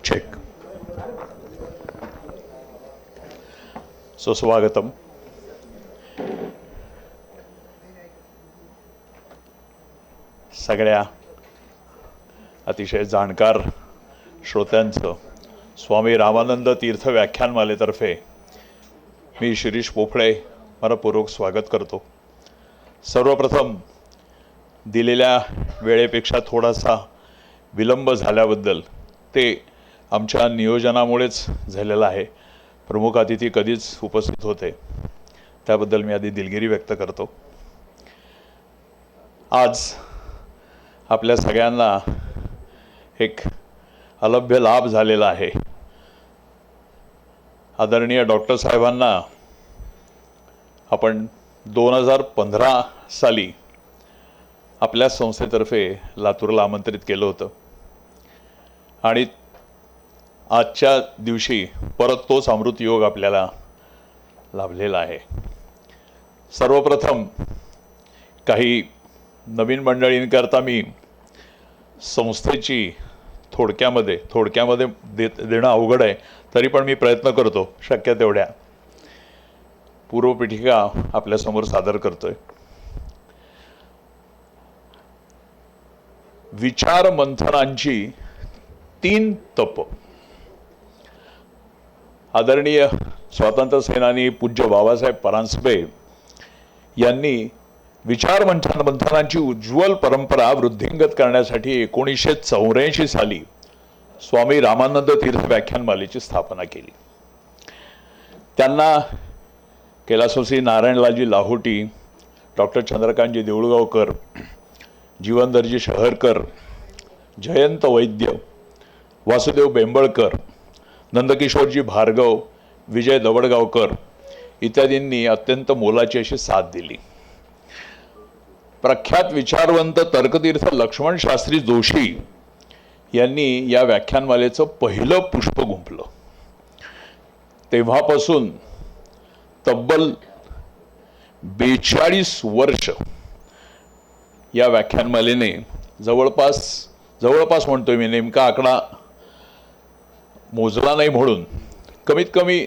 Check. सुस्वागतम. सगळ्या अतिशय जाणकार श्रोत्यांचं स्वामी रामानंद तीर्थ व्याख्यानमालेतर्फे मी शिरीष पोफळे मनपूर्वक स्वागत करतो. सर्वप्रथम दिलेल्या वेळेपेक्षा थोडासा विलंब झाल्याबद्दल ते आमच्या नियोजनामुळेच झालेलं आहे. प्रमुख अतिथी कधीच उपस्थित होते त्याबद्दल मी आधी दिलगिरी व्यक्त करतो. आज आपल्या सगळ्यांना एक अलभ्य लाभ झालेला आहे. आदरणीय डॉक्टर साहेबांना आपण 2015 साली आपल्या संस्थेतर्फे लातूरला आमंत्रित केलं होतं आणि आजच्या दिवशी परत तोच अमृत योग आपल्याला लाभलेला आहे. सर्वप्रथम काही नवीन मंडळींकरता मी संस्थेची थोडक्यामध्ये देणं अवघड आहे, तरी पण मी प्रयत्न करतो शक्य तेवढ्या पूर्वपीठिका आपल्यासमोर सादर करतोय. विचार मंथनांची 3 तप. आदरणीय स्वातंत्र्य सेनानी पूज्य बाबासाहेब परांजपे यांनी विचार मंथनांची उज्ज्वल परंपरा वृद्धिंगत करण्यासाठी 1984 साली स्वामी रामानंद तीर्थ व्याख्यानमालेची स्थापना केली. त्यांना कैलासवासी नारायणलालजी लाहोटी, डॉक्टर चंद्रकांतजी देऊळगावकर, जीवनधरजी शहरकर, जयंत वैद्य, वासुदेव बेंबळकर, नंदकिशोरजी भार्गव, विजय दवडगावकर इत्यादींनी अत्यंत मोलाची अशी साथ दिली. प्रख्यात विचारवंत तर्कतीर्थ लक्ष्मण शास्त्री जोशी यांनी या व्याख्यानमालेचं पहिलं पुष्प गुंफलं. तेव्हापासून तब्बल 42 वर्ष या व्याख्यानमालेने जवळपास म्हणतोय मी, नेमका आकडा मोजला नाही म्हणून, कमीत कमी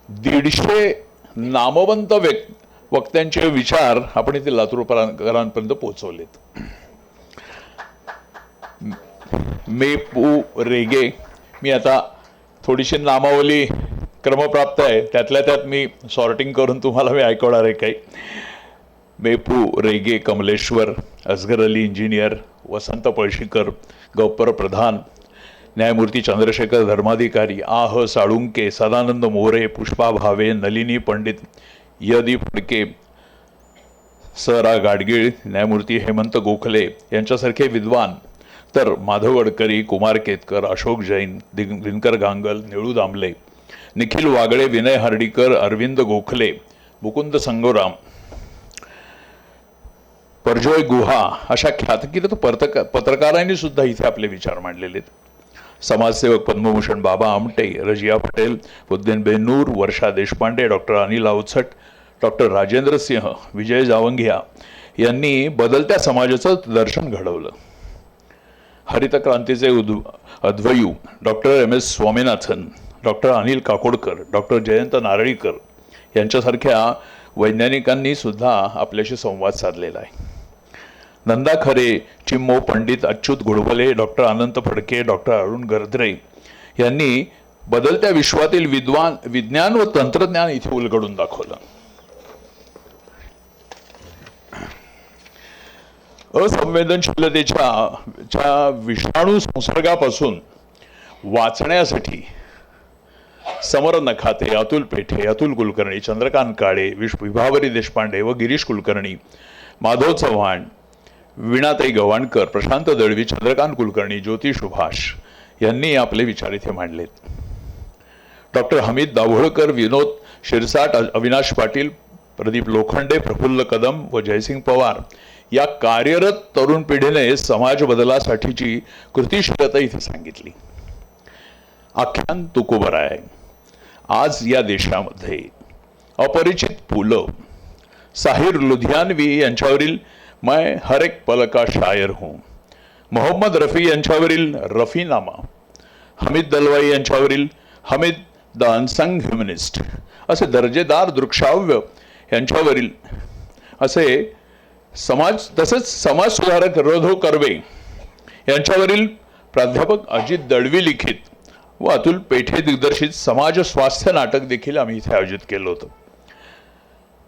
150 नामवंत वक्त्यांचे विचार आपण इथे लातूरकरांपर्यंत पोहोचवलेत. मे पू रेगे, मी आता थोडीशी नामावली क्रमप्राप्त आहे, त्यातल्या त्यात मी सॉर्टिंग करून तुम्हाला मी ऐकवणार आहे काही. मेपू रेगे कमलेश्वर, असगर अली इंजिनियर, वसंत पळशीकर, गौपर प्रधान, न्यायमूर्ती चंद्रशेखर धर्माधिकारी, आह साळुंके, सदानंद मोरे, पुष्पा भावे, नलिनी पंडित, यदी फडके, स.रा. गाडगीळ, न्यायमूर्ती हेमंत गोखले यांच्यासारखे विद्वान, तर माधव गडकरी, कुमार केतकर, अशोक जैन, दिनकर गांगल, निळू दामले, निखिल वागळे, विनय हर्डीकर, अरविंद गोखले, मुकुंद संगोराम, परजोय गुहा अशा ख्यातकीर्त पत्रकारांनी सुद्धा इथे आपले विचार मांडलेले आहेत. समाजसेवक पद्मभूषण बाबा आमटे, रजिया पटेल, उद्दीन बेनूर, वर्षा देशपांडे, डॉक्टर अनिल अवचट, डॉक्टर राजेंद्र सिंह, विजय जावंघिया यांनी बदलत्या समाजाचं दर्शन घडवलं. हरित क्रांतीचे अद्वयू doctor M S. Swaminathan, doctor Anil Kakodkar, doctor Jayant Narlikar यांच्यासारख्या वैज्ञानिकांनी सुद्धा आपल्याशी संवाद साधलेला आहे. नंदा खरे, चिम्मो पंडित, अच्युत गुडबले, डॉक्टर अनंत फडके, डॉक्टर अरुण गर्द्रे यांनी बदलत्या विश्वातील विज्ञान व तंत्रज्ञान इथे उलगडून दाखवलं. असंवेदनशीलतेच्या विषाणू संसर्गापासून वाचण्यासाठी समर नखाते, अतुल पेठे, अतुल कुलकर्णी, चंद्रकांत काळे, विभावरी देशपांडे व गिरीश कुलकर्णी, माधव चव्हाण, वीणाताई गवाणकर, प्रशांत दळवी, चंद्रकांत कुलकर्णी, ज्योती सुभाष यांनी आपले विचार इथे मांडलेत. डॉक्टर हमीद दाभोळकर, विनोद शिरसाट, अविनाश पाटील, प्रदीप लोखंडे, प्रफुल्ल कदम व जयसिंग पवार या कार्यरत तरुण पिढीने समाज बदलासाठीची कृतिशीलता इथे सांगितली. आख्यान तुकोबराय. आज या देशामध्ये अपरिचित पुलं, साहिर लुधियानवी यांच्यावरील मैं हर एक पल का शायर हूँ, मोहम्मद रफी यांच्यावरील रफीनामा, हमीद दलवाई यांच्यावरील हमीद द अनसंग ह्युमनिस्ट असे दर्जेदार दृक्श्राव्य यांच्यावरील असे तसेच समाजसुधारक रधो कर्वे यांच्यावरील प्राध्यापक अजित दळवी लिखित व अतुल पेठे दिग्दर्शित समाज स्वास्थ्य नाटक देखील आम्ही इथे आयोजित केलं होतं.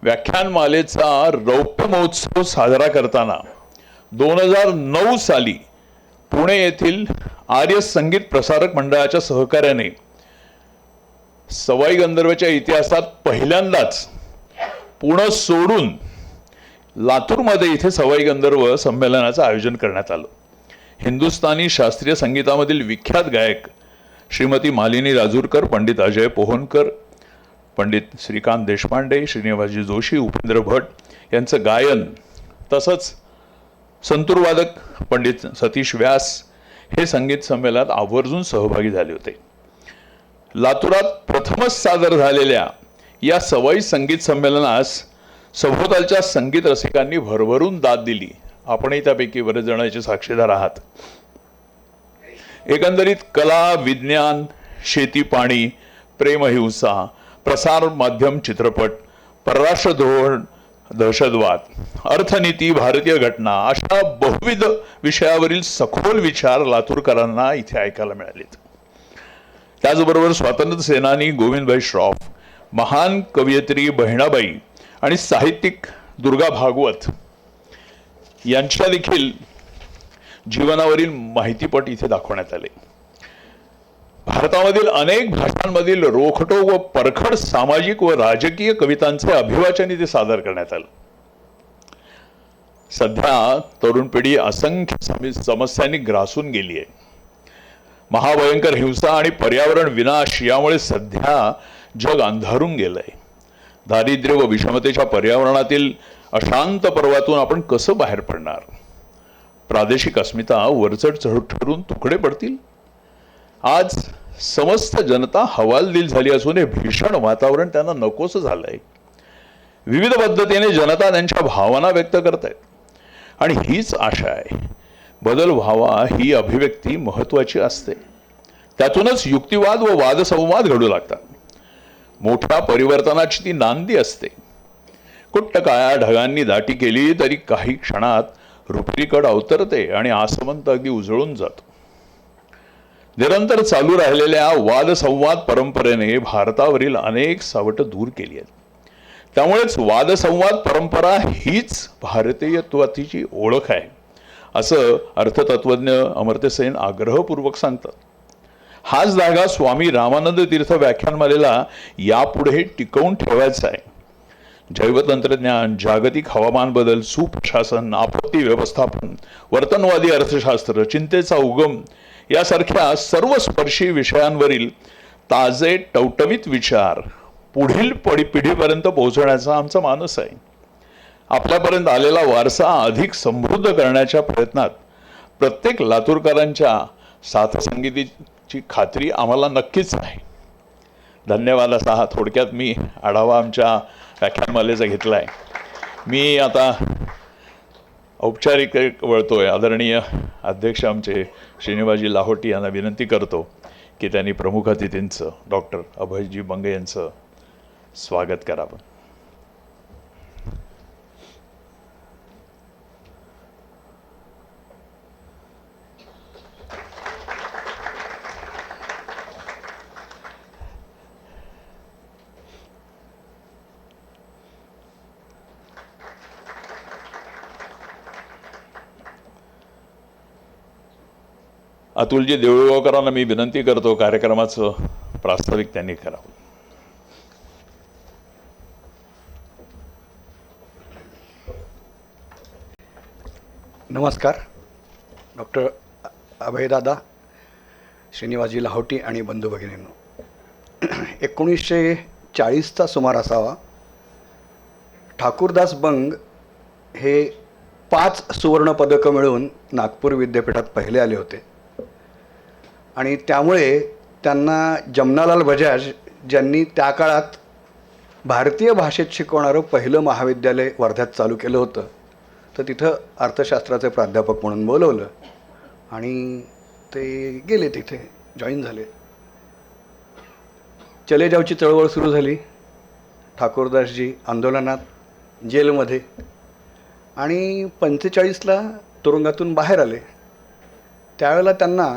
व्याख्यानमालेचा रौप्य महोत्सव साजरा करताना 2009 साली पुणे येथील आर्य संगीत प्रसारक मंडळाच्या सहकार्याने सवाई गंधर्वच्या इतिहासात पहिल्यांदाच पुणे सोडून लातूरमध्ये इथे सवाई गंधर्व संमेलनाचं आयोजन करण्यात आलं. हिंदुस्थानी शास्त्रीय संगीतामधील विख्यात गायक श्रीमती मालिनी राजूरकर, पंडित अजय पोहनकर, पंडित श्रीकांत देशपांडे, श्रीनिवासजी जोशी, उपेंद्र भट यांचं गायन तसंच संतूरवादक पंडित सतीश व्यास हे संगीत संमेलनात आवर्जून सहभागी झाले होते. लातूरात प्रथमच सादर झालेल्या या सवाई संगीत संमेलनास सभोवतालच्या संगीत रसिकांनी भरभरून दाद दिली. आपणही त्यापैकी बरेच जण याचे साक्षीदार आहात. एकंदरीत कला, विज्ञान, शेती, पाणी, प्रेमहिंसा, प्रसार माध्यम, चित्रपट, परराष्ट्र धोरण, दहशतवाद, अर्थनीती, भारतीय घटना अशा बहुविध विषयावरील सखोल विचार लातूरकरांना इथे ऐकायला मिळालेत. त्याचबरोबर स्वातंत्र्य सेनानी गोविंदभाई श्रॉफ, महान कवयित्री बहिणाबाई आणि साहित्यिक दुर्गा भागवत यांच्या देखील जीवनावरील माहितीपट इथे दाखवण्यात आले. भारतामधील अनेक भाषांमधील रोखठोक व परखड सामाजिक व राजकीय कवितांचे अभिवाचन इथे सादर करण्यात आलं. सध्या तरुण पिढी असंख्य समस्यांनी ग्रासून गेली आहे. महाभयंकर हिंसा आणि पर्यावरण विनाश यामुळे सध्या जग अंधारून गेलंय. दारिद्र्य व विषमतेच्या पर्यावरणातील अशांत पर्वातून आपण कसं बाहेर पडणार? प्रादेशिक अस्मिता वरचढ ठरून तुकडे पडतील. आज समस्त जनता हवालदिल झाली असून हे भीषण वातावरण त्यांना नकोसं झालंय. विविध पद्धतीने जनता त्यांच्या भावना व्यक्त करतायत आणि हीच आशा आहे. बदल व्हावा ही अभिव्यक्ती महत्वाची असते. त्यातूनच युक्तिवाद व वादसंवाद घडू लागतात. मोठ्या परिवर्तनाची ती नांदी असते. कुट्ट काळ्या ढगांनी दाटी केली तरी काही क्षणात रुपरीकड अवतरते आणि आसमंत अगदी उजळून जातो. निरंतर चालू राहिलेल्या वादसंवाद परंपरेने भारतावरील अनेक सावट दूर केली आहेत. त्यामुळेच वादसंवाद परंपरा हीच भारतीयत्वाची ओळख आहे असं अर्थतत्वज्ञ अमर्त्य सेन आग्रहपूर्वक सांगतात. हाच धागा स्वामी रामानंद तीर्थ व्याख्यानमालेला यापुढे टिकवून ठेवायचा आहे. जैवतंत्रज्ञान, जागतिक हवामान बदल, सुप्रशासन, आपत्ती व्यवस्थापन, वर्तनवादी अर्थशास्त्र, चिंतेचा उगम यासारख्या सर्वस्पर्शी विषयांवरील ताजे टवटवीत विचार पुढील पिढीपर्यंत पोहोचवण्याचा आमचा मानस आहे. आपल्यापर्यंत आलेला वारसा अधिक समृद्ध करण्याच्या प्रयत्नात प्रत्येक लातूरकरांच्या साथसंगतीची खात्री आम्हाला नक्कीच आहे. धन्यवाद. असा हा थोडक्यात मी आढावा आमच्या व्याख्यानमालेचा घेतला आहे. मी आता औपचारिक वळतोय. आदरणीय अध्यक्ष आमचे श्रीनिवासजी लाहोटी यांना विनंती करतो की त्यांनी प्रमुख अतिथींचं डॉक्टर अभयजी बंगे यांचं स्वागत करावं. अतुलजी देऊळगावकरांना मी विनंती करतो कार्यक्रमाचं प्रास्ताविक त्यांनी करावं. नमस्कार. डॉक्टर अभयदादा, श्रीनिवासजी लाहोटी आणि बंधू भगिनींनो, 1940चा सुमार असावा. ठाकूरदास बंग हे 5 सुवर्णपदकं मिळवून नागपूर विद्यापीठात पहिले आले होते आणि त्यामुळे त्यांना जमनालाल बजाज ज्यांनी त्या काळात भारतीय भाषेत शिकवणारं पहिलं महाविद्यालय वर्ध्यात चालू केलं होतं, तर तिथं अर्थशास्त्राचे प्राध्यापक म्हणून बोलवलं आणि ते गेले तिथे. जॉईन झाले. चले जावची चळवळ सुरू झाली. ठाकूरदासजी आंदोलनात, जेलमध्ये, आणि 45ला तुरुंगातून बाहेर आले. त्यावेळेला त्यांना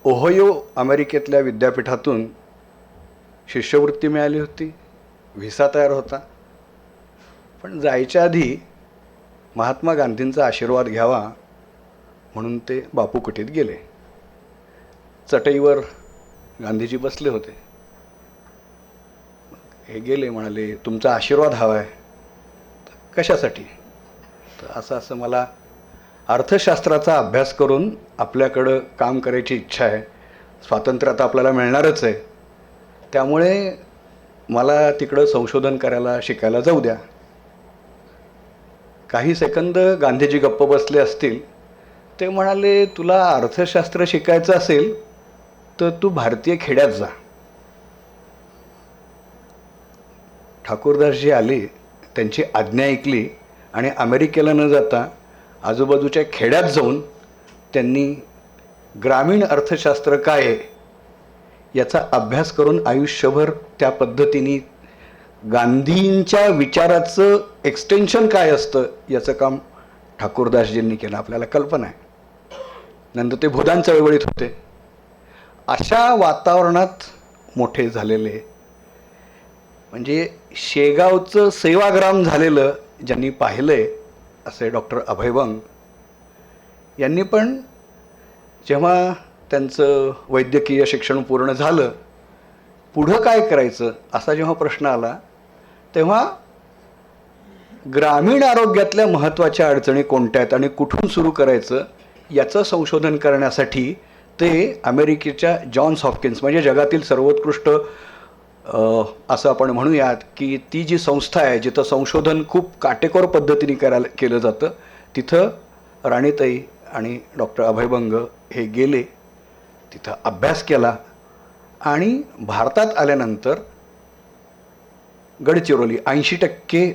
ओहायो अमेरिकेतल्या विद्यापीठातून शिष्यवृत्ती मिळाली होती, व्हिसा तयार होता. पण जायच्या आधी महात्मा गांधींचा आशीर्वाद घ्यावा म्हणून ते बापू कुटीत गेले. चटईवर गांधीजी बसले होते. हे गेले, म्हणाले तुमचा आशीर्वाद हवा आहे. कशासाठी? तर असं असं मला अर्थशास्त्राचा अभ्यास करून आपल्याकडं काम करायची इच्छा आहे. स्वातंत्र्य आता आपल्याला मिळणारच आहे, त्यामुळे मला तिकडं संशोधन करायला शिकायला जाऊ द्या. काही सेकंद गांधीजी गप्प बसले असतील. ते म्हणाले तुला अर्थशास्त्र शिकायचं असेल तर तू भारतीय खेड्यात जा. ठाकूरदासजी आले, त्यांची आज्ञा ऐकली आणि अमेरिकेला न जाता आजूबाजूच्या खेड्यात जाऊन त्यांनी ग्रामीण अर्थशास्त्र काय आहे याचा अभ्यास करून आयुष्यभर त्या पद्धतीने गांधींच्या विचाराचं एक्सटेन्शन काय असतं याचं काम ठाकूरदासजींनी केलं. आपल्याला कल्पना आहे. नंतर ते भूदान चळवळीत होते. अशा वातावरणात मोठे झालेले, म्हणजे शेगावचं सेवाग्राम झालेलं ज्यांनी पाहिलंय असे डॉक्टर अभयभंग यांनी पण जेव्हा त्यांचं वैद्यकीय शिक्षण पूर्ण झालं, पुढं काय करायचं असा जेव्हा प्रश्न आला, तेव्हा ग्रामीण आरोग्यातल्या महत्त्वाच्या अडचणी कोणत्या आहेत आणि कुठून सुरू करायचं याचं संशोधन करण्यासाठी ते अमेरिकेच्या जॉन्स हॉपकिन्स, म्हणजे जगातील सर्वोत्कृष्ट असं आपण म्हणूयात की ती जी संस्था आहे जिथं संशोधन खूप काटेकोर पद्धतीने केलं जातं, तिथं राणीताई आणि डॉक्टर अभयभंग हे गेले. तिथं अभ्यास केला आणि भारतात आल्यानंतर गडचिरोली 80%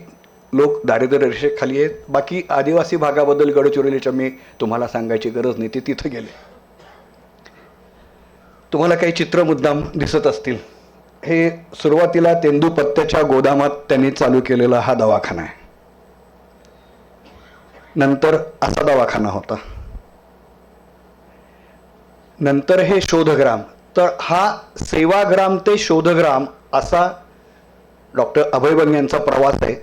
लोक दारिद्र्य रेषेखाली आहेत. बाकी आदिवासी भागाबद्दल गडचिरोलीच्या मी तुम्हाला सांगायची गरज नाही, ते तिथं गेले. तुम्हाला काही चित्र मुद्दाम दिसत असतील. हे सुरुवातीला तेंदूपत्त्याच्या गोदामात त्यांनी चालू केलेला हा दवाखाना आहे. नंतर असा दवाखाना होता. नंतर हे शोधग्राम. तर हा सेवाग्राम ते शोधग्राम असा डॉक्टर अभयभंग यांचा प्रवास आहे.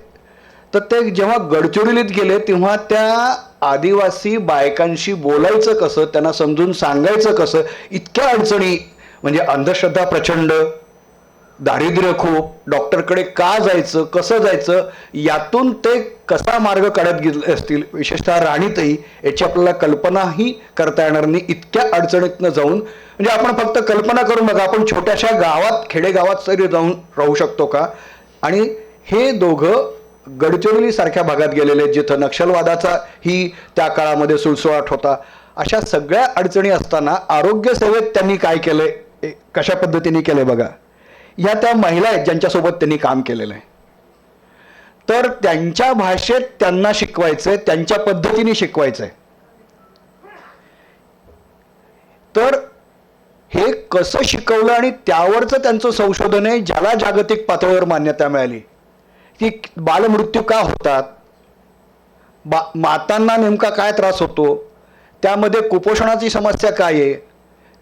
तर ते जेव्हा गडचिरोलीत गेले तेव्हा त्या आदिवासी बायकांशी बोलायचं कसं, त्यांना समजून सांगायचं कसं, इतक्या अडचणी, म्हणजे अंधश्रद्धा प्रचंड, दारिद्र्य खूप, डॉक्टरकडे का जायचं, कसं जायचं, यातून ते कसा मार्ग काढत गेले असतील. विशेषतः राणीताई याची आपल्याला कल्पनाही करता येणार नाही. इतक्या अडचणीतनं जाऊन, म्हणजे आपण फक्त कल्पना करून बघा, आपण छोट्याशा गावात, खेडेगावात तरी जाऊन राहू शकतो का? आणि हे दोघं गडचिरोली सारख्या भागात गेलेले, जिथं नक्षलवादाचा ही त्या काळामध्ये सुळसुळाट होता. अशा सगळ्या अडचणी असताना आरोग्य सेवेत त्यांनी काय केलंय, कशा पद्धतीने केलंय बघा. ह्या त्या महिला आहेत ज्यांच्यासोबत त्यांनी काम केलेलं आहे. तर त्यांच्या भाषेत त्यांना शिकवायचंय, त्यांच्या पद्धतीने शिकवायचंय. तर हे कसं शिकवलं आणि त्यावरचं त्यांचं संशोधन आहे, ज्याला जागतिक पातळीवर मान्यता मिळाली. की बालमृत्यू का होतात, मातांना नेमका काय त्रास होतो, त्यामध्ये कुपोषणाची समस्या काय आहे,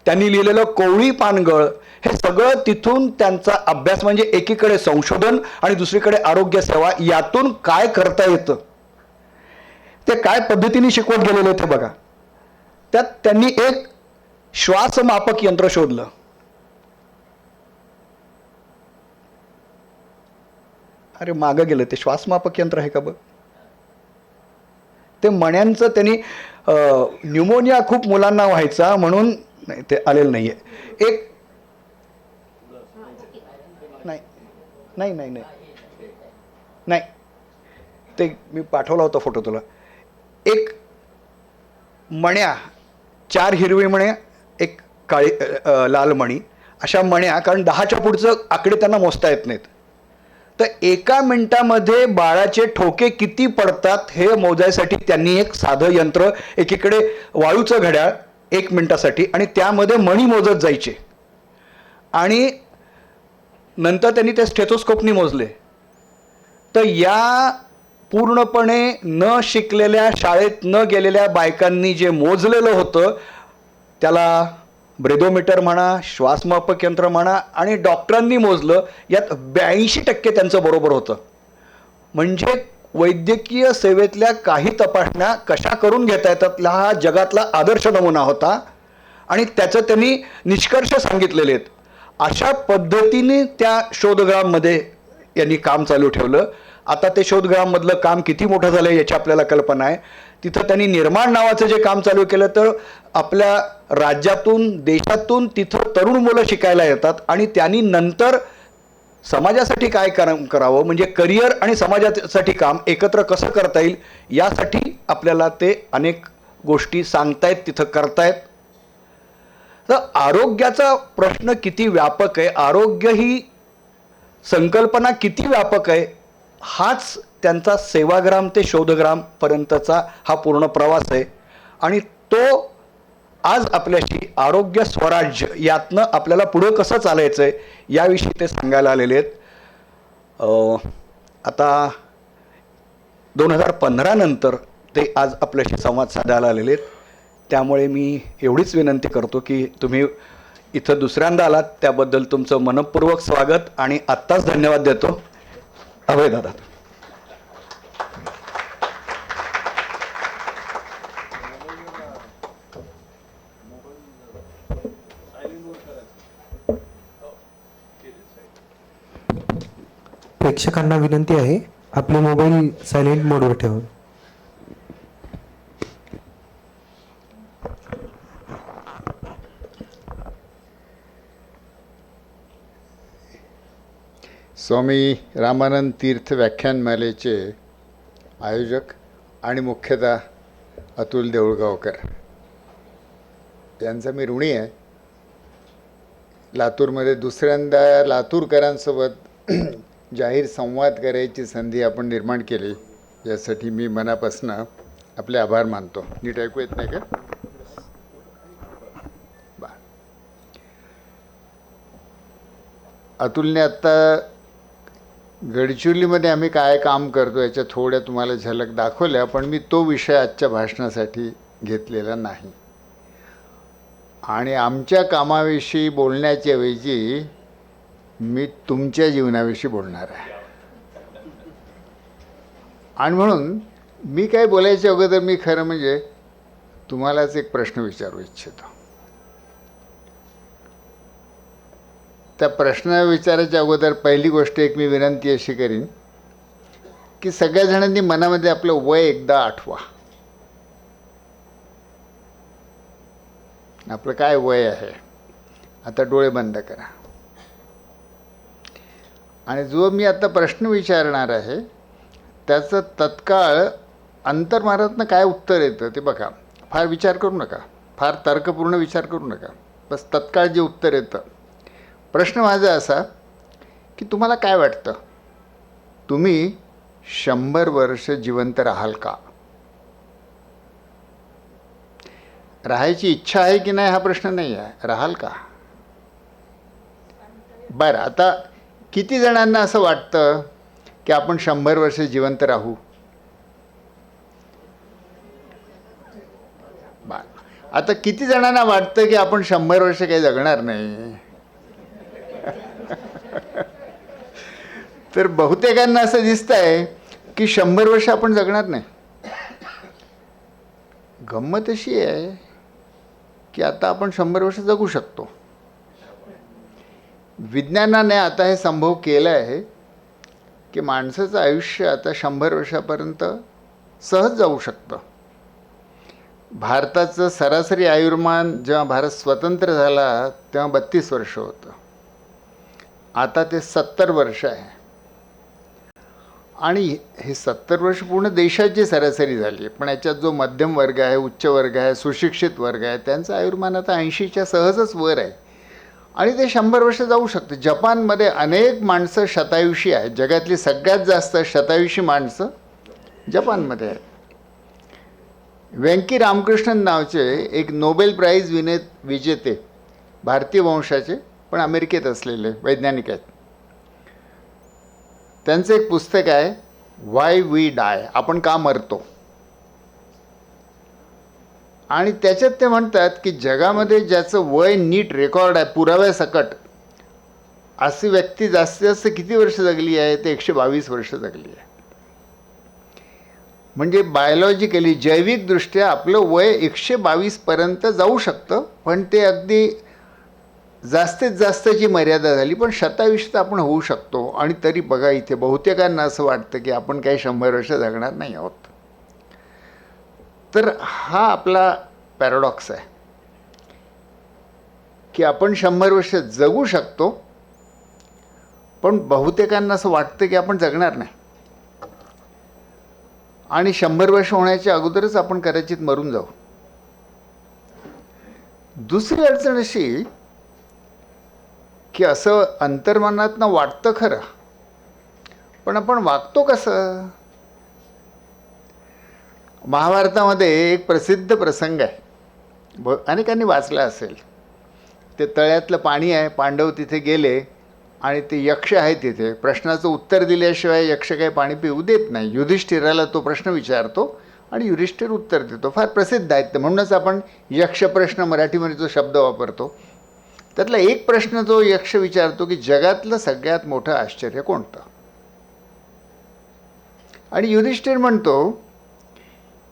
त्यांनी लिहिलेलं कोवळी पानगळ, हे सगळं तिथून त्यांचा अभ्यास. म्हणजे एकीकडे संशोधन आणि दुसरीकडे आरोग्य सेवा, यातून काय करता येतं ते काय पद्धतीने शिकवत गेलेले ते बघा. त्यात त्यांनी एक श्वासमापक यंत्र शोधलं. अरे मागं गेलं, ते श्वासमापक यंत्र आहे का बघ. ते मण्यांचं त्यांनी न्यूमोनिया खूप मुलांना व्हायचा म्हणून, नाही ते आलेलं नाहीये. एक नाही नाही नाही नाही नाही ते मी पाठवला होता फोटो तुला. एक मण्या, 4 हिरवी मण्या, एक काळी लाल मणी, अशा मण्या, कारण 10च्या पुढचं आकडे त्यांना मोजता येत नाहीत. तर एका मिनिटामध्ये बाळाचे ठोके किती पडतात हे मोजायसाठी त्यांनी एक साधं यंत्र, एकीकडे वाळूचं घड्याळ 1 मिनिटासाठी आणि त्यामध्ये मणी मोजत जायचे आणि नंतर त्यांनी ते स्टेथोस्कोपनी मोजले. तर या पूर्णपणे न शिकलेल्या, शाळेत न गेलेल्या बायकांनी जे मोजलेलं होतं त्याला ब्रेदोमीटर म्हणा, श्वासमापक यंत्र म्हणा आणि डॉक्टरांनी मोजलं, यात 82% त्यांचं बरोबर होतं. म्हणजे वैद्यकीय सेवेतल्या काही तपासण्या कशा करून घेता येतात हा जगातला आदर्श नमुना होता आणि त्याचं त्यांनी निष्कर्ष सांगितलेले आहेत. अशा पद्धतीने त्या शोधग्राममध्ये यांनी काम चालू ठेवलं. आता ते शोधग्राममधलं काम किती मोठं झालं याची आपल्याला कल्पना आहे. तिथं त्यांनी निर्माण नावाचं जे काम चालू केलं, तर आपल्या राज्यातून, देशातून तिथं तरुण मुलं शिकायला येतात आणि त्यांनी नंतर समाजासाठी काय करावं, म्हणजे करिअर आणि समाजासाठी काम एकत्र कसं करता येईल यासाठी आपल्याला ते अनेक गोष्टी सांगतायत, तिथं करतायत. तर आरोग्याचा प्रश्न किती व्यापक आहे, आरोग्य ही संकल्पना किती व्यापक आहे, हाच त्यांचा सेवाग्राम ते शोधग्रामपर्यंतचा हा पूर्ण प्रवास आहे. आणि तो आज आपल्याशी आरोग्य स्वराज्य यातनं आपल्याला पुढं कसं चालायचं आहे याविषयी ते सांगायला आलेले आहेत. आता 2015 नंतर ते आज आपल्याशी संवाद साधायला आलेले आहेत. त्यामुळे मी एवढीच विनंती करतो की तुम्ही इथं दुसऱ्यांदा आलात त्याबद्दल तुमचं मनपूर्वक स्वागत आणि आत्ताच धन्यवाद देतो. अभय दादा. प्रेक्षकांना विनंती आहे आपले मोबाईल सायलेंट मोडवर ठेवा. स्वामी रामानंद तीर्थ व्याख्यानमालेचे आयोजक आणि मुख्यतः अतुल देऊळगावकर यांचा मी ऋणी आहे. लातूरमध्ये दुसऱ्यांदा लातूरकरांसोबत जाहीर संवाद करायची संधी आपण निर्माण केली, यासाठी मी मनापासून आपले आभार मानतो. नीट ऐकू येत नाही का? अतुलने आत्ता गडचिरोलीमध्ये आम्ही काय काम करतो याच्या थोड्या तुम्हाला झलक दाखवल्या, पण मी तो विषय आजच्या भाषणासाठी घेतलेला नाही. आणि आमच्या कामाविषयी बोलण्याच्या ऐवजी मी तुमच्या जीवनाविषयी बोलणार आहे. आणि म्हणून मी काय बोलायच्या अगोदर मी खरं म्हणजे तुम्हालाच एक प्रश्न विचारू इच्छितो. त्या प्रश्न विचारायच्या अगोदर पहिली गोष्ट एक मी विनंती अशी करीन की सगळ्या जणांनी मनामध्ये आपलं वय एकदा आठवा. आपलं काय वय आहे. आता डोळे बंद करा आणि जो मी आता प्रश्न विचारणार आहे त्याचं तत्काळ अंतर्मनातनं काय उत्तर येतं ते बघा. फार विचार करू नका, फार तर्कपूर्ण विचार करू नका, बस तत्काळ जे उत्तर येतं. प्रश्न माझा असा की तुम्हाला काय वाटतं, तुम्ही 100 वर्ष जिवंत राहाल का? राहायची इच्छा आहे की नाही हा प्रश्न नाही आहे, राहाल का? बरं, आता किती जणांना असं वाटतं की आपण 100 वर्ष जिवंत राहू? बरं, आता किती जणांना वाटतं की आपण 100 वर्ष काही जगणार नाही? तर बहुतेकांना असं दिसतंय की 100 वर्ष आपण जगणार नाही. गंमत अशी आहे की आता आपण 100 वर्ष जगू शकतो. विज्ञानाने आता हे संभव केलं आहे की माणसाचं आयुष्य आता 100 वर्षापर्यंत सहज जाऊ शकतं. भारताचं सरासरी आयुर्मान जेव्हा भारत स्वतंत्र झाला तेव्हा 32 वर्ष होतं. आता ते 70 वर्ष आहे. आणि हे 70 वर्ष पूर्ण देशाची सरासरी झाली. पण याच्यात जो मध्यम वर्ग आहे, उच्च वर्ग आहे, सुशिक्षित वर्ग आहे, त्यांचं आयुर्मान आता 80च्या सहजच वर आहे आणि ते 100 वर्ष जाऊ शकते. जपानमध्ये अनेक माणसं शतायुषी आहेत. जगातली सगळ्यात जास्त शतायुषी माणसं जपानमध्ये आहेत. व्यंकी रामकृष्णन नावाचे एक नोबेल प्राईज विजेते भारतीय वंशाचे पण अमेरिकेत असलेले वैज्ञानिक आहेत. त्यांचं एक पुस्तक आहे व्हाय वी डाय, आपण का मरतो. आणि त्याच्यात ते म्हणतात की जगामध्ये ज्याचं वय नीट रेकॉर्ड आहे पुराव्यासकट, अशी व्यक्ती जास्तीत जास्त किती वर्ष जगली आहे, ते 122 वर्ष जगली आहे. म्हणजे बायोलॉजिकली जैविकदृष्ट्या आपलं वय 122 पर्यंत जाऊ शकतं, पण ते अगदी जास्तीत जास्तची मर्यादा झाली. पण 27 आपण होऊ शकतो. आणि तरी बघा इथे बहुतेकांना असं वाटतं की आपण काही 100 वर्ष जगणार नाही आहोत. तर हा आपला पॅराडॉक्स आहे की आपण 100 वर्ष जगू शकतो, पण बहुतेकांना असं वाटतं की आपण जगणार नाही आणि 100 वर्ष होण्याच्या अगोदरच आपण कदाचित मरून जाऊ. दुसरी अडचण अशी की असं अंतर्मनातनं वाटतं खरं, पण आपण वागतो कसं. महाभारतामध्ये एक प्रसिद्ध प्रसंग आहे, अनेकांनी वाचला असेल. ते तळ्यातलं पाणी आहे, पांडव तिथे गेले आणि ते यक्ष आहे तिथे. प्रश्नाचं उत्तर दिल्याशिवाय यक्ष काही पाणी पिऊ देत नाही. युधिष्ठिराला तो प्रश्न विचारतो आणि युधिष्ठिर उत्तर देतो. फार प्रसिद्ध आहेत ते, म्हणूनच आपण यक्ष प्रश्न मराठीमध्ये जो शब्द वापरतो. त्यातला एक प्रश्न जो यक्ष विचारतो की जगातलं सगळ्यात मोठं आश्चर्य कोणतं. आणि युधिष्ठिर म्हणतो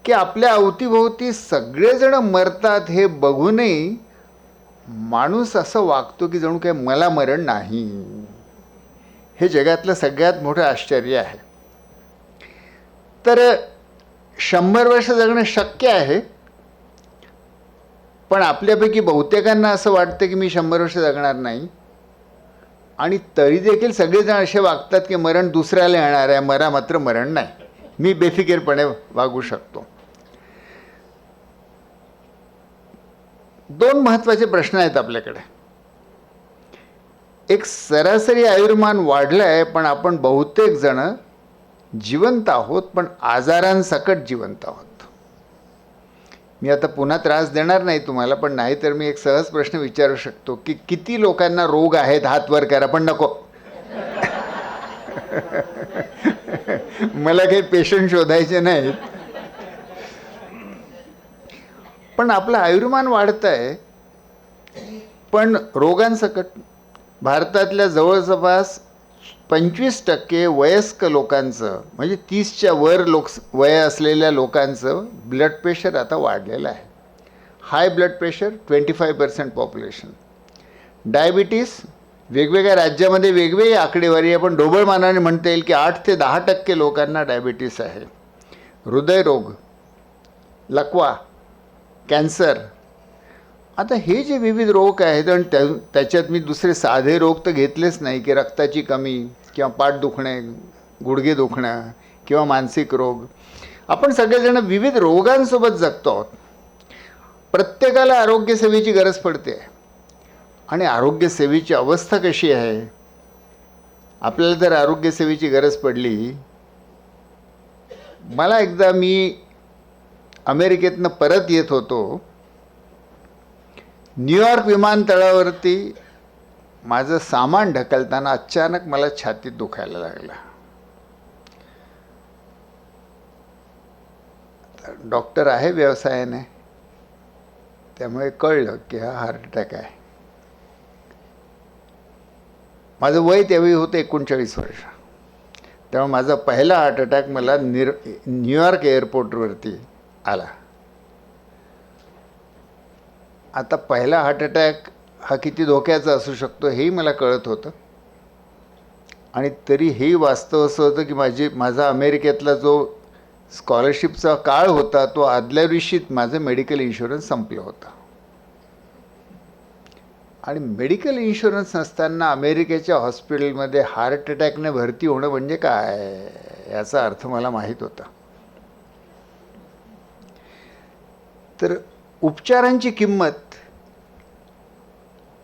की आपल्या अवतीभोवती सगळेजण मरतात हे बघूनही माणूस असं वागतो की जणू काय मला मरण नाही. हे जगातलं सगळ्यात मोठं आश्चर्य आहे. तर 100 वर्ष जगणं शक्य आहे, पण आपल्यापैकी बहुतेकांना असं वाटतं की मी 100 वर्ष जगणार नाही. आणि तरी देखील सगळेजण असे वागतात की मरण दुसऱ्याला येणार आहे, मला मात्र मरण नाही, मी बेफिकीरपणे वागू शकतो. 2 महत्त्वाचे प्रश्न आहेत आपल्याकडे. एक, सरासरी आयुर्मान वाढलं आहे, पण आपण बहुतेक जण जिवंत आहोत, पण आजारांसकट जिवंत आहोत. मी आता पुन्हा त्रास देणार नाही तुम्हाला, पण नाही तर मी एक सहज प्रश्न विचारू शकतो की किती लोकांना रोग आहेत, हात वर करा. पण नको मला काही पेशंट शोधायचे नाहीत. पण आपलं आयुर्मान वाढतं आहे, पण रोगांसकट. भारतातल्या जवळजवळ 25% वयस्क लोकांचं, म्हणजे 30च्या वर वय असलेल्या लोकांचं ब्लड प्रेशर आता वाढलेलं आहे. High blood pressure 25% population. Diabetes वेगवेगळ्या राज्यामध्ये वेगवेगळी आकडेवारी आहे, पण ढोबळमानाने म्हणता येईल की 8 ते 10% लोकांना डायबिटीस आहे. हृदयरोग, लकवा, कॅन्सर. आता हे जे विविध रोग आहेत, आणि त्याच्यात मी दुसरे साधे रोग तर घेतलेच नाही की रक्ताची कमी किंवा पाठ दुखणे, गुडघे दुखणं किंवा मानसिक रोग. आपण सगळेजण विविध रोगांसोबत जगतो आहोत. प्रत्येकाला आरोग्यसेवेची गरज पडते. आणि आरोग्यसेवेची अवस्था कशी आहे. आपल्याला जर आरोग्यसेवेची गरज पडली, मला एकदा मी अमेरिकेतनं परत येत होतो, न्यूयॉर्क विमानतळावरती माझं सामान ढकलताना अचानक मला छातीत दुखायला लागलं. डॉक्टर आहे व्यवसायाने, त्यामुळे कळलं की हा हार्ट अटॅक आहे. माझं वय त्यावेळी होतं 39 वर्ष. त्यामुळे माझा पहिला हार्ट अटॅक मला न्यूयॉर्क एअरपोर्टवरती आला. आता पहिला हार्ट अटॅक हा किती धोक्याचा असू शकतो हेही मला कळत होतं. आणि तरी हेही वास्तव असं होतं की माझा अमेरिकेतला जो स्कॉलरशिपचा काळ होता, तो आदल्या दिवशीत माझं मेडिकल इन्शुरन्स संपलं होतं. आणि मेडिकल इन्शुरन्स नसताना अमेरिकेच्या हॉस्पिटलमध्ये हार्ट अटॅकने भरती होणं म्हणजे काय, याचा अर्थ मला माहीत होता. तर उपचारांची किंमत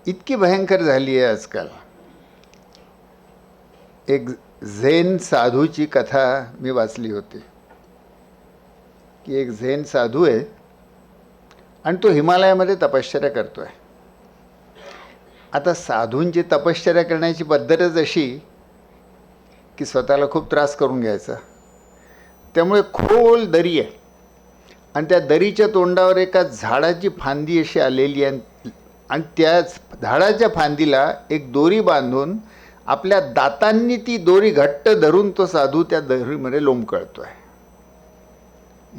इतकी भयंकर झाली आहे आजकाल. एक झेन साधूची कथा मी वाचली होती. की एक झेन साधू आहे आणि तो हिमालयामध्ये तपश्चर्या करतो आहे. आता साधूंची तपश्चर्या करण्याची पद्धतच अशी की स्वतःला खूप त्रास करून घ्यायचा. त्यामुळे खोल दरी आहे आणि त्या दरीच्या तोंडावर एका झाडाची फांदी अशी आलेली आहे आणि त्याच झाडाच्या फांदीला एक दोरी बांधून आपल्या दातांनी ती दोरी घट्ट धरून तो साधू त्या दोरीमध्ये लोंबकळतो आहे.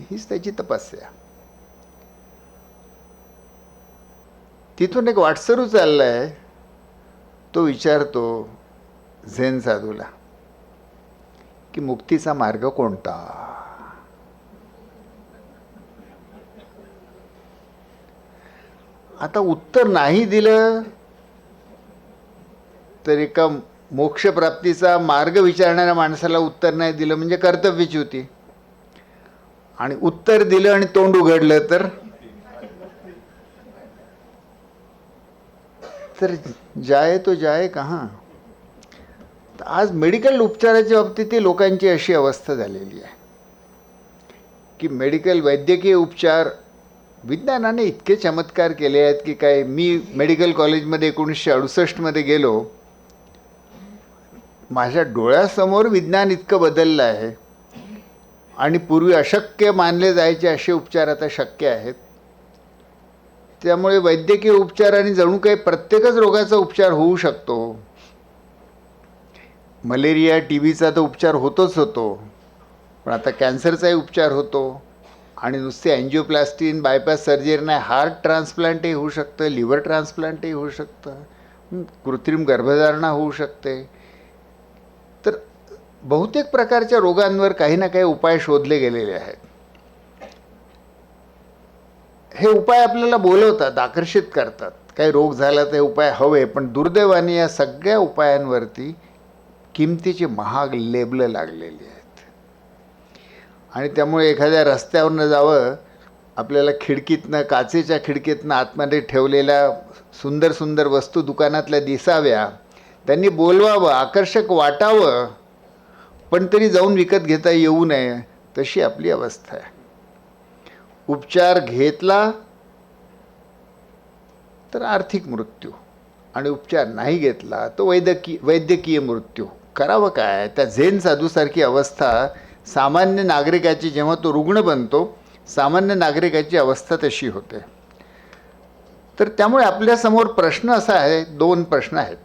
हीच त्याची तपस्या. तिथून एक वाटसरू चालला आहे. तो विचारतो झेन साधूला की मुक्तीचा मार्ग कोणता. आता उत्तर नाही दिलं तर एका मोक्षप्राप्तीचा मार्ग विचारणाऱ्या माणसाला उत्तर नाही दिलं म्हणजे कर्तव्यच्युती, आणि उत्तर दिलं आणि तोंड उघडलं तर जाए तो जाए कहाँ. आज मेडिकल उपचाराच्या बाबतीत लोकांची अशी अवस्था झालेली आहे की मेडिकल वैद्यकीय उपचार विज्ञानाने इतके चमत्कार केले आहेत की काय. मी मेडिकल कॉलेजमध्ये 1968मध्ये गेलो. माझ्या डोळ्यासमोर विज्ञान इतकं बदललं आहे आणि पूर्वी अशक्य मानले जायचे असे उपचार आता शक्य आहेत. त्यामुळे वैद्यकीय उपचाराने जणू काही प्रत्येकच रोगाचा उपचार होऊ शकतो. मलेरिया TBचा तर उपचार होतोच होतो, पण आता कॅन्सरचाही उपचार होतो आणि नुसते अँजिओप्लास्टी बायपास सर्जरी नाही, हार्ट ट्रान्सप्लांटही होऊ शकतं, लिव्हर ट्रान्सप्लांटही होऊ शकतं, कृत्रिम गर्भधारणा होऊ शकते. तर बहुतेक प्रकारच्या रोगांवर काही ना काही उपाय शोधले गेलेले आहेत. हे उपाय आपल्याला बोलवतात, आकर्षित करतात. काही रोग झाला तर हे उपाय हवे, पण दुर्दैवाने या सगळ्या उपायांवरती किमतीची महाग लेबलं लागलेली आहेत. आणि त्यामुळे एखाद्या रस्त्यावरनं जावं, आपल्याला खिडकीतनं, काचेच्या खिडकीतनं आतमध्ये ठेवलेल्या सुंदर सुंदर वस्तू दुकानातल्या दिसाव्या, त्यांनी बोलवावं, आकर्षक वाटावं, पण तरी जाऊन विकत घेता येऊ नये, तशी आपली अवस्था आहे. उपचार घेतला तर आर्थिक मृत्यू आणि उपचार नाही घेतला तो वैद्यकीय मृत्यू. करावं काय. त्या झेन साधूसारखी अवस्था सामान्य नागरिकाची, जेव्हा तो रुग्ण बनतो, सामान्य नागरिकाची अवस्था तशी होते. तर त्यामुळे आपल्यासमोर प्रश्न असा आहे, 2 प्रश्न आहेत.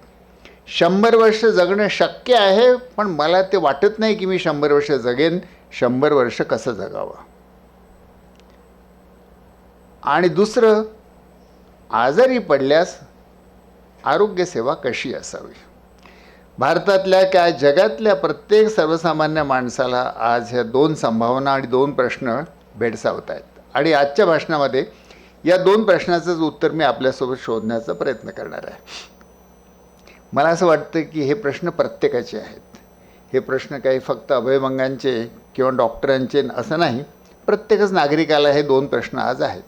100 वर्ष जगणं शक्य आहे, पण मला ते वाटत नाही की मी 100 वर्ष जगेन. 100 वर्ष कसं जगावं. आणि दुसरं, आजारी पडल्यास आरोग्यसेवा कशी असावी. भारतातल्या काय जगातल्या प्रत्येक सर्वसामान्य माणसाला आज ह्या 2 संभावना आणि 2 प्रश्न भेडसावत आहेत. आणि आजच्या भाषणामध्ये या 2 प्रश्नाचंच उत्तर मी आपल्यासोबत शोधण्याचा प्रयत्न करणार आहे. मला असं वाटतं की हे प्रश्न प्रत्येकाचे आहेत. हे प्रश्न काही फक्त अभयभंगांचे किंवा डॉक्टरांचे असं नाही, प्रत्येकच नागरिकाला हे 2 प्रश्न आज आहेत.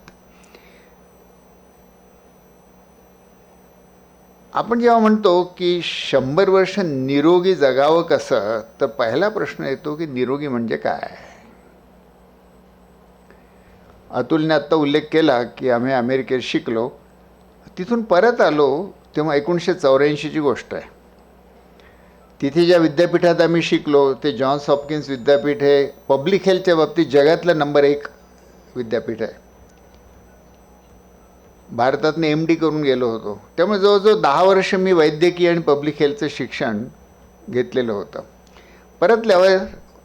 आपण जेव्हा म्हणतो की 100 वर्ष निरोगी जगावं कसं, तर पहिला प्रश्न येतो की निरोगी म्हणजे काय. अतुलने आत्ता उल्लेख केला की आम्ही अमेरिकेत शिकलो, तिथून परत आलो तेव्हा 1984ची गोष्ट आहे. तिथे ज्या विद्यापीठात आम्ही शिकलो ते जॉन्स हॉपकिन्स विद्यापीठ हे पब्लिक हेल्थच्या बाबतीत जगातलं नंबर 1 विद्यापीठ आहे. भारतातनं MD करून गेलो होतो. त्यामुळे जवळजवळ 10 वर्ष मी वैद्यकीय आणि पब्लिक हेल्थचं शिक्षण घेतलेलं होतं. परतल्यावर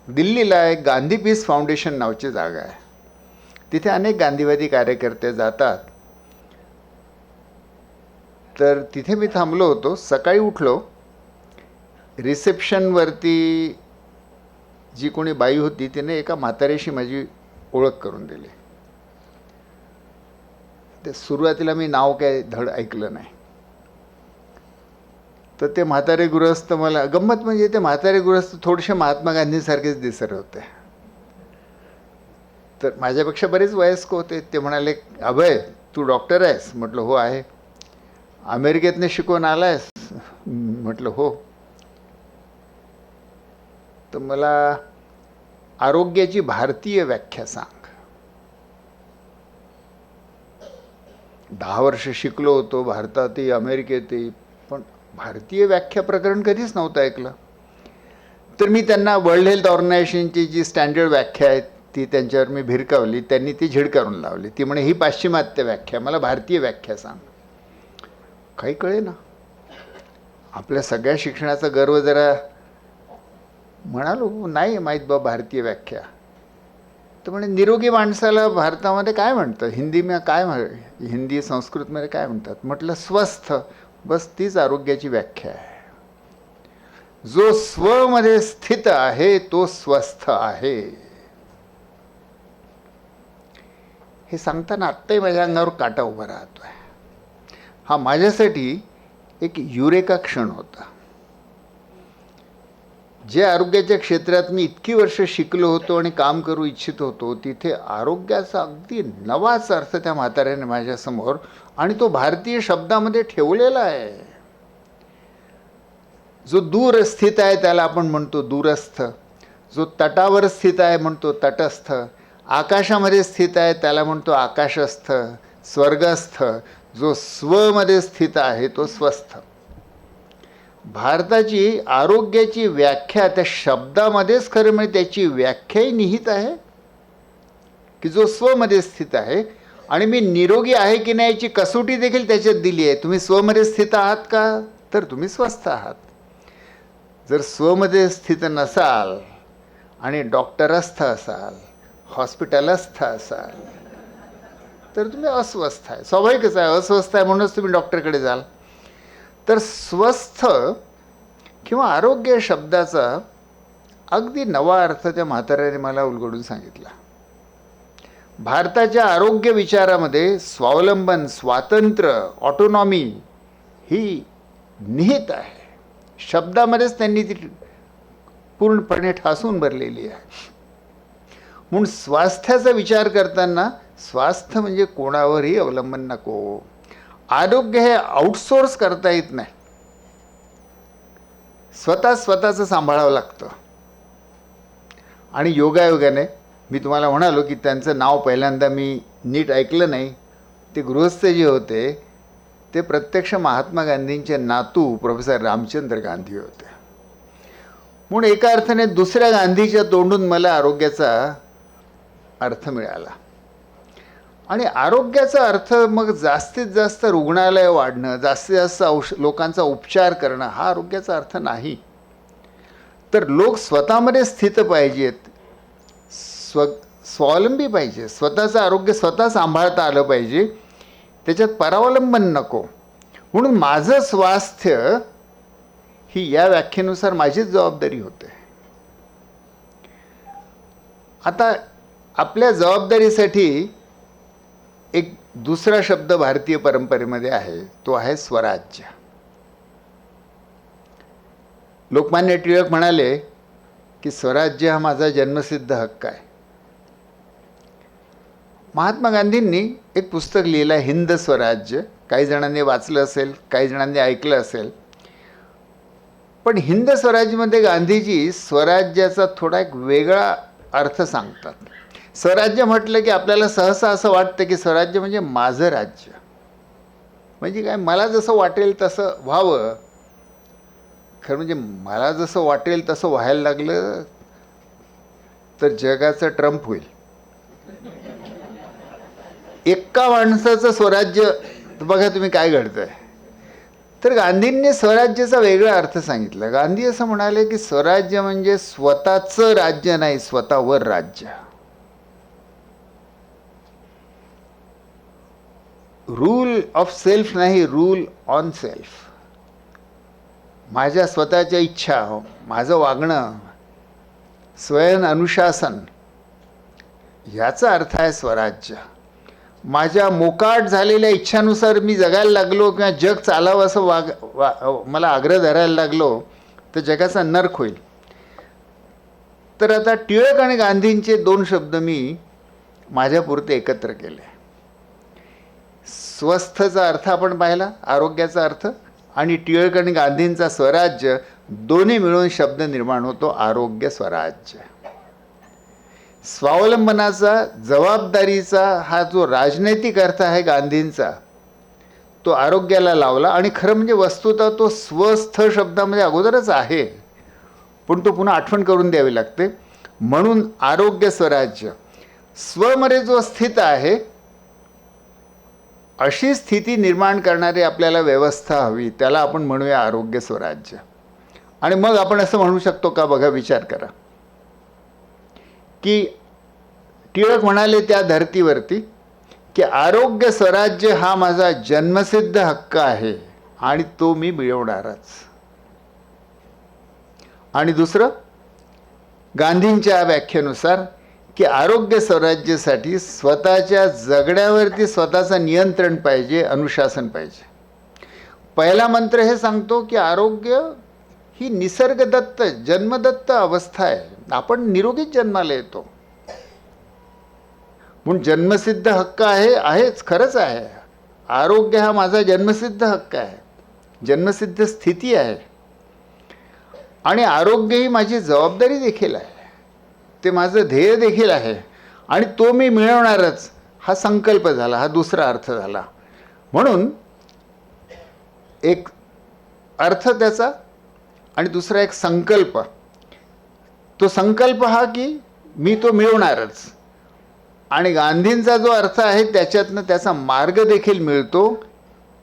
दिल्लीला एक गांधी पीस फाउंडेशन नावाची जागा आहे. तिथे अनेक गांधीवादी कार्यकर्ते जातात. तर तिथे मी थांबलो होतो. सकाळी उठलो, रिसेप्शनवरती जी कोणी बाई होती तिने एका म्हातारीशी माझी ओळख करून दिली. ते सुरुवातीला मी नाव काय धड ऐकलं नाही. तर ते म्हातारे गृहस्थ, मला गंमत म्हणजे ते म्हातारे गृहस्थ थोडेसे महात्मा गांधींसारखेच दिसत होते. तर माझ्यापेक्षा बरेच वयस्क होते. ते म्हणाले, अभय तू डॉक्टर आहेस? म्हटलं हो आहे. अमेरिकेतनं शिकून आला आहेस? म्हटलं हो. तर मला आरोग्याची भारतीय व्याख्या सांग. 10 वर्ष शिकलो होतो भारतातही अमेरिकेतही, पण भारतीय व्याख्या प्रकरण कधीच नव्हतं ऐकलं. तर मी त्यांना वर्ल्ड हेल्थ ऑर्गनायझेशनची जी स्टँडर्ड व्याख्या आहे ती त्यांच्यावर मी भिरकावली. त्यांनी ती झिडकारून लावली. ती म्हणे ही पाश्चिमात्य व्याख्या, मला भारतीय व्याख्या सांग. काही कळे ना. आपल्या सगळ्या शिक्षणाचा गर्व जरा म्हणालो नाही माहीत बा भारतीय व्याख्या. तर म्हणे निरोगी माणसाला भारतामध्ये काय म्हणतं, हिंदी संस्कृतमध्ये काय म्हणतात. म्हटलं स्वस्थ. बस तीच आरोग्याची व्याख्या आहे. जो स्वमध्ये स्थित आहे तो स्वस्थ आहे. हे सांगताना आत्ताही माझ्या अंगावर काटा उभा राहतोय. हा माझ्यासाठी एक युरेका क्षण होता. जे आरोग्याच्या क्षेत्रात मी इतकी वर्ष शिकलो होतो आणि काम करू इच्छित होतो, तिथे आरोग्याचा अगदी नवाच अर्थ त्या म्हाताऱ्याने माझ्यासमोर, आणि तो भारतीय शब्दामध्ये ठेवलेला आहे. जो दूर स्थित आहे त्याला आपण म्हणतो दूरस्थ, जो तटावर स्थित आहे म्हणतो तटस्थ, आकाशामध्ये स्थित आहे त्याला म्हणतो आकाशस्थ, स्वर्गस्थ. जो स्वमध्ये स्थित आहे तो स्वस्थ. भारताची आरोग्याची व्याख्या त्या शब्दामध्येच खरं म्हणजे त्याची व्याख्याही निहित आहे की जो स्वमध्ये स्थित आहे. आणि मी निरोगी आहे की नाही याची कसोटी देखील त्याच्यात दिली आहे. तुम्ही स्वमध्ये स्थित आहात का, तर तुम्ही स्वस्थ आहात. जर स्वमध्ये स्थित नसाल आणि डॉक्टरस्थ असाल, हॉस्पिटलस्थ असाल, तर तुम्ही अस्वस्थ आहे. स्वाभाविकच आहे, अस्वस्थ आहे म्हणूनच तुम्ही डॉक्टरकडे जाल. तर स्वस्थ किंवा आरोग्य शब्दाचा अगदी नवा अर्थ त्या म्हाताऱ्याने मला उलगडून सांगितला. भारताच्या आरोग्य विचारामध्ये स्वावलंबन, स्वातंत्र्य, ऑटोनॉमी ही निहित आहे. शब्दामध्येच त्यांनी ती पूर्णपणे ठासून भरलेली आहे. म्हणून स्वास्थ्याचा विचार करताना स्वास्थ्य म्हणजे कोणावरही अवलंबन नको. आरोग्य हे आउटसोर्स करता येत नाही. स्वतःचं सांभाळावं लागतं. आणि योगायोगाने मी तुम्हाला म्हणालो की त्यांचं नाव पहिल्यांदा मी नीट ऐकलं नाही. ते गृहस्थ जे होते ते प्रत्यक्ष महात्मा गांधींचे नातू प्रोफेसर रामचंद्र गांधी होते. म्हणून एका अर्थाने दुसऱ्या गांधीच्या तोंडून मला आरोग्याचा अर्थ मिळाला. आणि आरोग्याचा अर्थ मग जास्तीत जास्त रुग्णालय वाढणं, जास्तीत जास्त लोकांचा उपचार करणं हा आरोग्याचा अर्थ नाही. तर लोक स्वतःमध्ये स्थित पाहिजेत, स्वावलंबी पाहिजे, स्वतःचं आरोग्य स्वतः सांभाळता आलं पाहिजे, त्याच्यात परावलंबन नको. म्हणून माझं स्वास्थ्य ही या व्याख्येनुसार माझीच जबाबदारी होते. आता आपल्या जबाबदारीसाठी एक दुसरा शब्द भारतीय परंपरेमध्ये आहे, तो आहे स्वराज्य. लोकमान्य टिळक म्हणाले की स्वराज्य हा माझा जन्मसिद्ध हक्क आहे. महात्मा गांधींनी एक पुस्तक लिहिलं आहे हिंद स्वराज्य. काही जणांनी वाचलं असेल, काही जणांनी ऐकलं असेल. पण हिंद स्वराज्यमध्ये गांधीजी स्वराज्याचा थोडा एक वेगळा अर्थ सांगतात. स्वराज्य म्हटलं की आपल्याला सहसा असं वाटतं की स्वराज्य म्हणजे माझं राज्य, म्हणजे काय मला जसं वाटेल तसं व्हावं. खरं म्हणजे मला जसं वाटेल तसं व्हायला लागलं तर जगाचं ट्रम्प होईल. एका माणसाचं स्वराज्य बघा तुम्ही काय घडतंय. तर गांधींनी स्वराज्याचा वेगळा अर्थ सांगितला. गांधी असं म्हणाले की स्वराज्य म्हणजे स्वतःचं राज्य नाही, स्वतःवर राज्य. रूल ऑफ सेल्फ नाही, रूल ऑन सेल्फ. माझ्या स्वतःच्या इच्छा, माझं वागणं, स्वयं अनुशासन, याचा अर्थ आहे स्वराज्य. माझ्या मोकाट झालेल्या इच्छानुसार मी जगायला लागलो किंवा जग चालावं असं मला आग्रह धरायला लागलो तर जगाचा नर्क होईल. तर आता टिळक आणि गांधींचे दोन शब्द मी माझ्यापुरते एकत्र केले. स्वस्थचा अर्थ आपण पाहिला, आरोग्याचा अर्थ, आणि टिळक आणि गांधींचा स्वराज्य, दोन्ही मिळून शब्द निर्माण होतो आरोग्य स्वराज्य. स्वावलंबनाचा, जबाबदारीचा हा जो राजनैतिक अर्थ आहे गांधींचा, तो आरोग्याला लावला आणि खरं म्हणजे वस्तुतः तो स्वस्थ शब्दामध्ये अगोदरच आहे, पण तो पुन्हा आठवण करून द्यावी लागते. म्हणून आरोग्य स्वराज्य, स्वमध्ये जो स्थित आहे अशी स्थिती निर्माण करणारी आपल्याला व्यवस्था हवी, त्याला आपण म्हणूया आरोग्य स्वराज्य. आणि मग आपण असं म्हणू शकतो का? बघा, विचार करा की टिळक म्हणाले त्या धर्तीवरती की आरोग्य स्वराज्य हा माझा जन्मसिद्ध हक्क आहे आणि तो मी मिळवणारच. आणि दुसरं, गांधींच्या व्याख्येनुसार की आरोग्य स्वराज्यासाठी स्वतःच्या जगण्यावरती स्वतःचं नियंत्रण पाहिजे, अनुशासन पाहिजे. पहिला मंत्र हे सांगतो की आरोग्य ही निसर्गदत्त, जन्मदत्त अवस्था आहे. आपण निरोगीच जन्माला येतो, म्हणून जन्मसिद्ध हक्क आहेच, खरंच आहे. आरोग्य हा माझा जन्मसिद्ध हक्क आहे, जन्मसिद्ध स्थिती आहे. आणि आरोग्य ही माझी जबाबदारी देखील आहे, ते माझं ध्येय देखील आहे आणि तो मी मिळवणारच, हा संकल्प झाला, हा दुसरा अर्थ झाला. म्हणून एक अर्थ त्याचा आणि दुसरा एक संकल्प. तो संकल्प हा की मी तो मिळवणारच, आणि गांधींचा जो अर्थ आहे त्याच्यातनं त्याचा मार्ग देखील मिळतो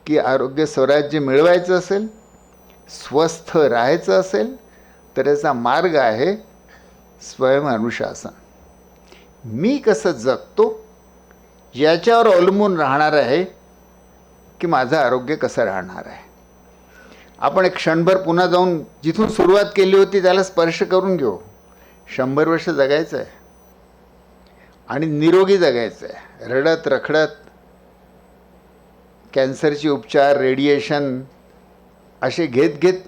की आरोग्य स्वराज्य मिळवायचं असेल, स्वस्थ राहायचं असेल तर याचा मार्ग आहे स्वयंअनुशासन. मी कसं जगतो याच्यावर अवलंबून राहणार आहे की माझं आरोग्य कसं राहणार आहे. आपण एक क्षणभर पुन्हा जाऊन जिथून सुरुवात केली होती त्याला स्पर्श करून घेऊ. 100 वर्ष जगायचं आहे आणि निरोगी जगायचं आहे. रडत रखडत कॅन्सरचे उपचार, रेडिएशन असे घेत घेत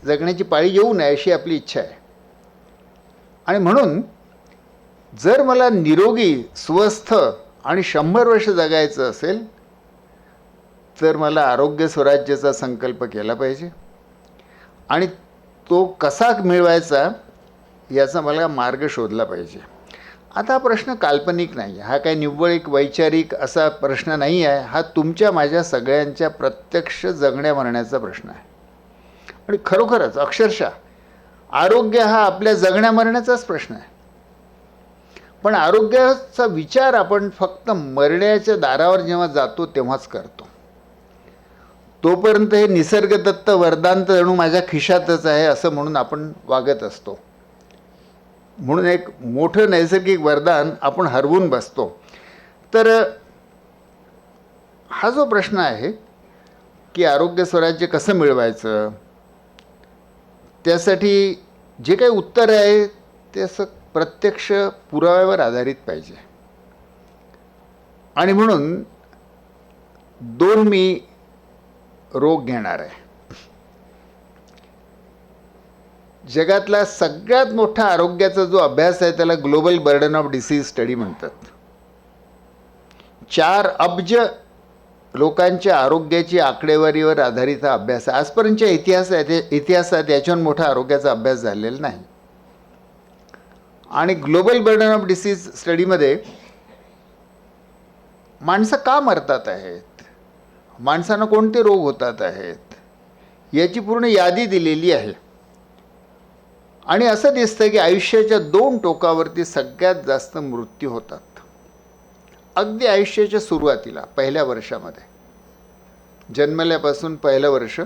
जगण्याची पाळी येऊ नये अशी आपली इच्छा आहे. आणि म्हणून जर मला निरोगी, स्वस्थ आणि 100 वर्ष जगायचं असेल तर मला आरोग्य स्वराज्याचा संकल्प केला पाहिजे आणि तो कसा मिळवायचा याचा मला मार्ग शोधला पाहिजे. आता हा प्रश्न काल्पनिक नाही, हा काही निव्वळ एक वैचारिक असा प्रश्न नाही आहे. हा तुमच्या माझ्या सगळ्यांच्या प्रत्यक्ष जगण्या मरण्याचा प्रश्न आहे. आणि खरोखरच अक्षरशः आरोग्य हा आपल्या जगण्या मरण्याचाच प्रश्न आहे. पण आरोग्याचा विचार आपण फक्त मरण्याच्या दारावर जेव्हा जातो तेव्हाच करतो. तोपर्यंत हे निसर्गदत्त वरदान तर जणू माझ्या खिशातच आहे असं म्हणून आपण वागत असतो. म्हणून एक मोठं नैसर्गिक वरदान आपण हरवून बसतो. तर हा जो प्रश्न आहे की आरोग्य स्वराज्य कसं मिळवायचं, त्यासाठी जे काही उत्तर आहे ते असं प्रत्यक्ष पुराव्यावर आधारित पाहिजे. आणि म्हणून 2 मी रोग घेणार आहे. जगातला सगळ्यात मोठा आरोग्याचा जो अभ्यास आहे त्याला global burden of disease study म्हणतात. 4 अब्ज लोकांच्या आरोग्याची आकडेवारीवर आधारित हा अभ्यास आहे. आजपर्यंतच्या इतिहासात याच्याहून मोठा आरोग्याचा अभ्यास झालेला नाही. आणि ग्लोबल बर्डन ऑफ डिसीज स्टडीमध्ये माणसं का मरतात आहेत, माणसांना कोणते रोग होतात आहेत याची पूर्ण यादी दिलेली आहे. आणि असं दिसतं की आयुष्याच्या 2 टोकावरती सगळ्यात जास्त मृत्यू होतात. अगदी आयुष्याच्या सुरुवातीला, पहिल्या वर्षामध्ये, जन्मल्यापासून पहिलं वर्ष,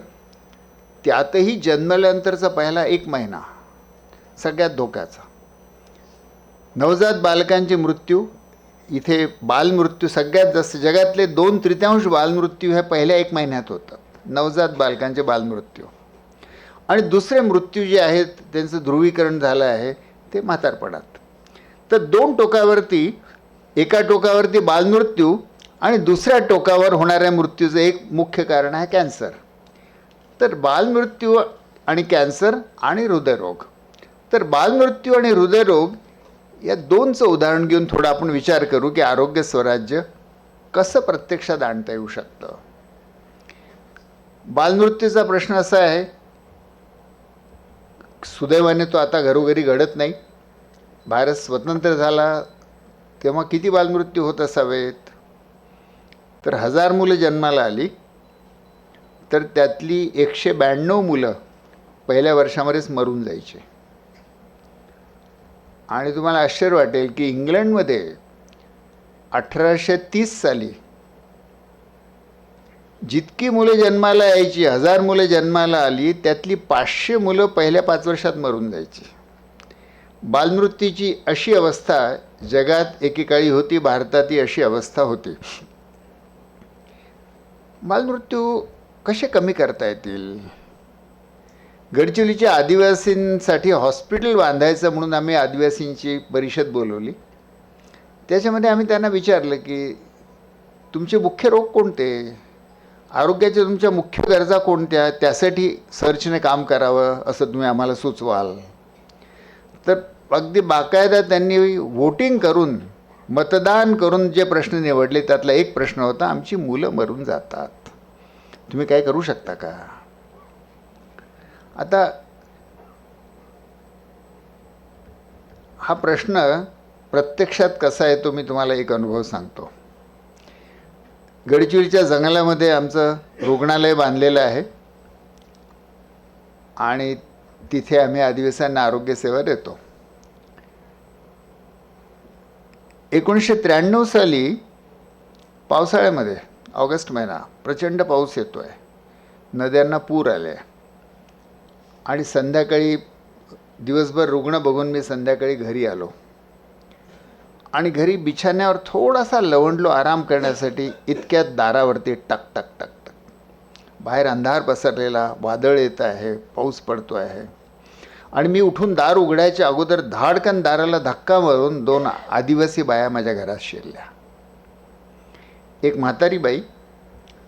त्यातही जन्मल्यानंतरचा पहिला 1 महिना सगळ्यात धोक्याचा. नवजात बालकांचे मृत्यू, इथे बालमृत्यू सगळ्यात जास्त, जगातले 2/3 बालमृत्यू ह्या पहिल्या 1 महिन्यात होतात, नवजात बालकांचे बालमृत्यू. आणि दुसरे मृत्यू जे आहेत त्यांचं ध्रुवीकरण झालं आहे ते म्हातारपणात. तर 2 टोकावरती, एका टोकावरती बालमृत्यू आणि दुसऱ्या टोकावर होणाऱ्या मृत्यूचं एक मुख्य कारण आहे कॅन्सर. तर बालमृत्यू आणि कॅन्सर आणि हृदयरोग. तर बालमृत्यू आणि हृदयरोग या 2चं उदाहरण घेऊन थोडा आपण विचार करू की आरोग्य स्वराज्य कसं प्रत्यक्षात आणता येऊ शकतं. बालमृत्यूचा प्रश्न असा आहे, सुदैवाने तो आता घरोघरी घडत नाही. भारत स्वतंत्र झाला तेव्हा किती बालमृत्यू होत असावेत, तर 1000 मुलं जन्माला आली तर त्यातली 192 मुलं पहिल्या वर्षामध्येच मरून जायचे. आणि तुम्हाला आश्चर्य वाटेल की इंग्लंडमध्ये 1830 साली जितकी मुलं जन्माला यायची, 1000 मुलं जन्माला आली, त्यातली 500 मुलं पहिल्या 5 वर्षात मरून जायची. बालमृत्यूची अशी अवस्था जगात एकेकाळी होती, भारतातही अशी अवस्था होती. बालमृत्यू कसे कमी करता येतील? गडचिरोलीच्या आदिवासींसाठी हॉस्पिटल बांधायचं म्हणून आम्ही आदिवासींची परिषद बोलवली. त्याच्यामध्ये आम्ही त्यांना विचारलं की तुमचे मुख्य रोग कोणते, आरोग्याच्या तुमच्या मुख्य गरजा कोणत्या, त्यासाठी सर्चने काम करावं असं तुम्ही आम्हाला सुचवाल. तर अगदी बाकायदा त्यांनी वोटिंग करून, मतदान करून जे प्रश्न निवडले त्यातला एक प्रश्न होता, आमची मुलं मरून जातात, तुम्ही काय करू शकता का? आता हा प्रश्न प्रत्यक्षात कसा आहे तो मी तुम्हाला एक अनुभव सांगतो. गडचिरोलीच्या जंगलामध्ये आमचं रुग्णालय बांधलेलं आहे आणि तिथे आम्ही आदिवासींना आरोग्यसेवा देतो. 1993 साली पावसाळ्यामध्ये ऑगस्ट महिना प्रचंड पाऊस येतो आहे, नद्यांना पूर आले आणि संध्याकाळी दिवसभर रुग्ण बघून मी संध्याकाळी घरी आलो आणि घरी बिछाण्यावर थोडासा लवंडलो आराम करण्यासाठी. इतक्यात दारावरती टक टक टक टक, बाहेर अंधार पसरलेला, वादळ येत आहे, पाऊस पडतो आहे आणि मी उठून दार उघडायच्या अगोदर धाडकन दाराला धक्का मारून 2 आदिवासी बाया माझ्या घरात शिरल्या. एक म्हातारी बाई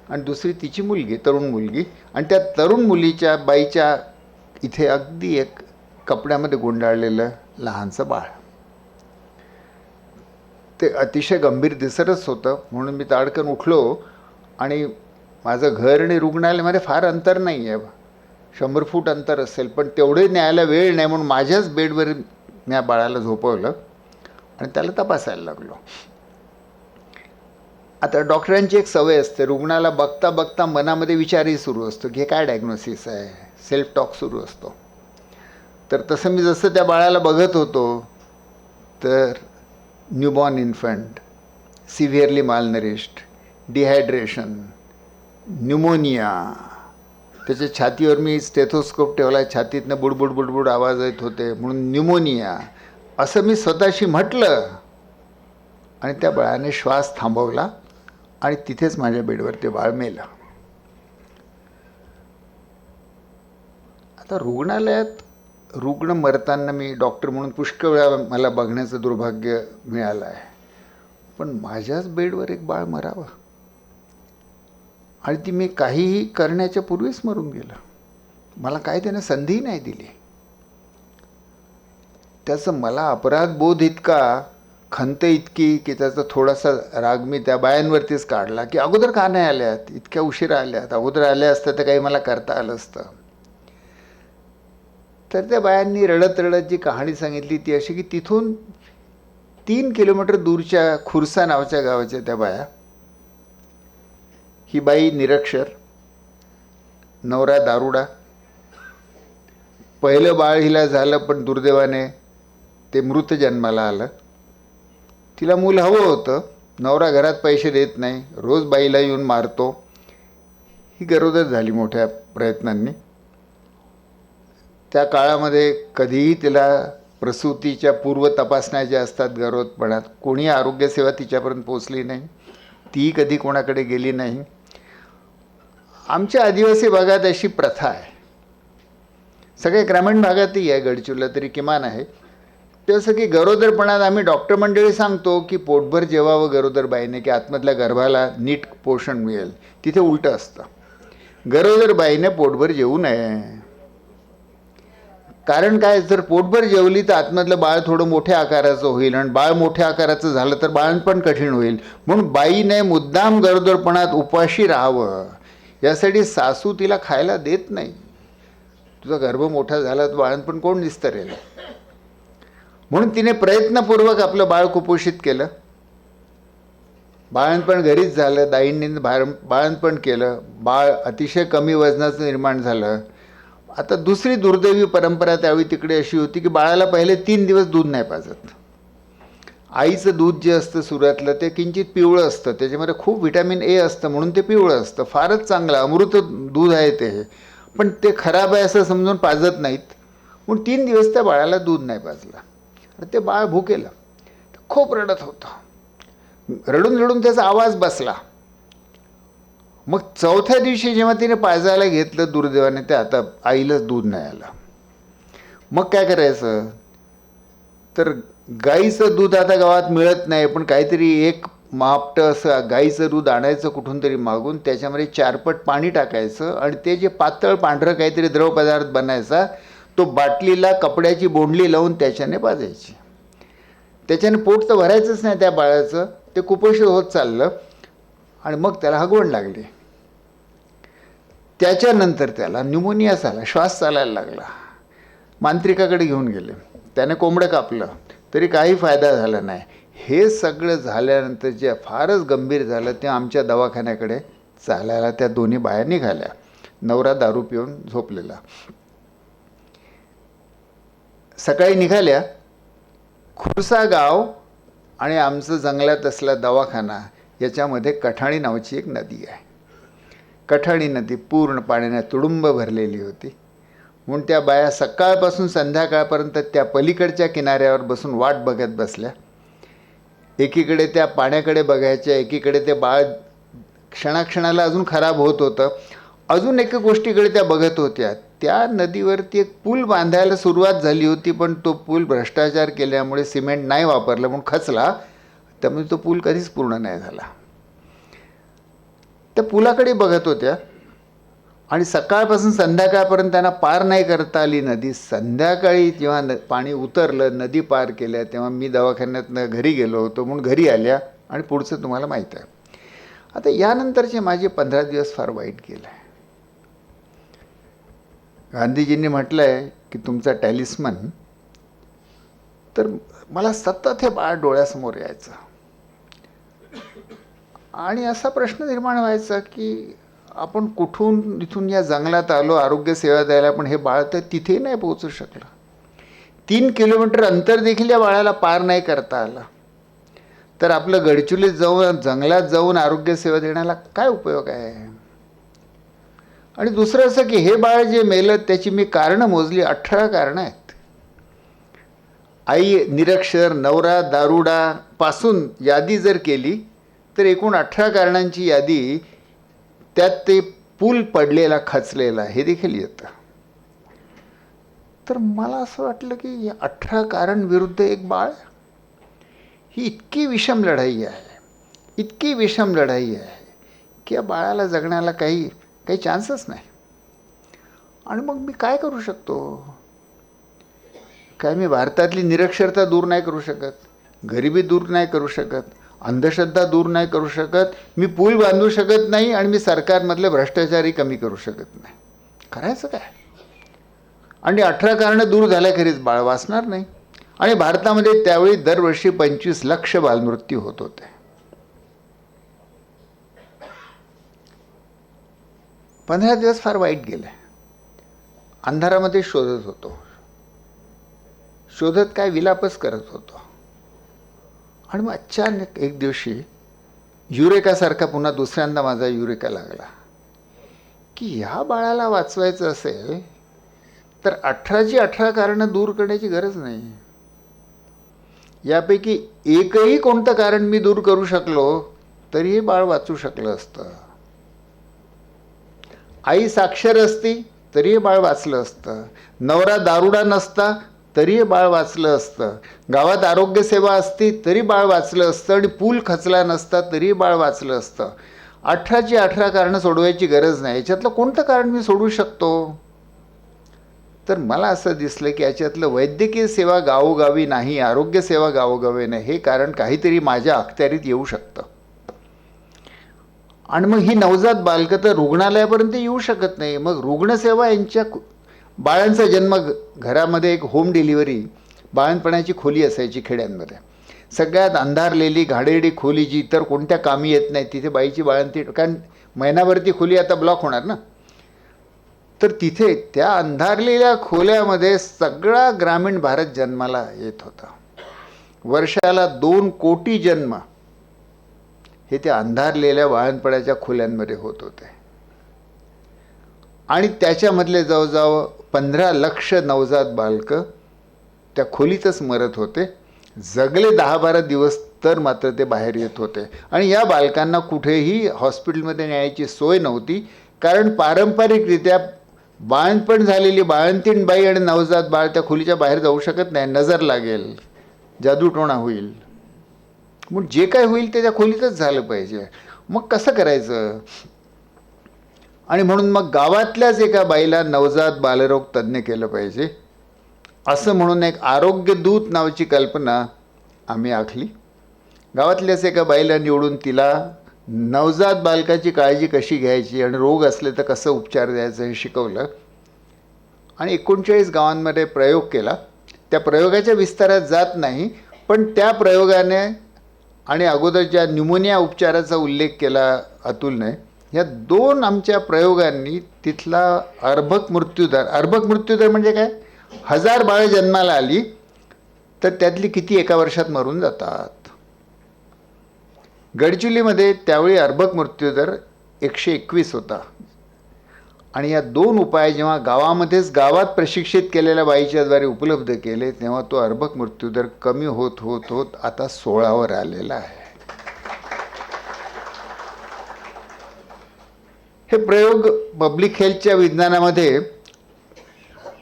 आणि दुसरी तिची मुलगी, तरुण मुलगी. आणि त्या तरुण मुलीच्या बाईच्या इथे अगदी एक कपड्यामध्ये गुंडाळलेलं लहानसं बाळ. ते अतिशय गंभीर दिसतच होतं, म्हणून मी ताडकन उठलो आणि माझं घर आणि रुग्णालयामध्ये फार अंतर नाही आहे, 100 फूट अंतर असेल, पण तेवढे न्यायला वेळ नाही म्हणून माझ्याच बेडवर मी या बाळाला झोपवलं आणि त्याला तपासायला लागलो. आता डॉक्टरांची एक सवय असते, रुग्णाला बघता बघता मनामध्ये विचारही सुरू असतो की हे काय डायग्नोसिस आहे, सेल्फ टॉक सुरू असतो. तर तसं मी जसं त्या बाळाला बघत होतो तर newborn infant, severely malnourished, dehydration, pneumonia. त्याच्या छातीवर मी स्टेथोस्कोप ठेवला, छातीतनं बुडबुड बुडबुड आवाज येत होते म्हणून न्यूमोनिया असं मी स्वतःशी म्हटलं आणि त्या बाळाने श्वास थांबवला आणि तिथेच माझ्या बेडवर ते बाळ मेलं. आता रुग्णालयात रुग्ण मरताना मी डॉक्टर म्हणून पुष्कळ वेळा मला बघण्याचं दुर्भाग्य मिळालं आहे, पण माझ्याच बेडवर एक बाळ मरावं आणि ती मी काहीही करण्याच्या पूर्वीच मरून गेलं. मला काय त्याने संधी नाही दिली. त्याचं मला अपराधबोध इतका, खंत इतकी की त्याचा थोडासा राग मी त्या बायांवरतीच काढला की अगोदर का नाही आल्यात, इतक्या उशिरा आल्यात, अगोदर आल्या असतं तर काही मला करता आलं असतं. तर त्या बायांनी रडत रडत जी कहाणी सांगितली ती अशी की तिथून 3 किलोमीटर दूरच्या खुर्सा नावाच्या गावाच्या त्या बाया. ही बाई निरक्षर, नवरा दारुडा, पहिलं बाळ हिला झालं पण दुर्दैवाने ते मृत जन्माला आलं. तिला मूल हवं होतं, नवरा घरात पैसे देत नाही, रोज बाईला येऊन मारतो. ही गरोदर झाली मोठ्या प्रयत्नांनी. त्या काळामध्ये कधीही तिला प्रसूतीच्या पूर्व तपासण्या ज्या असतात गरोदरपणात, कोणी आरोग्यसेवा तिच्यापर्यंत पोचली नाही, ती कधी कोणाकडे गेली नाही. आमच्या आदिवासी भागात अशी प्रथा आहे, सगळ्या ग्रामीण भागातही आहे, गडचिरोलीला तरी किमान आहे. तसं की गरोदरपणात आम्ही डॉक्टर मंडळी सांगतो की पोटभर जेवावं गरोदर बाईने की आतमधल्या गर्भाला नीट पोषण मिळेल. तिथे उलटं असतं, गरोदर बाईने पोटभर जेवू नये. कारण काय, जर पोटभर जेवली तर आतमधलं बाळ थोडं मोठ्या आकाराचं होईल आणि बाळ मोठ्या आकाराचं झालं तर बाळंतपण कठीण होईल. म्हणून बाईने मुद्दाम गरोदरपणात उपाशी राहावं, यासाठी सासू तिला खायला देत नाही. तुझा गर्भ मोठा झाला तर बाळंतपण कोण निस्तरेल, म्हणून तिने प्रयत्नपूर्वक आपलं बाळ कुपोषित केलं बाळंतपण घरीच झालं, दाईंनी बाळंतपण केलं, बाळ अतिशय कमी वजनाचं निर्माण झालं. आता दुसरी दुर्दैवी परंपरा त्यावेळी तिकडे अशी होती की बाळाला पहिले 3 दिवस दूध नाही पाजत. आईचं दूध जे असतं सुरुवातलं ते किंचित पिवळं असतं, त्याच्यामध्ये खूप व्हिटॅमिन ए असतं म्हणून ते पिवळं असतं, फारच चांगलं अमृत दूध आहे ते, पण ते खराब आहे असं समजून पाजत नाहीत. म्हणून 3 दिवस त्या बाळाला दूध नाही पाजलं. ते बाळ भुकेलं, खूप रडत होतं. रडून रडून त्याचा आवाज बसला. मग 4थ्या दिवशी जेव्हा तिने पाजायला घेतलं दुर्दैवाने, ते आता आईलाच दूध नाही आलं. मग काय करायचं, तर गाईचं दूध आता गावात मिळत नाही, पण काहीतरी एक मापटं असं गाईचं दूध आणायचं कुठून तरी मागून, त्याच्यामध्ये 4 पट पाणी टाकायचं आणि ते जे पातळ पांढरं काहीतरी द्रवपदार्थ बनायचा, तो बाटलीला कपड्याची बोंडली लावून त्याच्याने पाजायची. त्याच्याने पोट तर भरायचंच नाही त्या बाळाचं, ते कुपोषित होत चाललं आणि मग त्याला हगवण लागली. त्याच्यानंतर त्याला न्यूमोनिया झाला, श्वास चालायला लागला. मांत्रिकाकडे घेऊन गेले, त्याने कोंबडं कापलं तरी काही फायदा झाला नाही. हे सगळं झाल्यानंतर जे फारच गंभीर झालं ते आमच्या दवाखान्याकडे चालायला त्या दोन्ही बाया निघाल्या. नवरा दारू पिऊन झोपलेला. सकाळी निघाल्या. खुरसा गाव आणि आमचं जंगलात असला दवाखाना याच्यामध्ये कठाणी नावाची एक नदी आहे. कठाणी नदी पूर्ण पाण्याने तुडुंब भरलेली होती. म्हणून त्या बाया सकाळपासून संध्याकाळपर्यंत त्या पलीकडच्या किनाऱ्यावर बसून वाट बघत बसल्या. एकीकडे त्या पाण्याकडे बघायच्या, एकीकडे ते बाळ क्षणाक्षणाला अजून खराब होत होतं. अजून एका गोष्टीकडे त्या बघत होत्या. त्या नदीवरती एक पूल बांधायला सुरुवात झाली होती, पण तो पूल भ्रष्टाचार केल्यामुळे सिमेंट नाही वापरलं म्हणून खचला, त्यामुळे तो पूल कधीच पूर्ण नाही झाला. त्या पुलाकडे बघत होत्या आणि सकाळपासून संध्याकाळपर्यंत त्यांना पार नाही करता आली नदी. संध्याकाळी जेव्हा पाणी उतरलं, नदी पार केल्या, तेव्हा मी दवाखान्यातनं घरी गेलो होतो म्हणून घरी आल्या आणि पुढचं तुम्हाला माहीत आहे. आता यानंतरचे माझे 15 दिवस फार वाईट गेले. गांधीजींनी म्हटलं आहे की तुमचा टॅलिस्मन, तर मला सतत हे बाळ डोळ्यासमोर यायचं आणि असा प्रश्न निर्माण व्हायचा की आपण कुठून इथून या जंगलात आलो आरोग्य सेवा द्यायला, पण हे बाळ तर तिथेही नाही पोहोचू शकलं. 3 किलोमीटर अंतर देखील या बाळाला पार नाही करता आलं, तर आपलं गडचिरोलीत जाऊन जंगलात जाऊन आरोग्य सेवा देण्याला काय उपयोग आहे. आणि दुसरं असं की हे बाळ जे मेलं त्याची मी कारणं मोजली, 18 कारणं आहेत. आई निरक्षर, नवरा दारुडा पासून यादी जर केली तर एकूण 18 कारणांची यादी, त्यात ते पूल पडलेला खचलेला हे देखील येतं. तर मला असं वाटलं की या 18 कारण विरुद्ध एक बाळ, ही इतकी विषम लढाई आहे, इतकी विषम लढाई आहे की या बाळाला जगण्याला काही चान्सच नाही. आणि मग मी काय करू शकतो. काय मी भारतातली निरक्षरता दूर नाही करू शकत, गरिबी दूर नाही करू शकत, अंधश्रद्धा दूर नाही करू शकत, मी पूल बांधू शकत नाही आणि मी सरकारमधले भ्रष्टाचारही कमी करू शकत नाही. करायचं काय. आणि 18 कारणं दूर झाल्याखेरीज बाळ वाचणार नाही. आणि भारतामध्ये त्यावेळी दरवर्षी 25 लाख बालमृत्यू होत होते. 15 दिवस फार वाईट गेले. अंधारामध्ये शोधत होतो, शोधत काय विलापच करत होतो. आणि मग अचानक एक दिवशी युरेकासारखा पुन्हा दुसऱ्यांदा माझा युरेका लागला की ह्या बाळाला वाचवायचं असेल तर 18ची 18 कारणं दूर करण्याची गरज नाही. यापैकी एकही कोणतं कारण मी दूर करू शकलो तरी हे बाळ वाचू शकलं असतं. आई साक्षर असती तरी हे बाळ वाचलं असतं. नवरा दारुडा नसता तरी हे बाळ वाचलं असतं. गावात आरोग्यसेवा असती तरी बाळ वाचलं असतं. आणि पूल खचला नसता तरी बाळ वाचलं असतं. 18ची 18 कारणं सोडवायची गरज नाही. याच्यातलं कोणतं कारण मी सोडू शकतो. तर मला असं दिसलं की याच्यातलं वैद्यकीय सेवा गावोगावी नाही, आरोग्यसेवा गावोगावी नाही, हे कारण काहीतरी माझ्या अखत्यारीत येऊ शकतं. आणि मग ही नवजात बालकं तर रुग्णालयापर्यंत येऊ शकत नाही. मग रुग्णसेवा यांच्या बाळांचा जन्म घरामध्ये एक होम डिलिव्हरी, बाळंतपणाची खोली असायची खेड्यांमध्ये, सगळ्यात अंधारलेली घाणेरडी खोली जी इतर कोणत्या कामी येत नाही तिथे बाईची बाळंतीण, कारण महिनाभर ती खोली आता ब्लॉक होणार ना, तर तिथे त्या अंधारलेल्या खोल्यामध्ये सगळा ग्रामीण भारत जन्माला येत होता. वर्षाला 2 कोटी जन्म हे त्या अंधारलेल्या बाळंतपणाच्या खोल्यांमध्ये होत होते. आणि त्याच्यामधले जवळजवळ 15 लाख नवजात बालकं त्या खोलीतच मरत होते. जगले 10-12 दिवस तर मात्र ते बाहेर येत होते. आणि या बालकांना कुठेही हॉस्पिटलमध्ये न्यायची सोय नव्हती, कारण पारंपरिकरित्या बाळंतपण झालेली बाळंतीण बाई आणि नवजात बाळ त्या खोलीच्या बाहेर जाऊ शकत नाही, नजर लागेल, जादूटोणा होईल. मग जे काय होईल ते त्या खोलीतच झालं पाहिजे. मग कसं करायचं? आणि म्हणून मग गावातल्याच एका बाईला नवजात बालरोग तज्ज्ञ केलं पाहिजे, असं म्हणून एक आरोग्य दूत नावाची कल्पना आम्ही आखली. गावातल्याच एका बाईला निवडून तिला नवजात बालकाची काळजी कशी घ्यायची आणि रोग असले तर कसं उपचार द्यायचं हे शिकवलं. आणि 39 गावांमध्ये प्रयोग केला. त्या प्रयोगाच्या विस्तारात जात नाही, पण त्या प्रयोगाने आणि अगोदर ज्या न्यूमोनिया उपचाराचा उल्लेख केला अतुलने, या 2 आमच्या प्रयोगांनी तिथला अर्भक मृत्यूदर म्हणजे काय, 1000 बाळं जन्माला आली तर त्यातली किती एका वर्षात मरून जातात. गडचिरोलीमध्ये त्यावेळी अर्भक मृत्यूदर 121 होता. आणि या 2 उपाय जेव्हा गावात प्रशिक्षित केलेल्या बाईच्याद्वारे उपलब्ध केले, तेव्हा तो अर्भक मृत्यूदर कमी होत होत होत आता 16वर आलेला आहे. हे प्रयोग पब्लिक हेल्थच्या विज्ञानामध्ये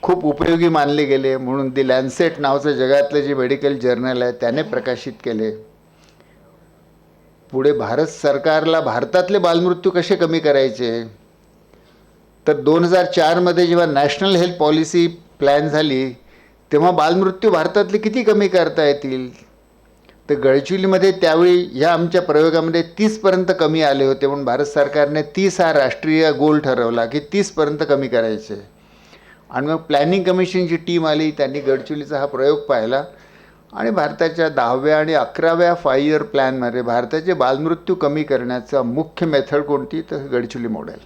खूप उपयोगी मानले गेले, म्हणून दी लॅन्सेट नावाचं जगातलं जे मेडिकल जर्नल आहे त्याने प्रकाशित केले. पुढे भारत सरकारला भारतातले बालमृत्यू कसे कमी करायचे, तर 2004मध्ये जेव्हा नॅशनल हेल्थ पॉलिसी प्लॅन झाली तेव्हा बालमृत्यू भारतातले किती कमी करता येतील, तर गडचिरोलीमध्ये त्यावेळी ह्या आमच्या प्रयोगामध्ये 30पर्यंत कमी आले होते. म्हणून भारत सरकारने 30 हा राष्ट्रीय गोल ठरवला की 30पर्यंत कमी करायचे. आणि मग प्लॅनिंग कमिशनची टीम आली, त्यांनी गडचिरोलीचा हा प्रयोग पाहिला आणि भारताच्या 10व्या आणि 11व्या 5 इयर प्लॅनमध्ये भारताचे बालमृत्यू कमी करण्याचा मुख्य मेथड कोणती, तर गडचिरोली मॉडेल.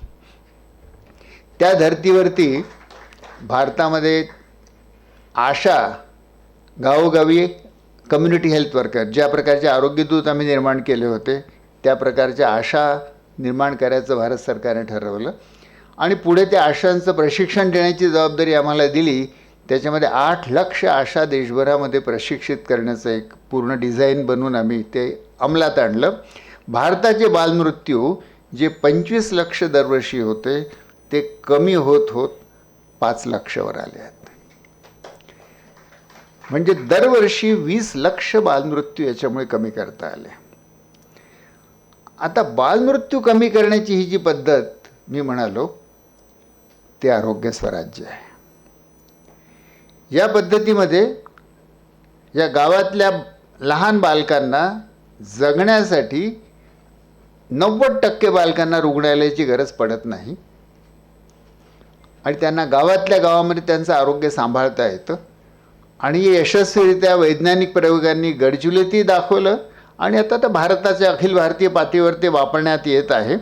त्या धर्तीवरती भारतामध्ये आशा गावोगावी कम्युनिटी हेल्थ वर्कर, ज्या प्रकारचे आरोग्यदूत आम्ही निर्माण केले होते त्या प्रकारच्या आशा निर्माण करायचं भारत सरकारने ठरवलं. आणि पुढे त्या आशांचं प्रशिक्षण देण्याची जबाबदारी आम्हाला दिली. त्याच्यामध्ये 8 लाख आशा देशभरामध्ये प्रशिक्षित करण्याचं एक पूर्ण डिझाईन बनवून आम्ही ते अंमलात आणलं. भारताचे बालमृत्यू जे 25 लाख दरवर्षी होते ते कमी होत होत 5 लाखावर आले आहेत. म्हणजे दरवर्षी 20 लाख बालमृत्यू याच्यामुळे कमी करता आले. आता बालमृत्यू कमी करण्याची ही जी पद्धत मी म्हणालो ते आरोग्य स्वराज्य आहे. या पद्धतीमध्ये या गावातल्या लहान बालकांना जगण्यासाठी 90% बालकांना रुग्णालयाची गरज पडत नाही आणि त्यांना गावातल्या गावामध्ये त्यांचं आरोग्य सांभाळता येतं. आणि यशस्वीरित्या वैज्ञानिक प्रयोगांनी गडचिरोलीतही दाखवलं आणि आता तर भारताच्या अखिल भारतीय पातळीवर ते वापरण्यात येत आहे.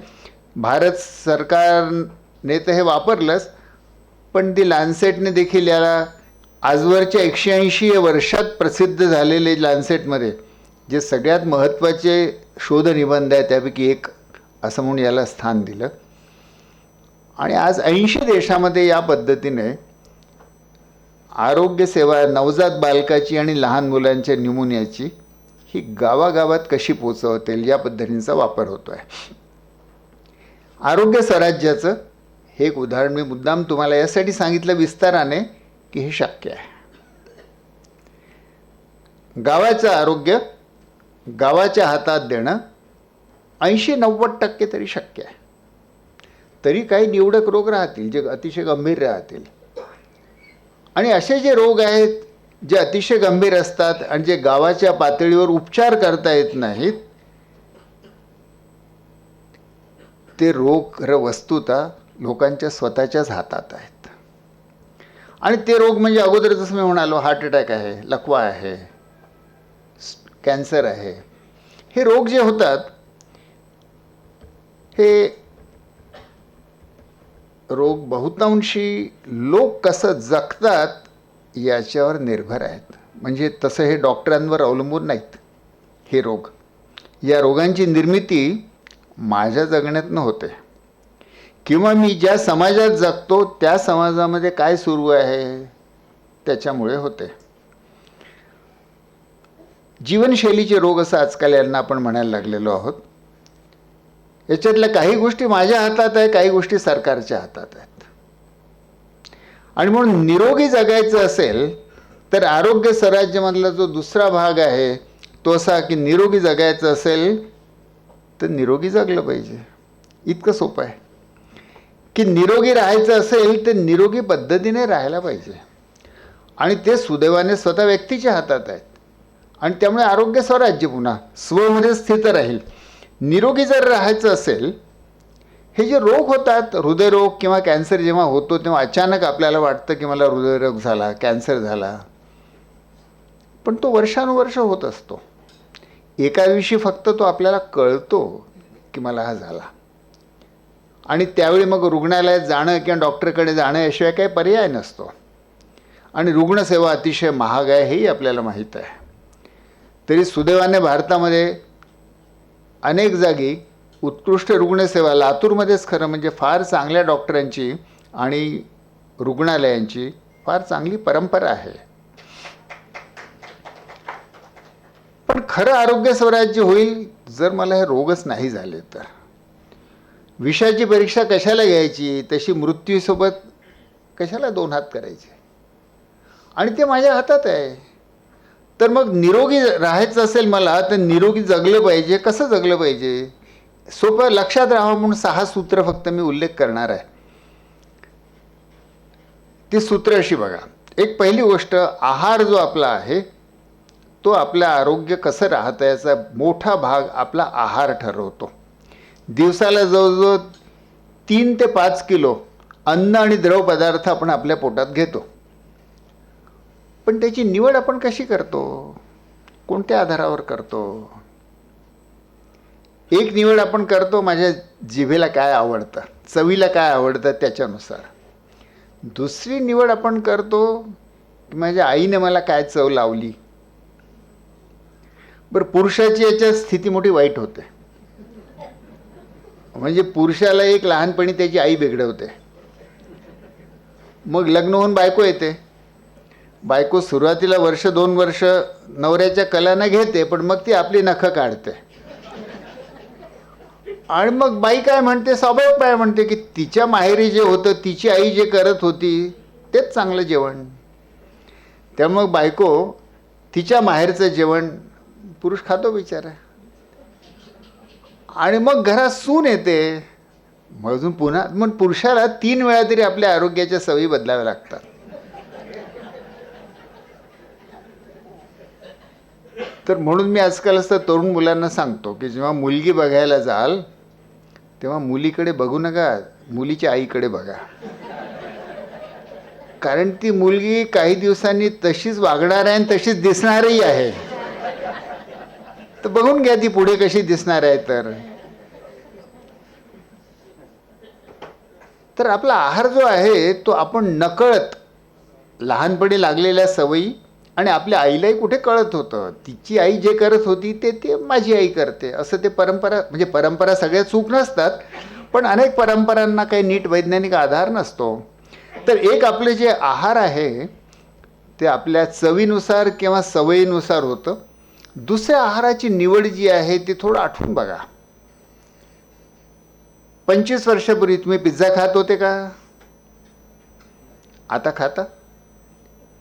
भारत सरकारने तर हे वापरलंच, पण दी लॅन्सेटने देखील याला आजवरच्या 180 वर्षात प्रसिद्ध झालेले लॅन्सेटमध्ये जे सगळ्यात महत्त्वाचे शोधनिबंध आहे त्यापैकी एक असं म्हणून याला स्थान दिलं. आणि आज 80 देशामध्ये या पद्धतीने आरोग्यसेवा नवजात बालकाची आणि लहान मुलांच्या न्यूमोनियाची ही गावागावात कशी पोचवता येईल या पद्धतींचा वापर होतो आहे. आरोग्य स्वराज्याचं हे एक उदाहरण मी मुद्दाम तुम्हाला यासाठी सांगितलं विस्ताराने की हे शक्य आहे. गावाचं आरोग्य गावाच्या हातात देणं 80-90% तरी शक्य आहे. तरी काही निवडक रोग राहतील जे अतिशय गंभीर राहतील. आणि असे जे रोग आहेत जे अतिशय गंभीर असतात आणि जे गावाच्या पातळीवर उपचार करता येत नाहीत, ते रोग वस्तुतः लोकांच्या स्वतःच्याच हातात आहेत. आणि ते रोग म्हणजे अगोदर जसं मी म्हणालो हार्ट अटॅक आहे, लकवा आहे, कॅन्सर आहे, हे रोग जे होतात हे रोग बहुतांशी लोक कसं जगतात याच्यावर निर्भर आहेत. म्हणजे तसं हे डॉक्टरांवर अवलंबून नाहीत. हे रोग, या रोगांची निर्मिती माझ्या जगण्यातनं होते किंवा मी ज्या समाजात जगतो त्या समाजामध्ये काय सुरू आहे त्याच्यामुळे होते. जीवनशैलीचे रोग असं आजकाल यांना आपण म्हणायला लागलेलो आहोत. याच्यातल्या काही गोष्टी माझ्या हातात आहे, काही गोष्टी सरकारच्या हातात आहेत. आणि म्हणून निरोगी जगायचं असेल तर आरोग्य स्वराज्यमधला जो दुसरा भाग आहे तो असा की निरोगी जगायचं असेल तर निरोगी जगलं पाहिजे. इतकं सोपं आहे की निरोगी राहायचं असेल तर निरोगी पद्धतीने राहायला पाहिजे. आणि ते सुदैवाने स्वतः व्यक्तीच्या हातात आहेत. आणि त्यामुळे आरोग्य स्वराज्य पुन्हा स्वमध्ये स्थित राहील. निरोगी जर राहायचं असेल, हे जे रोग होतात, हृदयरोग किंवा कॅन्सर जेव्हा होतो तेव्हा अचानक आपल्याला वाटतं की मला हृदयरोग झाला, कॅन्सर झाला, पण तो वर्षानुवर्ष होत असतो. एका दिवशी फक्त तो आपल्याला कळतो की मला हा झाला. आणि त्यावेळी मग रुग्णालयात जाणं किंवा डॉक्टरकडे जाणं याशिवाय काही पर्याय नसतो. आणि रुग्णसेवा अतिशय महाग आहे हेही आपल्याला माहीत आहे. तरी सुदैवाने भारतामध्ये अनेक जागी उत्कृष्ट रुग्णसेवा, लातूरमध्येच खरं म्हणजे फार चांगल्या डॉक्टरांची आणि रुग्णालयांची फार चांगली परंपरा आहे. पण खरं आरोग्य स्वराज्य होईल जर मला हे रोगच नाही झाले तर. विषाची परीक्षा कशाला घ्यायची, तशी मृत्यूसोबत कशाला दोन हात करायचे. आणि ते माझ्या हातात आहे. तर मग निरोगी राहायचं असेल मला तर निरोगी जगलं पाहिजे. कसं जगलं पाहिजे, सोपं लक्षात राहावं म्हणून 6 सूत्र फक्त मी उल्लेख करणार आहे. ती सूत्र अशी बघा. एक पहिली गोष्ट, आहार जो आपला आहे तो आपलं आरोग्य कसं राहतं याचा मोठा भाग आपला आहार ठरवतो. दिवसाला जवळजवळ 3 ते 5 किलो अन्न आणि द्रव पदार्थ आपण आपल्या पोटात घेतो. पण त्याची निवड आपण कशी करतो, कोणत्या आधारावर करतो. एक निवड आपण करतो माझ्या जिभेला काय आवडतं, चवीला काय आवडतं त्याच्यानुसार. दुसरी निवड आपण करतो की माझ्या आईने मला काय चव लावली. बरं, पुरुषाची याच्यात स्थिती मोठी वाईट होते. म्हणजे पुरुषाला एक लहानपणी त्याची आई बिघडवते, मग लग्न होऊन बायको येते. बायको सुरुवातीला 1-2 वर्ष नवऱ्याच्या कलानं घेते, पण मग ती आपली नखं काढते. आणि मग बाई काय म्हणते, स्वाभाविक बाय म्हणते की तिच्या माहेरी जे होतं, तिची आई जे करत होती तेच चांगलं जेवण. त्यामुळे बायको तिच्या माहेरचं जेवण पुरुष खातो बिचारा. आणि मग घरात सून येते. मग अजून पुन्हा मग पुरुषाला 3 वेळा तरी आपल्या आरोग्याच्या सवयी बदलाव्या लागतात. तर म्हणून मी आजकाल असं तरुण मुलांना सांगतो की जेव्हा मुलगी बघायला जाल तेव्हा मुलीकडे बघू नका, मुलीच्या आईकडे बघा. कारण ती मुलगी काही दिवसांनी तशीच वागणार आहे आणि तशीच दिसणारही आहे. तर बघून घ्या ती पुढे कशी दिसणार आहे. तर आपला आहार जो आहे तो आपण नकळत लहानपणी लागलेल्या सवयी, आणि आपल्या आईलाही कुठे कळत होतं, तिची आई जे करत होती ते माझी आई करते असं ते परंपरा. म्हणजे परंपरा सगळ्या चूक नसतात, पण अनेक परंपरांना काही नीट वैज्ञानिक आधार नसतो. तर एक आपले जे आहार आहे ते आपल्या चवीनुसार किंवा सवयीनुसार होतं. दुसऱ्या आहाराची निवड जी आहे ती थोडं आठवून बघा. 25 वर्षापूर्वी तुम्ही पिझ्झा खात होते का? आता खाता?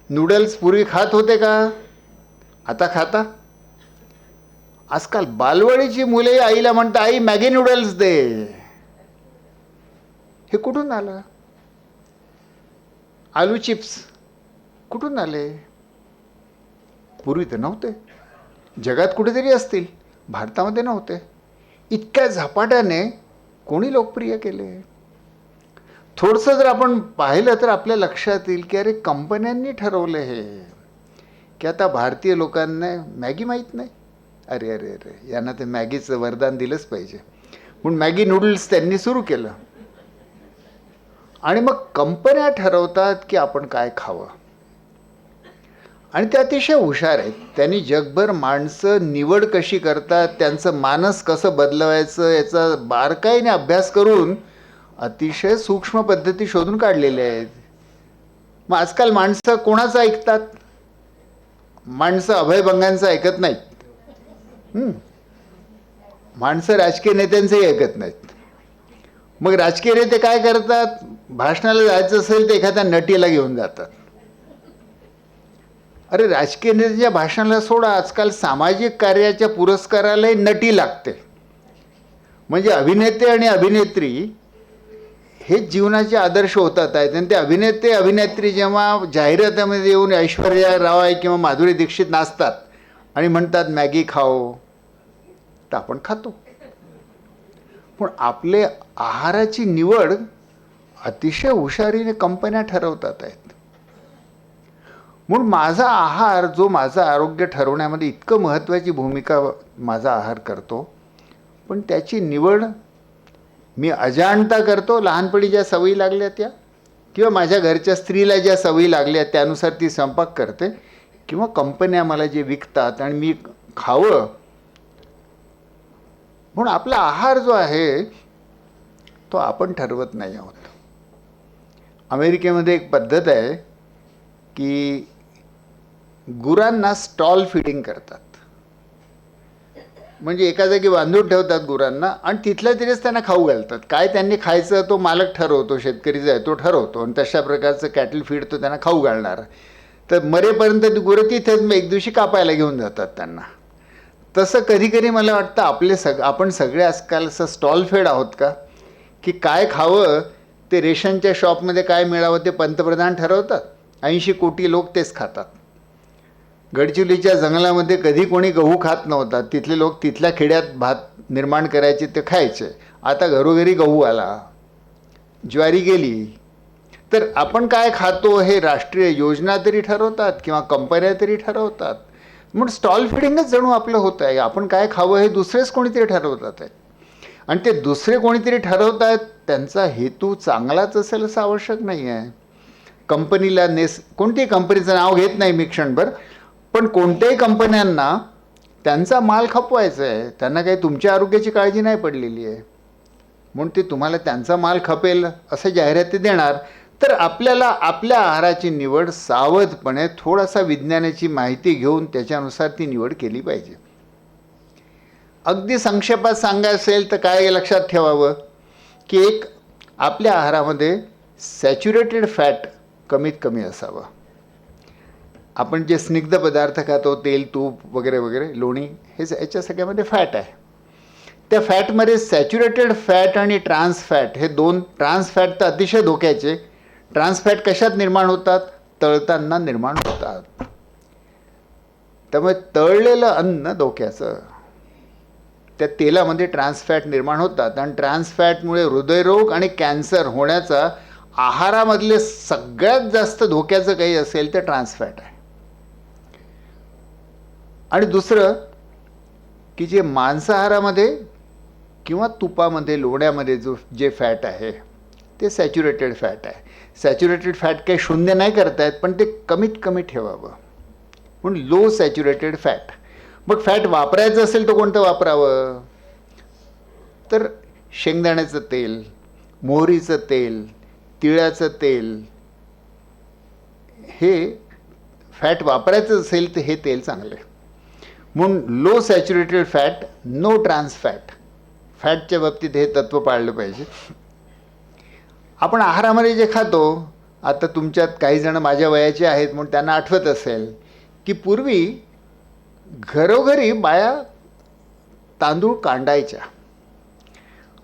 नूडल्स पूर्वी खात होते का? आता खाता? आजकाल बालवडीची मुले आईला म्हणतात, आई मॅगी नूडल्स दे. हे कुठून आलं? आलू चिप्स कुठून आले? पूर्वी तर नव्हते. जगात कुठेतरी असतील, भारतामध्ये नव्हते. इतक्या झपाट्याने कोणी लोकप्रिय केले? थोडंसं जर आपण पाहिलं तर आपल्या लक्षात येईल की अरे कंपन्यांनी ठरवलं हे की आता भारतीय लोकांना मॅगी माहीत नाही. अरे अरे अरे, यांना ते मॅगीचं वरदान दिलंच पाहिजे. म्हणून मॅगी नूडल्स त्यांनी सुरू केलं. आणि मग कंपन्या ठरवतात की आपण काय खावं. आणि ते अतिशय हुशार आहेत. त्यांनी जगभर माणसं निवड कशी करतात, त्यांचं मानस कसं बदलवायचं याचा बारकाईने अभ्यास करून अतिशय सूक्ष्म पद्धती शोधून काढलेल्या आहेत. मग आजकाल माणसं कोणाचं ऐकतात? माणसं अभयभंगांचं ऐकत नाहीत. माणसं राजकीय नेत्यांचंही ऐकत नाहीत. मग राजकीय नेते काय करतात? भाषणाला जायचं असेल तर एखाद्या नटीला घेऊन जातात. अरे राजकीय नेत्याच्या भाषणाला सोडा, आजकाल सामाजिक कार्याच्या पुरस्कारालाही नटी लागते. म्हणजे अभिनेते आणि अभिनेत्री हेच जीवनाचे आदर्श होतात आहेत. आणि ते अभिनेते अभिनेत्री जेव्हा जाहिरातीमध्ये येऊन ऐश्वर्या राय किंवा माधुरी दीक्षित नाचतात आणि म्हणतात मॅगी खाओ, तर आपण खातो. पण आपले आहाराची निवड अतिशय हुशारीने कंपन्या ठरवतात आहेत. म्हणून माझा आहार, जो माझं आरोग्य ठरवण्यामध्ये इतकं महत्त्वाची भूमिका माझा आहार करतो, पण त्याची निवड मी अजाणता करतो. लहानपणी ज्या सवयी लागल्या त्या, किंवा माझ्या घरच्या स्त्रीला ज्या सवयी लागल्या त्यानुसार ती स्वयंपाक करते, किंवा कंपन्या मला जे विकतात आणि मी खावं. म्हणून आपला आहार जो आहे तो आपण ठरवत नाही आहोत. अमेरिकेमध्ये एक पद्धत आहे की गुरांना स्टॉल फिडिंग करतात. म्हणजे एका जागी बांधून ठेवतात गुरांना आणि तिथल्या तिथेच त्यांना खाऊ घालतात. काय त्यांनी खायचं तो मालक ठरवतो, शेतकरी जो आहे तो ठरवतो, आणि तशा प्रकारचं कॅटल फीड तो त्यांना खाऊ घालणार. तर मरेपर्यंत ती गुरं तिथेच मग एक दिवशी कापायला घेऊन जातात त्यांना. तसं कधी कधी मला वाटतं आपण सगळे आजकाल असं स्टॉल फेड आहोत का, की काय खावं ते रेशनच्या शॉपमध्ये काय मिळावं ते पंतप्रधान ठरवतात. 80 कोटी लोक तेच खातात. गडचिरोलीच्या जंगलामध्ये कधी कोणी गहू खात नव्हता. तिथले लोक तिथल्या खेड्यात भात निर्माण करायचे, ते खायचे. आता घरोघरी गहू आला, ज्वारी गेली. तर आपण काय खातो हे राष्ट्रीय योजना तरी ठरवतात किंवा कंपन्या तरी ठरवतात. म्हणून स्टॉल फिडिंगच जणू आपलं होतं आहे. आपण काय खावं हे दुसरेच कोणीतरी ठरवतात आहेत. आणि ते दुसरे कोणीतरी ठरवत आहेत, त्यांचा हेतू चांगलाच असेल असं आवश्यक नाही आहे. कंपनीला कोणत्याही कंपनीचं नाव घेत नाही मी क्षणभर, पण कोणत्याही कंपन्यांना त्यांचा माल खपवायचा आहे. त्यांना काही तुमच्या आरोग्याची काळजी नाही पडलेली आहे. म्हणून ते तुम्हाला त्यांचा माल खपेल असं जाहिराती देणार. तर आपल्याला आपल्या आहाराची निवड सावधपणे थोडासा विज्ञानाची माहिती घेऊन त्याच्यानुसार ती निवड केली पाहिजे. अगदी संक्षेपात सांगायचं असेल तर काय लक्षात ठेवावं की एक आपल्या आहारामध्ये सॅच्युरेटेड फॅट कमीत कमी असावं. आपण जे स्निग्ध पदार्थ खातो, तेल, तूप वगैरे वगैरे, लोणी, हे याच्या सगळ्यामध्ये फॅट आहे. त्या फॅटमध्ये सॅच्युरेटेड फॅट आणि ट्रान्स फॅट हे दोन. ट्रान्स फॅट तर अतिशय धोक्याचे. ट्रान्स फॅट कशात निर्माण होतात? तळताना निर्माण होतात. त्यामुळे तळलेलं अन्न धोक्याचं. त्या तेलामध्ये ट्रान्स फॅट निर्माण होतात आणि ट्रान्स फॅटमुळे हृदयरोग आणि कॅन्सर होण्याचा आहारामधले सगळ्यात जास्त धोक्याचं काही असेल तर ट्रान्स फॅट आहे. आणि दुसरं की जे मांसाहारामध्ये किंवा तुपामध्ये, लोण्यामध्ये जे फॅट आहे ते सॅच्युरेटेड फॅट आहे. सॅच्युरेटेड फॅट काही शून्य नाही करतायत, पण ते कमीत कमी ठेवावं. म्हणून लो सॅच्युरेटेड फॅट. मग फॅट वापरायचं असेल तर कोणतं वापरावं? तर शेंगदाण्याचं तेल, मोहरीचं तेल, तिळाचं तेल, हे फॅट वापरायचं असेल तर हे तेल चांगलं आहे. म्हणून low saturated fat, no trans fat. फॅटच्या बाबतीत हे तत्त्व पाळलं पाहिजे. आपण आहारामध्ये जे खातो, आता तुमच्यात काही जण माझ्या वयाचे आहेत म्हणून त्यांना आठवत असेल की पूर्वी घरोघरी बाया तांदूळ कांडायच्या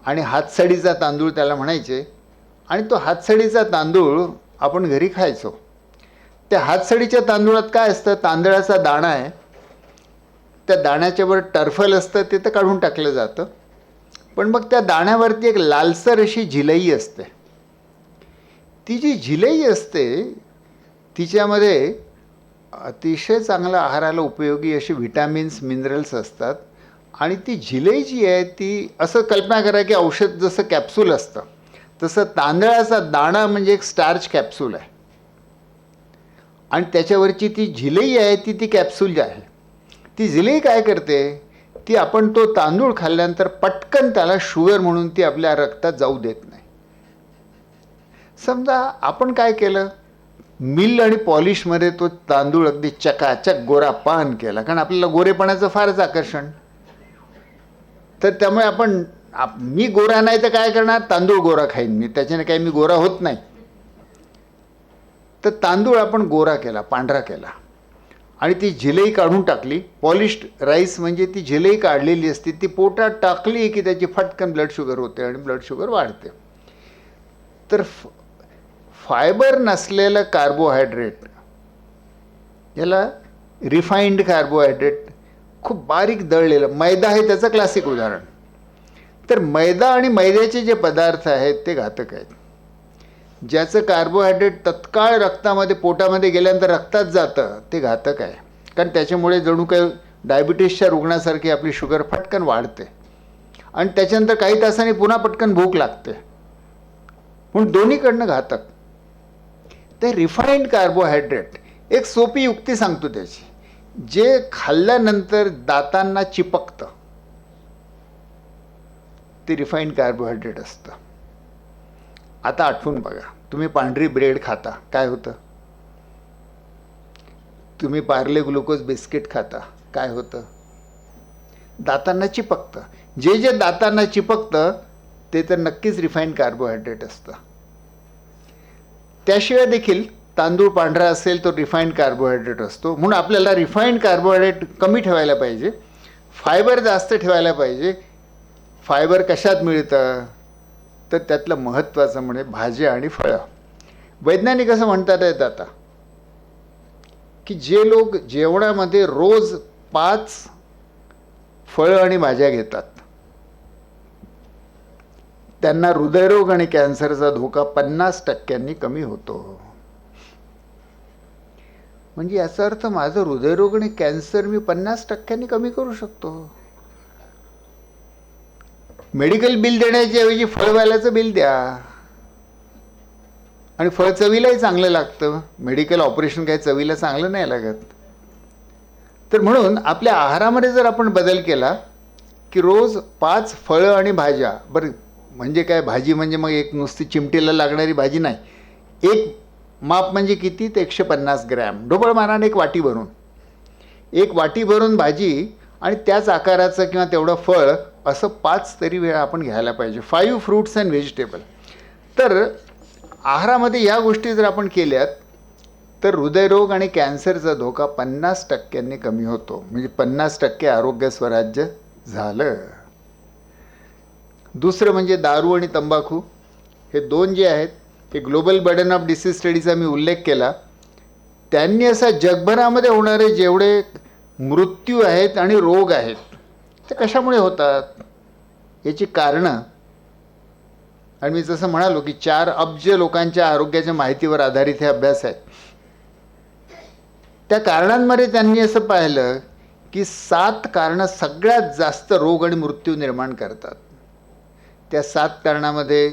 आणि हातसडीचा तांदूळ त्याला म्हणायचे. आणि तो हातसडीचा तांदूळ आपण घरी खायचो. त्या हातसडीच्या तांदूळात काय असतं? तांदळाचा दाणा आहे. त्या दाण्याच्यावर टर्फल असतं, ते तर काढून टाकलं जातं. पण मग त्या दाण्यावरती एक लालसर अशी झिलई असते. ती जी झिलई असते तिच्यामध्ये अतिशय चांगलं आहाराला उपयोगी अशी व्हिटॅमिन्स मिनरल्स असतात. आणि ती जिलई जी आहे ती असं कल्पना करा की औषध जसं कॅप्सूल असतं तसं तांदळाचा दाणा म्हणजे एक स्टार्च कॅप्सूल आहे आणि त्याच्यावरची ती जिलई आहे ती कॅप्सूल जी आहे. ती जिलई काय करते, ती आपण तो तांदूळ खाल्ल्यानंतर पटकन त्याला शुगर म्हणून ती आपल्या रक्तात जाऊ देत नाही. समजा आपण काय केलं, मिल आणि पॉलिशमध्ये तो तांदूळ अगदी चकाचक गोरा पान केला, कारण आपल्याला गोरेपणाचं फारच आकर्षण. तर त्यामुळे मी गोरा नाही तर काय करणार, तांदूळ गोरा खाईन मी, त्याच्याने काही मी गोरा होत नाही. तर तांदूळ आपण गोरा केला, पांढरा केला आणि ती जिलई काढून टाकली. पॉलिश्ड राईस म्हणजे ती जिलई काढलेली असते, ती पोटात टाकली की त्याची फटकन ब्लड शुगर होते आणि ब्लड शुगर वाढते. तर फायबर नसलेलं कार्बोहायड्रेट, याला रिफाईंड कार्बोहायड्रेट, खूप बारीक दळलेलं, मैदा हे त्याचं क्लासिक उदाहरण. तर मैदा आणि मैद्याचे जे पदार्थ आहेत ते घातक आहेत. ज्याचं कार्बोहायड्रेट तत्काळ रक्तामध्ये पोटामध्ये गेल्यानंतर रक्तात जातं ते घातक आहे, कारण त्याच्यामुळे जणू काही डायबिटीसच्या रुग्णासारखी आपली शुगर फटकन वाढते आणि त्याच्यानंतर काही तासांनी पुन्हा पटकन भूक लागते. म्हणून दोन्हीकडनं घातक. ते रिफाईंड कार्बोहायड्रेट, एक सोपी युक्ती सांगतो त्याची, जे खाल्ल्यानंतर दातांना चिपकतं ते रिफाईंड कार्बोहायड्रेट असतं. आता आठवून बघा, तुम्ही पांढरी ब्रेड खाता, काय होतं? तुम्ही पार्ले ग्लुकोज बिस्किट खाता, काय होतं? दातांना चिपकतं. जे दातांना चिपकतं ते तर नक्कीच रिफाईंड कार्बोहायड्रेट असतं. त्याशिवाय देखील तांदूळ पांढरा असेल तो रिफाईंड कार्बोहायड्रेट असतो. म्हणून आपल्याला रिफाईंड कार्बोहायड्रेट कमी ठेवायला पाहिजे, फायबर जास्त ठेवायला पाहिजे. फायबर कशात मिळतं, तर त्यातलं महत्त्वाचं म्हणजे भाज्या आणि फळं. वैज्ञानिक असं म्हणतात आहेत आता की जे लोक जेवणामध्ये रोज 5 फळं आणि भाज्या घेतात त्यांना हृदयरोग आणि कॅन्सरचा धोका 50% कमी होतो. म्हणजे याचा अर्थ माझं हृदयरोग आणि कॅन्सर मी 50% कमी करू शकतो. मेडिकल बिल देण्याच्या ऐवजी फळवाल्याचं बिल द्या आणि फळ चवीलाही चांगलं लागतं. मेडिकल ऑपरेशन काही चवीला चांगलं नाही लागत. तर म्हणून आपल्या आहारामध्ये जर आपण बदल केला की रोज 5 फळं आणि भाज्या, बरं म्हणजे काय, भाजी म्हणजे मग एक नुसती चिमटीला लागणारी भाजी नाही, एक माप म्हणजे किती, ते 150 ग्रॅम, ढोबळ मानाने एक वाटी भरून भाजी आणि त्याच आकाराचं किंवा तेवढं फळ, असं 5 तरी वेळा आपण घ्यायला पाहिजे. 5 फ्रूट्स अँड व्हेजिटेबल. तर आहारामध्ये या गोष्टी जर आपण केल्यात तर हृदयरोग आणि कॅन्सरचा धोका 50% कमी होतो. म्हणजे 50% आरोग्य स्वराज्य झालं. दुसरं म्हणजे दारू आणि तंबाखू, हे दोन जे आहेत, हे ग्लोबल बर्डन ऑफ डिसीज स्टडीचा मी उल्लेख केला. त्यांनी असा जगभरामध्ये होणारे जेवढे मृत्यू आहेत आणि रोग आहेत ते कशामुळे होतात याची कारणं, आणि मी जसं म्हणालो की 4 अब्ज लोकांच्या आरोग्याच्या माहितीवर आधारित हे अभ्यास आहेत. त्या कारणांमध्ये त्यांनी असं पाहिलं की 7 कारणं सगळ्यात जास्त रोग आणि मृत्यू निर्माण करतात. त्या 7 कारणामध्ये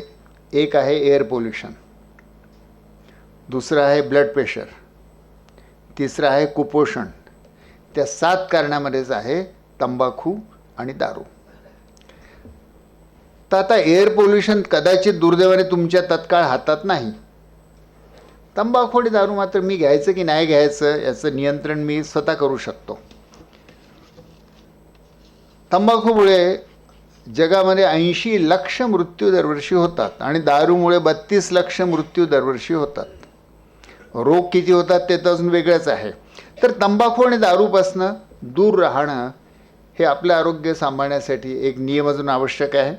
एक आहे एअर पोल्युशन, दुसरं आहे ब्लड प्रेशर, तिसरं आहे कुपोषण. त्या 7 कारणामध्येच आहे तंबाखू आणि दारू. तर आता एअर पोल्युशन कदाचित दुर्दैवाने तुमच्या तत्काळ हातात नाही. तंबाखू आणि दारू मात्र मी घ्यायचं की नाही घ्यायचं याचं नियंत्रण मी स्वतः करू शकतो. तंबाखूमुळे जगामध्ये 80 लाख मृत्यू दरवर्षी होतात आणि दारूमुळे 32 लाख मृत्यू दरवर्षी होतात. रोग किती होतात ते तर अजून वेगळंच आहे. तर तंबाखू आणि दारूपासनं दूर राहणं हे आपलं आरोग्य सांभाळण्यासाठी एक नियम अजून आवश्यक आहे.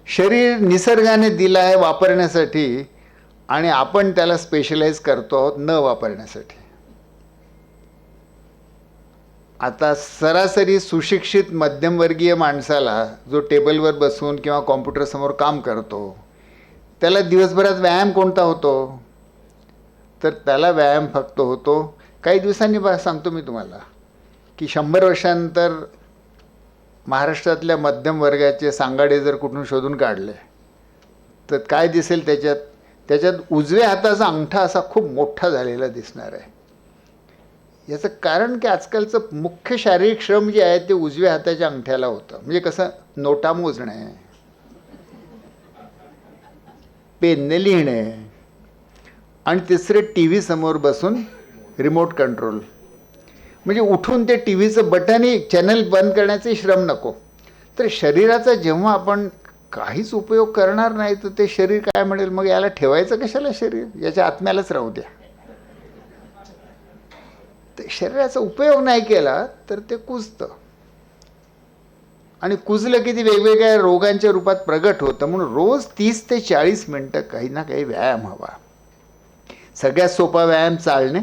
शरीर निसर्गाने दिलं आहे वापरण्यासाठी आणि आपण त्याला स्पेशलाइज करतो आहोत न वापरण्यासाठी. आता सरासरी सुशिक्षित मध्यमवर्गीय माणसाला जो टेबलवर बसून किंवा कॉम्प्युटरसमोर काम करतो त्याला दिवसभरात व्यायाम कोणता होतो, तर त्याला व्यायाम फक्त होतो काही दिवसांनी सांगतो मी तुम्हाला की 100 वर्षानंतर महाराष्ट्रातल्या मध्यम वर्गाचे सांगाडे जर कुठून शोधून काढले तर काय दिसेल त्याच्यात उजव्या हाताचा अंगठा असा खूप मोठा झालेला दिसणार आहे. याचं कारण की आजकालचं मुख्य शारीरिक श्रम जे आहे ते उजव्या हाताच्या अंगठ्याला होतं. म्हणजे कसं, नोटा मोजणे, पेनने लिहिणे, आणि तिसरे टी व्ही समोर बसून रिमोट कंट्रोल. म्हणजे उठून ते टी व्हीचं बटनही चॅनल बंद करण्याचे श्रम नको. तर शरीराचा जेव्हा आपण काहीच उपयोग करणार नाही तर ते शरीर काय म्हणेल, मग याला ठेवायचं कशाला शरीर, याच्या आत्म्यालाच राहू द्या. ते शरीराचा उपयोग नाही केला तर ते कुजतं, आणि कुजलं की ती वेगवेगळ्या रोगांच्या रूपात प्रगट होतं. म्हणून रोज 30 ते 40 मिनटं काही ना काही व्यायाम हवा. सगळ्यात सोपा व्यायाम चालणे,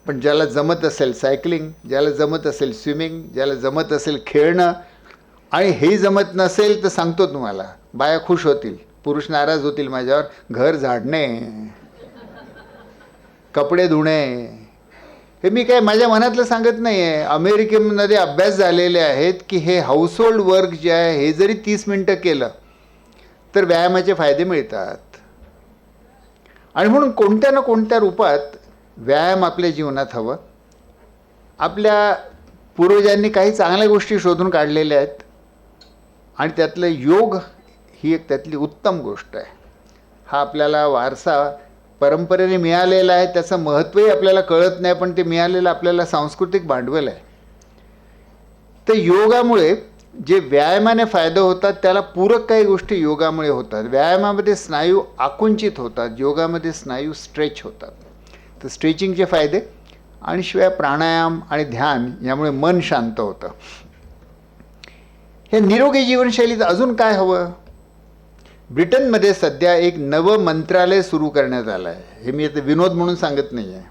पण ज्याला जमत असेल सायकलिंग, ज्याला जमत असेल स्विमिंग, ज्याला जमत असेल खेळणं, आणि हेही जमत नसेल तर सांगतो तुम्हाला, बाया खुश होतील, पुरुष नाराज होतील माझ्यावर, घर झाडणे, कपडे धुणे. हे मी काय माझ्या मनातलं सांगत नाही आहे. अमेरिकेमध्ये अभ्यास झालेले आहेत की हे हाऊसहोल्ड वर्क जे आहे हे जरी 30 मिनटं केलं तर व्यायामाचे फायदे मिळतात. आणि म्हणून कोणत्या ना कोणत्या रूपात व्यायाम आपल्या जीवनात हवं. आपल्या पूर्वजांनी काही चांगल्या गोष्टी शोधून काढलेल्या आहेत, आणि त्यातलं योग ही एक त्यातली उत्तम गोष्ट आहे. हा आपल्याला वारसा परंपरेने मिळालेला आहे, त्याचं महत्त्वही आपल्याला कळत नाही, पण ते मिळालेलं आपल्याला सांस्कृतिक भांडवल आहे. तर योगामुळे जे व्यायामाने फायदे होतात त्याला पूरक काही गोष्टी योगामुळे होतात. व्यायामामध्ये स्नायू आकुंचित होतात, योगामध्ये स्नायू स्ट्रेच होतात. तर स्ट्रेचिंगचे फायदे, आणि शिवाय प्राणायाम आणि ध्यान यामुळे मन शांत होतं. हे निरोगी जीवनशैलीत अजून काय हवं? ब्रिटनमध्ये सध्या एक नवं मंत्रालय सुरू करण्यात आलं आहे. हे मी आता विनोद म्हणून सांगत नाही आहे.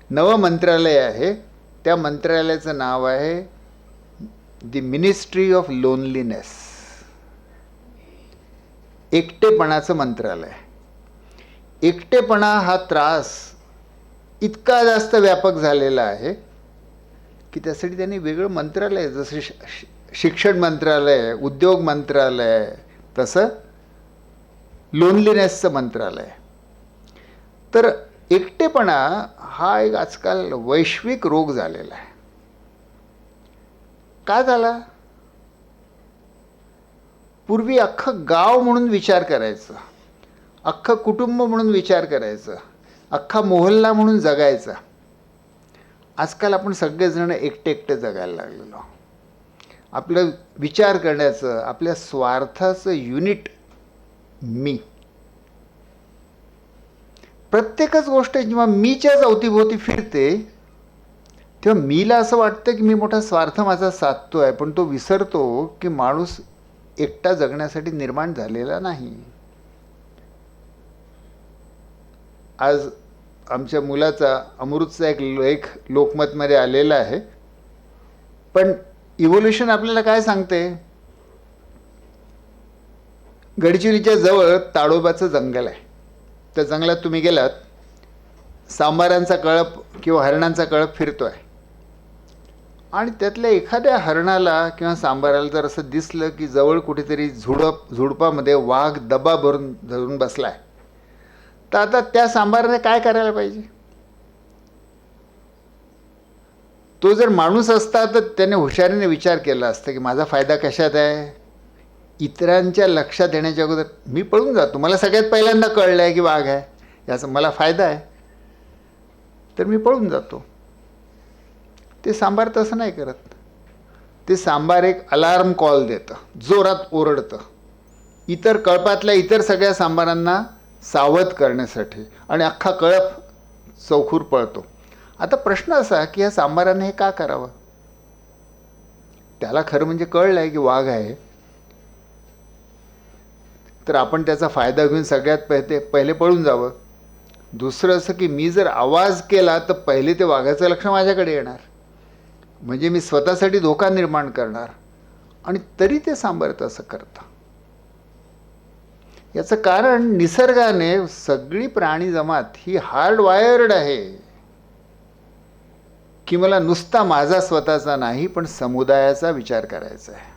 नवं मंत्रालय आहे, त्या मंत्रालयाचं नाव आहे दी मिनिस्ट्री ऑफ लोनलीनेस. एकटेपणाचं मंत्रालय. एकटेपणा हा त्रास इतका जास्त व्यापक झालेला आहे की त्यासाठी त्यांनी वेगळं मंत्रालय, जसं शिक्षण मंत्रालय, उद्योग मंत्रालय, तसं लोनलीनेसचं मंत्रालय. तर एकटेपणा हा एक आजकाल वैश्विक रोग झालेला आहे. का झाला? पूर्वी अख्खं गाव म्हणून विचार करायचं, अख्खं कुटुंब म्हणून विचार करायचं, अख्खा मोहल्ला म्हणून जगायचा. आजकाल आपण सगळेजण एकटे एकटे जगायला लागलेलो. आपलं विचार करण्याचं, आपल्या स्वार्थाचं युनिट मी. प्रत्येकच गोष्ट जेव्हा मीच्याच अवतीभोवती फिरते तेव्हा मीला असं वाटतं की मी मोठा स्वार्थ माझा साधतो आहे, पण तो विसरतो की माणूस एकटा जगण्यासाठी निर्माण झालेला नाही. आज आमच्या मुलाचा अमृतचा एक लेख लोकमतमध्ये आलेला आहे. पण इव्होल्युशन आपल्याला काय सांगते? गडचिरोलीच्या जवळ ताडोबाचं जंगल आहे. त्या जंगलात तुम्ही गेलात, सांबारांचा कळप किंवा हरणांचा कळप फिरतो आहे, आणि त्यातल्या एखाद्या हरणाला किंवा सांबाराला जर असं दिसलं की जवळ कुठेतरी झुडपामध्ये वाघ दबा भरून धरून बसला आहे, तर आता त्या सांबाराने काय करायला पाहिजे? तो जर माणूस असता तर त्याने हुशारीने विचार केला असता की माझा फायदा कशात आहे? इतरांच्या लक्षात येण्याच्या अगोदर मी पळून जातो. मला सगळ्यात पहिल्यांदा कळलं आहे की वाघ आहे, याचा मला फायदा आहे, तर मी पळून जातो. ते सांबार तसं नाही करत. ते सांबार एक अलार्म कॉल देतं, जोरात ओरडतं इतर कळपातल्या इतर सगळ्या सांबारांना सावध करण्यासाठी, आणि अख्खा कळप चौखूर पळतो. आता प्रश्न असा की या सांबाराने हे का करावं? त्याला खरं म्हणजे कळलं आहे की वाघ आहे, तर आपण त्याचा फायदा घेऊन सगळ्यात पहिले पळून जावं. दुसरं असं की मी जर आवाज केला तर पहिले ते वाघाचं लक्ष माझ्याकडे येणार, म्हणजे मी स्वतःसाठी धोका निर्माण करणार, आणि तरी ते सांबार तसं करतं. याचं कारण निसर्गाने सगळी प्राणी जमात ही हार्ड वायर्ड आहे. की मला नुसता माझा स्वतःचा नाही पण समुदायाचा विचार करायचा आहे.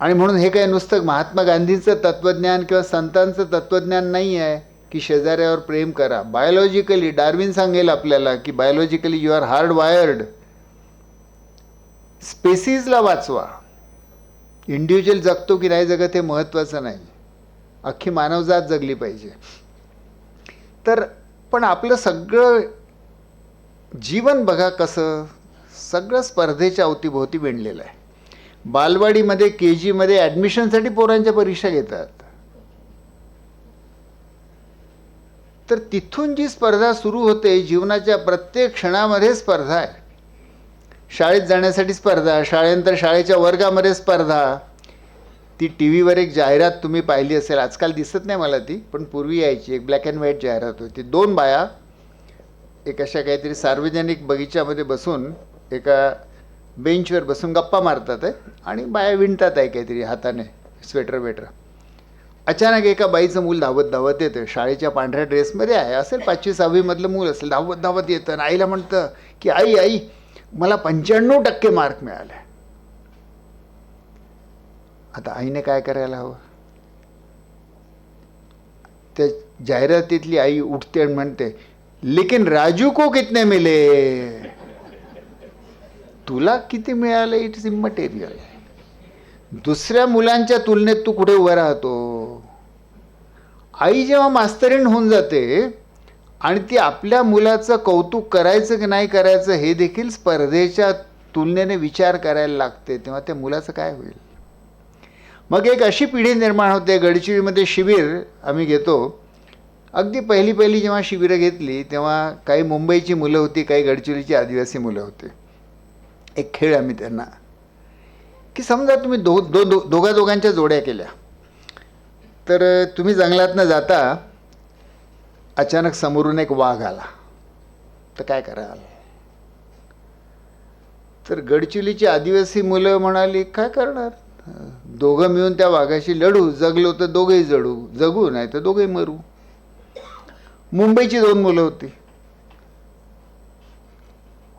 आणि म्हणून हे काय नुसतं महात्मा गांधींचं तत्त्वज्ञान किंवा संतांचं तत्त्वज्ञान नाही आहे की शेजाऱ्यावर प्रेम करा. बायोलॉजिकली डार्विन सांगेल आपल्याला की biologically you are hardwired. स्पेसीजला वाचवा. इंडिव्हिज्युअल जगतो की नाही जगत हे महत्त्वाचं नाही, अख्खी मानवजात जगली पाहिजे. तर पण आपलं सगळं जीवन बघा कसं सगळं स्पर्धेच्या अवतीभोवती विणलेलं आहे. बालवाडीमध्ये KG मध्ये ॲडमिशनसाठी पोरांच्या परीक्षा घेतात. तर तिथून जी स्पर्धा सुरू होते, जीवनाच्या प्रत्येक क्षणामध्ये स्पर्धा आहे. शाळेत जाण्यासाठी स्पर्धा, शाळेनंतर शाळेच्या वर्गामध्ये स्पर्धा. ती TV एक जाहिरात तुम्ही पाहिली असेल, आजकाल दिसत नाही मला ती, पण पूर्वी यायची. एक ब्लॅक अँड व्हाईट जाहिरात होती. 2 बाया एक अशा काहीतरी सार्वजनिक बगीच्यामध्ये बसून एका बेंचवर बसून गप्पा मारतात आहे आणि बाया विणतात आहे काहीतरी हाताने, स्वेटर वेटर. अचानक एका बाईचं मूल धावत धावत येतं, शाळेच्या पांढऱ्या ड्रेसमध्ये आहे, असेल 5वी 6वी मधलं मूल असेल, धावत धावत येतं आणि आईला म्हणतं की आई आई मला 95% मार्क मिळाले. आता आईने काय करायला हवं? त्या जाहिरातीतली आई उठते आणि म्हणते लेकिन राजू को कितने मिले? तुला किती मिळाले इट्स इमटेरियल. दुसऱ्या मुलांच्या तुलनेत तू कुठे उभा राहतो? आई जेव्हा मास्तरीण होऊन जाते आणि ती आपल्या मुलाचं कौतुक करायचं की नाही करायचं हे देखील स्पर्धेच्या तुलनेने विचार करायला लागते, तेव्हा त्या मुलाचं काय होईल? मग एक अशी पिढी निर्माण होते. गडचिरोलीमध्ये शिबिर आम्ही घेतो. अगदी पहिली जेव्हा शिबिरं घेतली तेव्हा काही मुंबईची मुलं होती, काही गडचिरोलीची आदिवासी मुलं होती. एक खेळ आम्ही त्यांना की समजा तुम्ही दोघांच्या जोड्या केल्या, तर तुम्ही जंगलातनं जाता, अचानक समोरून एक वाघ आला, तर काय कराल? तर गडचिरोलीची आदिवासी मुलं म्हणाली काय करणार, दोघं मिळून त्या वाघाशी लढू, जगलो तर दोघेही जगू नाही तर दोघेही मरू. मुंबईची 2 मुलं होती,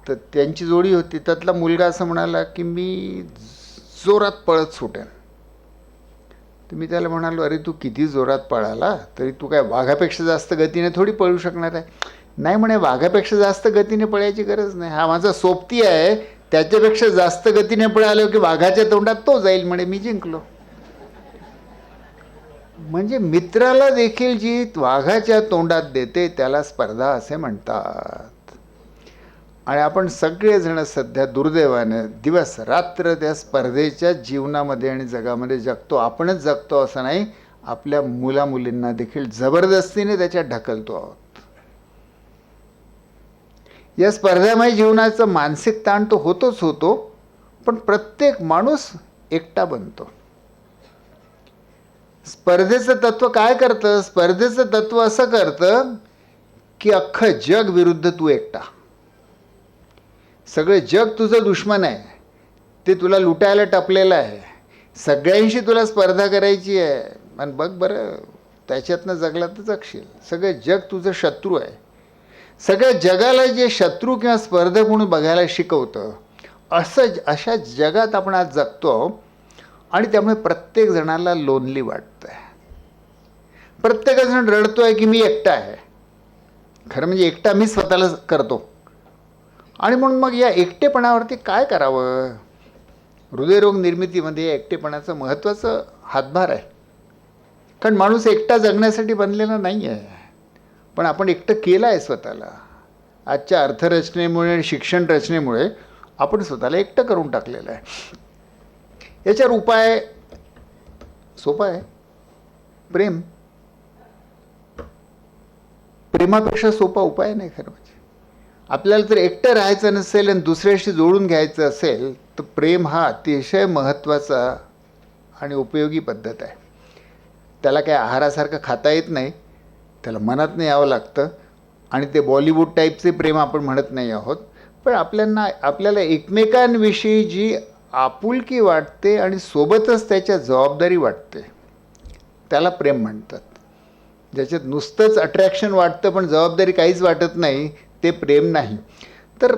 तर त्यांची जोडी होती. त्यातला मुलगा असं म्हणाला की मी जोरात पळत सुटेन. तर मी त्याला म्हणालो अरे तू किती जोरात पळाला तरी तू काय वाघापेक्षा जास्त गतीने थोडी पळू शकणार आहे? नाही म्हणे, वाघापेक्षा जास्त गतीने पळायची गरज नाही, हा माझा सोबती आहे, त्याच्यापेक्षा जास्त गतीने पळालो की वाघाच्या तोंडात तो जाईल म्हणे, मी जिंकलो. म्हणजे मित्राला देखील जी वाघाच्या तोंडात देते त्याला स्पर्धा असे म्हणतात. आणि आपण सगळेजण सध्या दुर्दैवाने दिवस रात्र त्या स्पर्धेच्या जीवनामध्ये आणि जगामध्ये जगतो. आपणच जगतो असं नाही, आपल्या मुलामुलींना देखील जबरदस्तीने त्याच्यात ढकलतो आहोत. या स्पर्धामय जीवनाचं मानसिक ताण तो होतोच होतो, पण प्रत्येक माणूस एकटा बनतो. स्पर्धेचं तत्व काय करतं? स्पर्धेचं तत्व असं करतं की अख्खं जग विरुद्ध तू एकटा. सगळे जग तुझं दुश्मन आहे, ते तुला लुटायला टपलेलं आहे, सगळ्यांशी तुला स्पर्धा करायची आहे. आणि बघ बरं, त्याच्यातनं जगला तर जगशील. सगळे जग तुझं शत्रू आहे. सगळ्या जगाला जे शत्रू किंवा स्पर्धक म्हणून बघायला शिकवतं, अशा जगात आपण आज जगतो. आणि त्यामुळे प्रत्येक जणाला लोनली वाटतं आहे. प्रत्येकजण रडतो आहे की मी एकटा आहे. खरं म्हणजे एकटा मी स्वतःला करतो. आणि म्हणून मग या एकटेपणावरती काय करावं? हृदयरोग निर्मितीमध्ये या एकटेपणाचं महत्त्वाचं हातभार आहे. कारण माणूस एकटा जगण्यासाठी बनलेला नाही आहे, पण आपण एकटं केलं आहे स्वतःला. आजच्या अर्थरचनेमुळे आणि शिक्षण रचनेमुळे आपण स्वतःला एकटं करून टाकलेलं आहे. याच्यावर उपाय सोपा आहे, प्रेम. प्रेमापेक्षा सोपा उपाय नाही खरं म्हणजे. आपल्याला जर एकटं राहायचं नसेल आणि दुसऱ्याशी जोडून घ्यायचं असेल तर प्रेम हा अतिशय महत्त्वाचा आणि उपयोगी पद्धत आहे. त्याला काय आहारासारखं खाता येत नाही, त्याला मनातनं यावं लागतं. आणि ते बॉलिवूड टाईपचे प्रेम आपण म्हणत नाही आहोत, पण आपल्याला एकमेकांविषयी जी आपुलकी वाटते आणि सोबतच त्याच्या जबाबदारी वाटते त्याला प्रेम म्हणतात. ज्याच्यात नुसतंच अट्रॅक्शन वाटतं पण जबाबदारी काहीच वाटत नाही ते प्रेम नाही. तर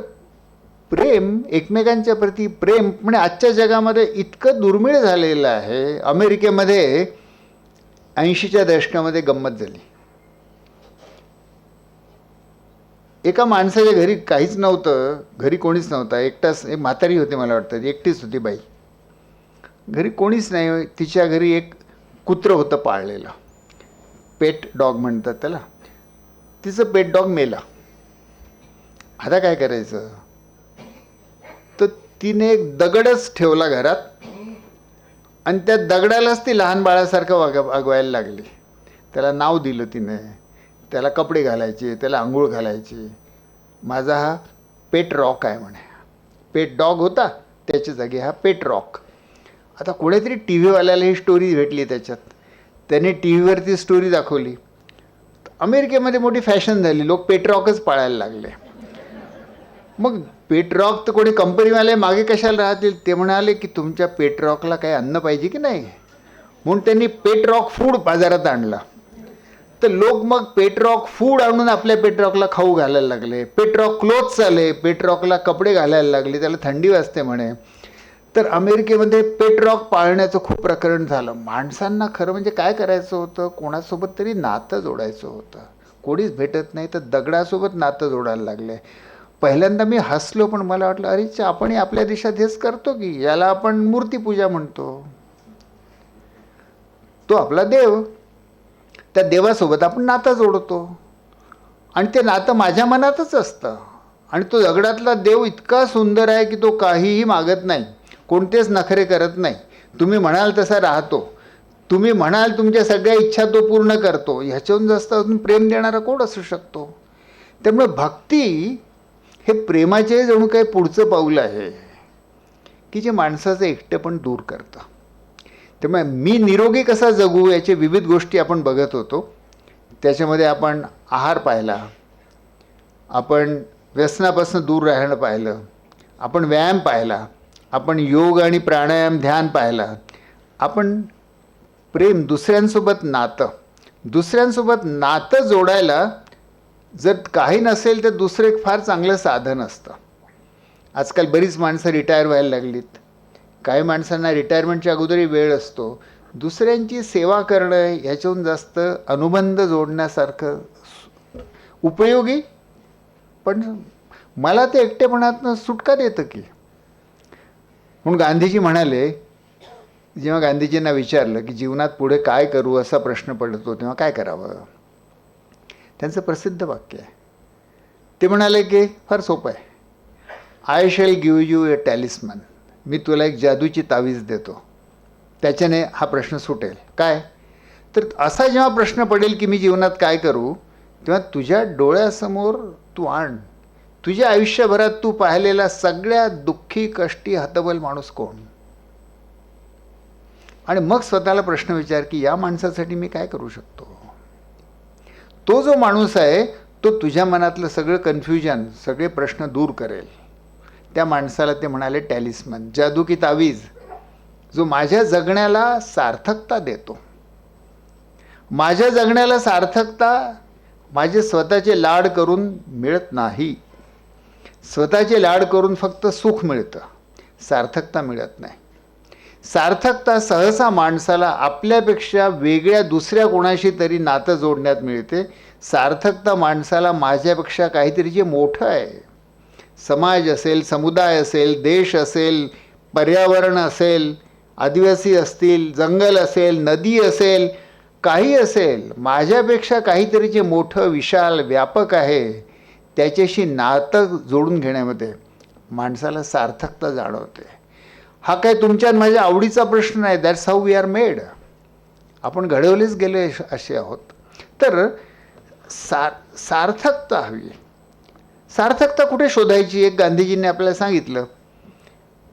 प्रेम, एकमेकांच्या प्रती प्रेम म्हणजे आजच्या जगामध्ये इतकं दुर्मिळ झालेलं आहे. अमेरिकेमध्ये 80च्या दशकामध्ये गंमत झाली. एका माणसाच्या घरी काहीच नव्हतं, घरी कोणीच नव्हता, एकटाच, एक म्हातारी होती मला वाटतं, एकटीच होती बाई, घरी कोणीच नाही. तिच्या घरी एक कुत्रं होतं पाळलेलं, पेट डॉग म्हणतात त्याला. तिचं पेट डॉग मेला. आता काय करायचं? तर तिने एक दगडच ठेवला घरात आणि त्या दगडालाच ती लहान बाळासारखं वागवायला लागली. त्याला नाव दिलं तिने, त्याला कपडे घालायचे, त्याला आंघोळ घालायची. माझा हा पेट रॉक आहे म्हणे. पेट डॉग होता, त्याच्या जागी हा पेट रॉक. आता कोणीतरी टी व्हीवाल्याला ही स्टोरी भेटली त्याच्यात, त्याने टी व्हीवरती स्टोरी दाखवली. अमेरिकेमध्ये मोठी फॅशन झाली, लोक पेट रॉकच पाळायला लागले. मग पेट रॉक तर कोणी कंपनीवाले मागे कशाला राहतील? ते म्हणाले की तुमच्या पेट रॉकला काही अन्न पाहिजे की नाही, म्हणून त्यांनी पेट रॉक फूड बाजारात आणला. तर लोक मग पेट रॉक फूड आणून आपल्या पेट रॉकला खाऊ घालायला लागले. पेट रॉक क्लोथ्स आले, पेट रॉकला कपडे घालायला लागले, त्याला थंडी वाजते म्हणे. तर अमेरिकेमध्ये पेट रॉक पाळण्याचं खूप प्रकरण झालं. माणसांना खरं म्हणजे काय करायचं होतं, कोणासोबत तरी नातं जोडायचं होतं. कोणीच भेटत नाही तर दगडासोबत नातं जोडायला लागले. पहिल्यांदा मी हसलो, पण मला वाटलं अरे आपणही आपल्या देशात हेच करतो की, याला आपण मूर्तीपूजा म्हणतो. तो आपला देव, त्या देवासोबत आपण नातं जोडतो आणि ते नातं माझ्या मनातच असतं. आणि तो दगडातला देव इतका सुंदर आहे की तो काहीही मागत नाही, कोणतेच नखरे करत नाही. तुम्ही म्हणाल तसा राहतो, तुम्ही म्हणाल तुमच्या सगळ्या इच्छा तो पूर्ण करतो. ह्याच्याहून जास्त अजून प्रेम देणारा कोण असू शकतो? त्यामुळे भक्ती हे प्रेमाचे जणू काही पुढचं पाऊल आहे की जे माणसाचं एकटेपण दूर करतं. त्यामुळे मी निरोगी कसा जगू याचे विविध गोष्टी आपण बघत होतो. त्याच्यामध्ये आपण आहार पाहिला, आपण व्यसनापासून दूर राहणं पाहिलं, आपण व्यायाम पाहिला, आपण योग आणि प्राणायाम ध्यान पाहिला, आपण प्रेम, दुसऱ्यांसोबत नातं जोडायला जर काही नसेल तर दुसरं एक फार चांगलं साधन असतं. आजकाल बरीच माणसं रिटायर व्हायला लागलीत. काही माणसांना रिटायरमेंटच्या अगोदरही वेळ असतो. दुसऱ्यांची सेवा करणं ह्याच्याहून जास्त अनुबंध जोडण्यासारखं उपयोगी, पण मला ते एकटेपणातनं सुटका देतं की. म्हणून गांधीजी म्हणाले, जेव्हा गांधीजींना विचारलं की जीवनात पुढे काय करू असा प्रश्न पडतो तेव्हा काय करावं, त्यांचं प्रसिद्ध वाक्य आहे. ते म्हणाले की फार सोपं आहे, I shall give U A टॅलिस्मन. मी तुला एक जादूची तावीज देतो, त्याच्याने हा प्रश्न सुटेल. काय? तर असा जेव्हा प्रश्न पडेल की मी जीवनात काय करू, तेव्हा तुझ्या डोळ्यासमोर तू आण तुझ्या आयुष्यभरात तू पाहिलेला सगळ्यात दुःखी, कष्टी, हतबल माणूस कोण, आणि मग स्वतःला प्रश्न विचार की या माणसासाठी मी काय करू शकतो. तो जो माणूस आहे तो तुझ्या मनातलं सगळं कन्फ्युजन, सगळे प्रश्न दूर करेल. त्या माणसाला ते म्हणाले टॅलिस्मन, जादू की तावीज, जो माझ्या जगण्याला सार्थकता देतो. माझ्या जगण्याला सार्थकता माझे स्वतःचे लाड करून मिळत नाही. स्वतःचे लाड करून फक्त सुख मिळतं, सार्थकता मिळत नाही. सार्थकता सहसा माणसाला आपल्यापेक्षा वेगळ्या दुसऱ्या कोणाशी तरी नातं जोडण्यात मिळते. सार्थकता माणसाला माझ्यापेक्षा काहीतरी जे मोठं आहे, समाज असेल, समुदाय असेल, देश असेल, पर्यावरण असेल, आदिवासी असतील, जंगल असेल, नदी असेल, काही असेल, माझ्यापेक्षा काहीतरी जे मोठं, विशाल, व्यापक आहे, त्याच्याशी नातं जोडून घेण्यामध्ये माणसाला सार्थकता जाणवते. हा काय तुमच्या माझ्या आवडीचा प्रश्न नाही. That's how we are made. आपण घडवलेच गेले असे आहोत. तर सार्थकता हवी. सार्थकता कुठे शोधायची? एक गांधीजींनी आपल्याला सांगितलं,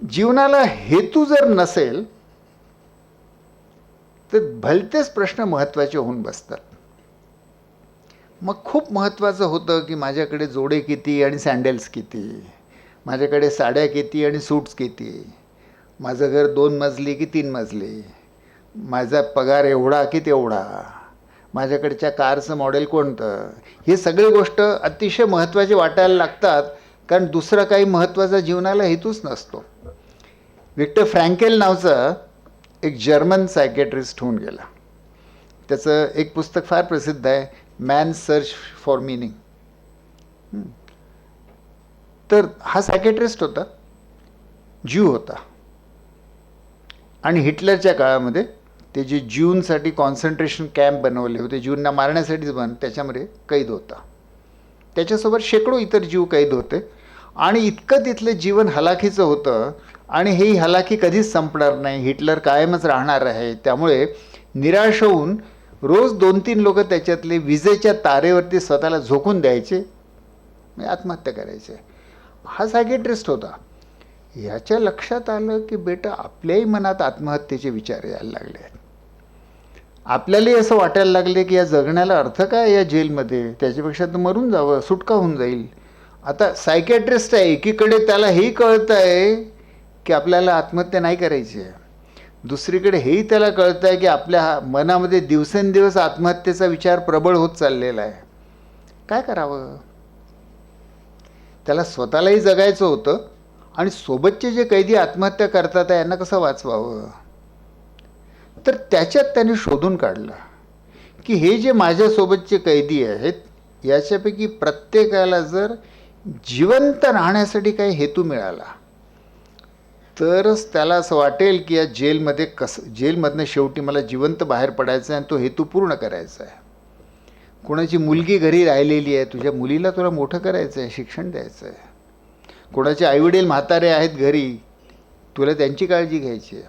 जीवनाला हेतू जर नसेल तर भलतेच प्रश्न महत्त्वाचे होऊन बसतात. मग खूप महत्त्वाचं होतं की माझ्याकडे जोडे किती आणि सँडल्स किती, माझ्याकडे साड्या किती आणि सूट्स किती, माझं घर 2 मजली की 3 मजली, माझा पगार एवढा की तेवढा, माझ्याकडच्या कारचं मॉडेल कोणतं, हे सगळे गोष्ट अतिशय महत्त्वाचे वाटायला लागतात, कारण दुसरा काही महत्त्वाचा जीवनाला हेतूच नसतो. विक्टर फ्रँकेल नावचा एक जर्मन सायकेट्रिस्ट होऊन गेला. त्याचं एक पुस्तक फार प्रसिद्ध आहे, मॅन सर्च फॉर मिनिंग. तर हा सायकेट्रिस्ट होता, ज्यू होता, आणि हिटलरच्या काळामध्ये ते जे ज्यूंसाठी कॉन्सन्ट्रेशन कॅम्प बनवले होते, ज्यूंना मारण्यासाठीच त्याच्यामध्ये कैद होता. त्याच्यासोबत शेकडो इतर जीव कैद होते, आणि इतकं तिथलं जीवन हलाखीचं होतं, आणि ही हलाखी कधीच संपणार नाही, हिटलर कायमच राहणार आहे. त्यामुळे निराश होऊन रोज 2-3 लोक त्याच्यातले विजेच्या तारेवरती स्वतःला झोकून द्यायचे, आत्महत्या करायचे. हा सायकेट्रिस्ट होता. याच्या लक्षात आलं की बेटा, आपल्याही मनात आत्महत्येचे विचार यायला लागले आहेत. आपल्यालाही असं वाटायला लागले की या जगण्याला अर्थ काय या जेलमध्ये, त्याच्यापेक्षा तर मरून जावं, सुटका होऊन जाईल. आता सायकॅट्रिस्ट आहे, एकीकडे त्याला हेही कळतं आहे की आपल्याला आत्महत्या नाही करायची आहे, दुसरीकडे हेही त्याला कळतं आहे की आपल्या मनामध्ये दिवसेंदिवस आत्महत्येचा विचार प्रबळ होत चाललेला आहे. काय करावं? त्याला स्वतःलाही जगायचं होतं, आणि सोबतचे जे कैदी आत्महत्या करतात यांना कसं वाचवावं. तर त्याच्यात त्याने शोधून काढलं की हे जे माझ्यासोबतचे कैदी आहेत, याच्यापैकी प्रत्येकाला जर जिवंत राहण्यासाठी काही हेतू मिळाला तरच त्याला असं वाटेल की या जेलमध्ये जेलमधनं शेवटी मला जिवंत बाहेर पडायचं आहे आणि तो हेतू पूर्ण करायचा आहे. कोणाची मुलगी घरी राहिलेली आहे, तुझ्या मुलीला तुला मोठं करायचं आहे, शिक्षण द्यायचं आहे. कोणाचे आईवडील म्हातारे आहेत घरी, तुला त्यांची काळजी घ्यायची आहे.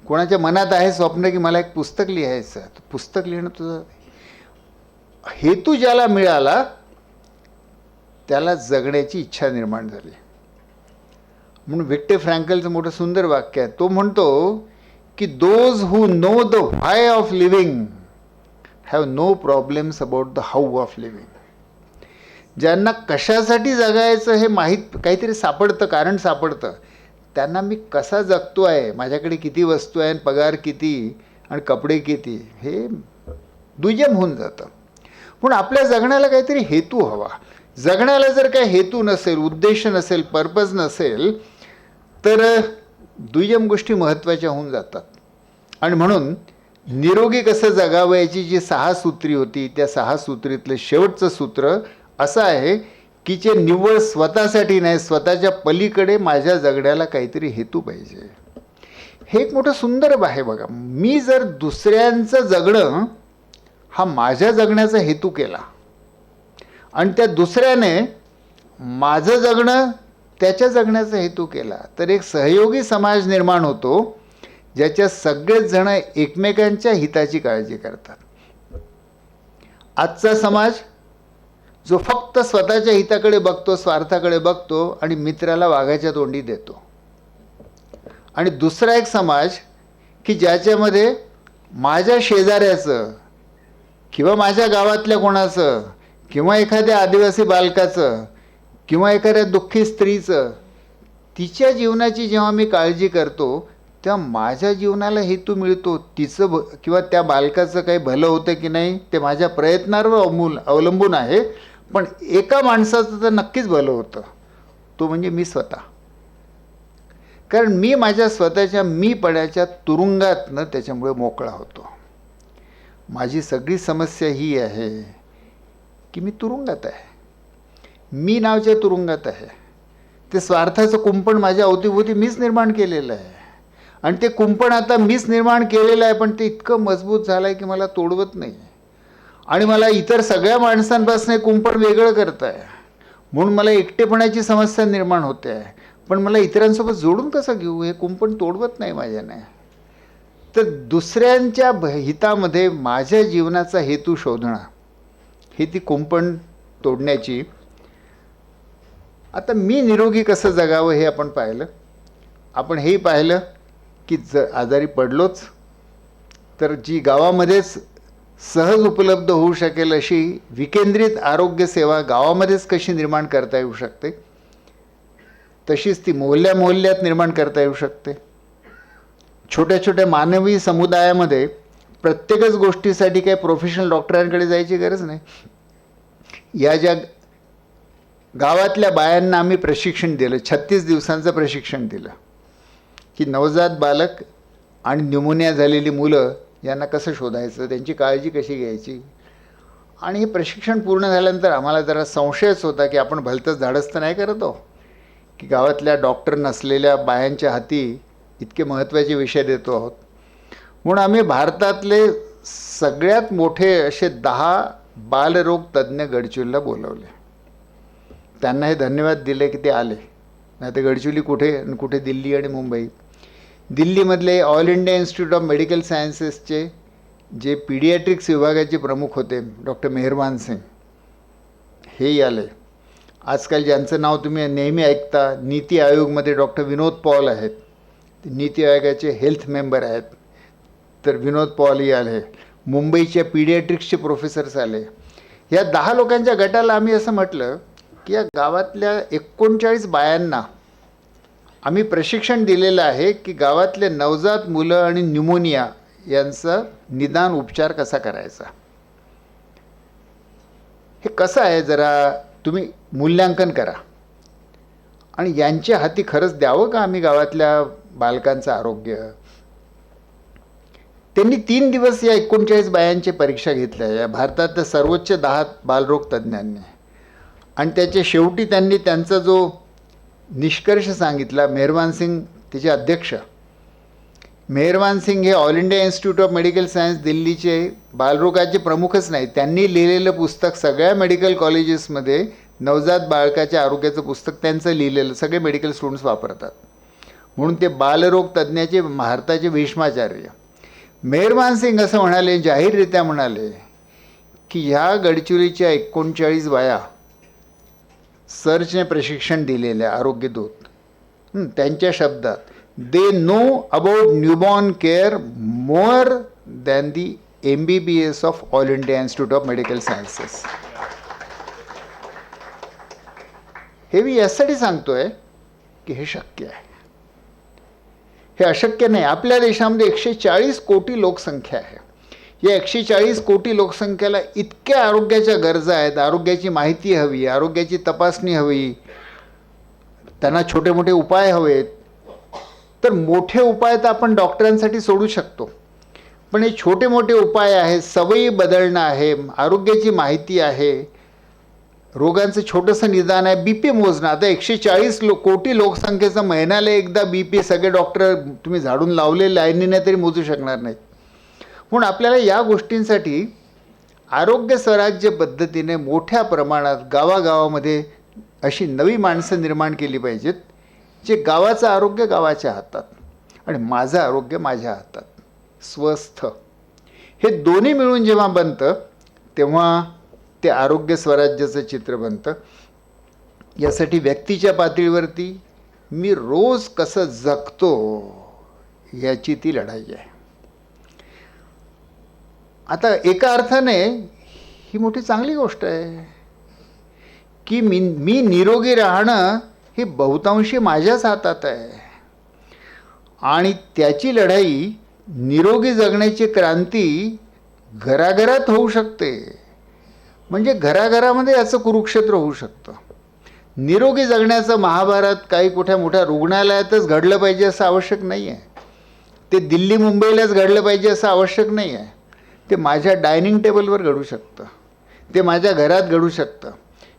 कोणाच्या मनात आहे स्वप्न की मला एक पुस्तक लिहायचं आहे, पुस्तक लिहिणं तुझं हेतू ज्याला मिळाला त्याला जगण्याची इच्छा निर्माण झाली. म्हणून विक्टर फ्रँकलचं मोठं सुंदर वाक्य आहे. तो म्हणतो की those who know the why of living have no problems about the how of living. ज्यांना कशासाठी जगायचं हे माहीत, काहीतरी सापडतं, कारण सापडतं, त्यांना मी कसा जगतो आहे, माझ्याकडे किती वस्तू आहे, पगार किती आणि कपडे किती, हे दुय्यम होऊन जातं. पण आपल्या जगण्याला काहीतरी हेतू हवा. जगण्याला जर काही हेतू नसेल, उद्देश नसेल, पर्पज नसेल, तर दुय्यम गोष्टी महत्त्वाच्या होऊन जातात. आणि म्हणून निरोगी कसं जगावं याची जी 6 सूत्री होती, त्या 6 सूत्रीतलं शेवटचं सूत्र असं आहे की जे निव्वळ स्वतःसाठी नाही, स्वतःच्या पलीकडे माझ्या जगण्याला काहीतरी हेतू पाहिजे. हे एक मोठं सुंदर आहे बघा. मी जर दुसऱ्यांचं जगणं हा माझ्या जगण्याचा हेतू केला आणि त्या दुसऱ्याने माझं जगणं त्याच्या जगण्याचा हेतू केला, तर एक सहयोगी समाज निर्माण होतो, ज्याच्या सगळेच जण एकमेकांच्या हिताची काळजी करतात. आजचा समाज जो फक्त स्वतःच्या हिताकडे बघतो, स्वार्थाकडे बघतो आणि मित्राला वाघाच्या तोंडी देतो. आणि दुसरा एक समाज की ज्याच्यामध्ये माझ्या शेजाऱ्याचं किंवा माझ्या गावातल्या कोणाचं किंवा एखाद्या आदिवासी बालकाचं किंवा एखाद्या दुःखी स्त्रीचं, तिच्या जीवनाची जेव्हा मी काळजी करतो तेव्हा माझ्या जीवनाला हेतू मिळतो. तिचं किंवा त्या बालकाचं काही भलं होतं की नाही ते माझ्या प्रयत्नांवर अवलंबून आहे, पण एका माणसाचं तर नक्कीच भलं होतं, तो म्हणजे मी स्वतः. कारण मी माझ्या स्वतःच्या मीपणाच्या तुरुंगातनं त्याच्यामुळे मोकळा होतो. माझी सगळी समस्या ही आहे की मी तुरुंगात आहे, मी नावच्या तुरुंगात आहे. ते स्वार्थाचं कुंपण माझ्या अवतीभोवती मीच निर्माण केलेलं आहे, आणि ते कुंपण आता मीच निर्माण केलेलं आहे, पण ते इतकं मजबूत झालं आहे की मला तोडवत नाही. आणि मला इतर सगळ्या माणसांपासून हे कुंपण वेगळं करत आहे, म्हणून मला एकटेपणाची समस्या निर्माण होते आहे. पण मला इतरांसोबत जोडून कसं घेऊ, हे कुंपण तोडवत नाही माझ्याने. तर दुसऱ्यांच्या हितामध्ये माझ्या जीवनाचा हेतू शोधणं, ही ती कुंपण तोडण्याची. आता मी निरोगी कसं जगावं हे आपण पाहिलं. आपण हेही पाहिलं की आजारी पडलोच तर जी गावामध्येच सहज उपलब्ध होऊ शकेल अशी विकेंद्रित आरोग्यसेवा गावामध्येच कशी निर्माण करता येऊ शकते, तशीच ती मोहल्ल्यात निर्माण करता येऊ शकते. छोट्या छोट्या मानवी समुदायामध्ये प्रत्येकच गोष्टीसाठी काही प्रोफेशनल डॉक्टरांकडे जायची गरज नाही. या ज्या गावातल्या बायांना आम्ही प्रशिक्षण दिलं, 36 दिवसांचं प्रशिक्षण दिलं की नवजात बालक आणि न्यूमोनिया झालेली मुलं यांना कसं शोधायचं, त्यांची काळजी कशी घ्यायची. आणि हे प्रशिक्षण पूर्ण झाल्यानंतर आम्हाला जरा संशयच होता की आपण भलतंच धाडस तर नाही करत आहो की गावातल्या डॉक्टर नसलेल्या बायांच्या हाती इतके महत्त्वाचे विषय देतो आहोत. म्हणून आम्ही भारतातले सगळ्यात मोठे असे 10 बालरोग तज्ज्ञ गडचिरोलीला बोलवले. त्यांना हे धन्यवाद दिले की ते आले, नाही तर गडचिरोली कुठे आणि कुठे दिल्ली आणि मुंबई. दिल्लीमधले All India Institute of Medical सायन्सेसचे जे पीडियाट्रिक्स विभागाचे प्रमुख होते डॉक्टर मेहरबान सिंग, हेही आले. आजकाल ज्यांचं नाव तुम्ही नेहमी ऐकता, नीती आयोगमध्ये डॉक्टर विनोद पॉल आहेत, ते नीती आयोगाचे हेल्थ मेंबर आहेत, तर विनोद पॉलही आले. मुंबईच्या पीडियाट्रिक्सचे प्रोफेसर्स आले. या 10 लोकांच्या गटाला आम्ही असं म्हटलं की या गावातल्या 39 बायांना आम्ही प्रशिक्षण दिलेलं आहे की गावातले नवजात मुलं आणि न्यूमोनिया यांचं निदान उपचार कसा करायचा. हे कसं आहे जरा तुम्ही मूल्यांकन करा आणि यांच्या हाती खरंच द्यावं का आम्ही गावातल्या बालकांचं आरोग्य. त्यांनी 3 दिवस या 39 बायांची परीक्षा घेतल्या या भारतातल्या सर्वोच्च 10 बालरोग तज्ज्ञांनी. आणि त्याच्या शेवटी त्यांनी त्यांचा जो निष्कर्ष सांगितला, मेहरबान सिंग त्याचे अध्यक्ष, मेहरबान सिंग हे all India Institute of medical science दिल्लीचे बालरोगाचे प्रमुखच नाही, त्यांनी लिहिलेलं पुस्तक सगळ्या मेडिकल कॉलेजेसमध्ये नवजात बाळकाच्या आरोग्याचं पुस्तक त्यांचं लिहिलेलं सगळे मेडिकल स्टुडंट्स वापरतात. म्हणून ते बालरोग तज्ज्ञाचे भारताचे भीष्माचार्य मेहरबान सिंग असं म्हणाले, जाहीररित्या म्हणाले की ह्या गडचिरोलीच्या 39 बाया सर्चने प्रशिक्षण दिलेल्या आरोग्यदूत, त्यांच्या शब्दात, they know about newborn care more than the MBBS of all India Institute of medical sciences. हे मी यासाठी सांगतोय की हे शक्य आहे. हे अशक्य नाही. आपल्या देशामध्ये 140 कोटी लोकसंख्या आहे. या 140 कोटी लोकसंख्येला इतक्या आरोग्याच्या गरजा आहेत, आरोग्याची माहिती हवी, आरोग्याची तपासणी हवी, त्यांना छोटे मोठे उपाय हवेत. तर मोठे उपाय तर आपण डॉक्टरांसाठी सोडू शकतो, पण हे छोटे मोठे उपाय आहेत, सवयी बदलणं आहे, आरोग्याची माहिती आहे, रोगांचं छोटंसं निदान आहे, BP मोजणं. आता 140 कोटी लोकसंख्येचा महिन्याला एकदा BP सगळे डॉक्टर तुम्ही झाडून लावले लाईनीने तरी मोजू शकणार नाहीत. म्हणून आपल्याला या गोष्टींसाठी आरोग्य स्वराज्य पद्धतीने मोठ्या प्रमाणात गावागावामध्ये अशी नवी माणसं निर्माण केली पाहिजेत, जे गावाचं आरोग्य गावाच्या हातात आणि माझं आरोग्य माझ्या हातात, स्वस्थ. हे दोन्ही मिळून जेव्हा बनतं तेव्हा ते आरोग्य स्वराज्याचं चित्र बनतं. यासाठी व्यक्तीच्या पातळीवरती मी रोज कसं जगतो याची ती लढाई आहे. आता एका अर्थाने ही मोठी चांगली गोष्ट आहे की मी निरोगी राहणं हे बहुतांशी माझ्याच हातात आहे आणि त्याची लढाई, निरोगी जगण्याची क्रांती घराघरात होऊ शकते. म्हणजे घराघरामध्ये याचं कुरुक्षेत्र होऊ शकतं. निरोगी जगण्याचं महाभारत काही कुठे मोठ्या रुग्णालयातच घडलं पाहिजे असं आवश्यक नाही आहे. ते दिल्ली मुंबईलाच घडलं पाहिजे असं आवश्यक नाही आहे. ते माझ्या डायनिंग टेबलवर घडू शकतं, ते माझ्या घरात घडू शकतं.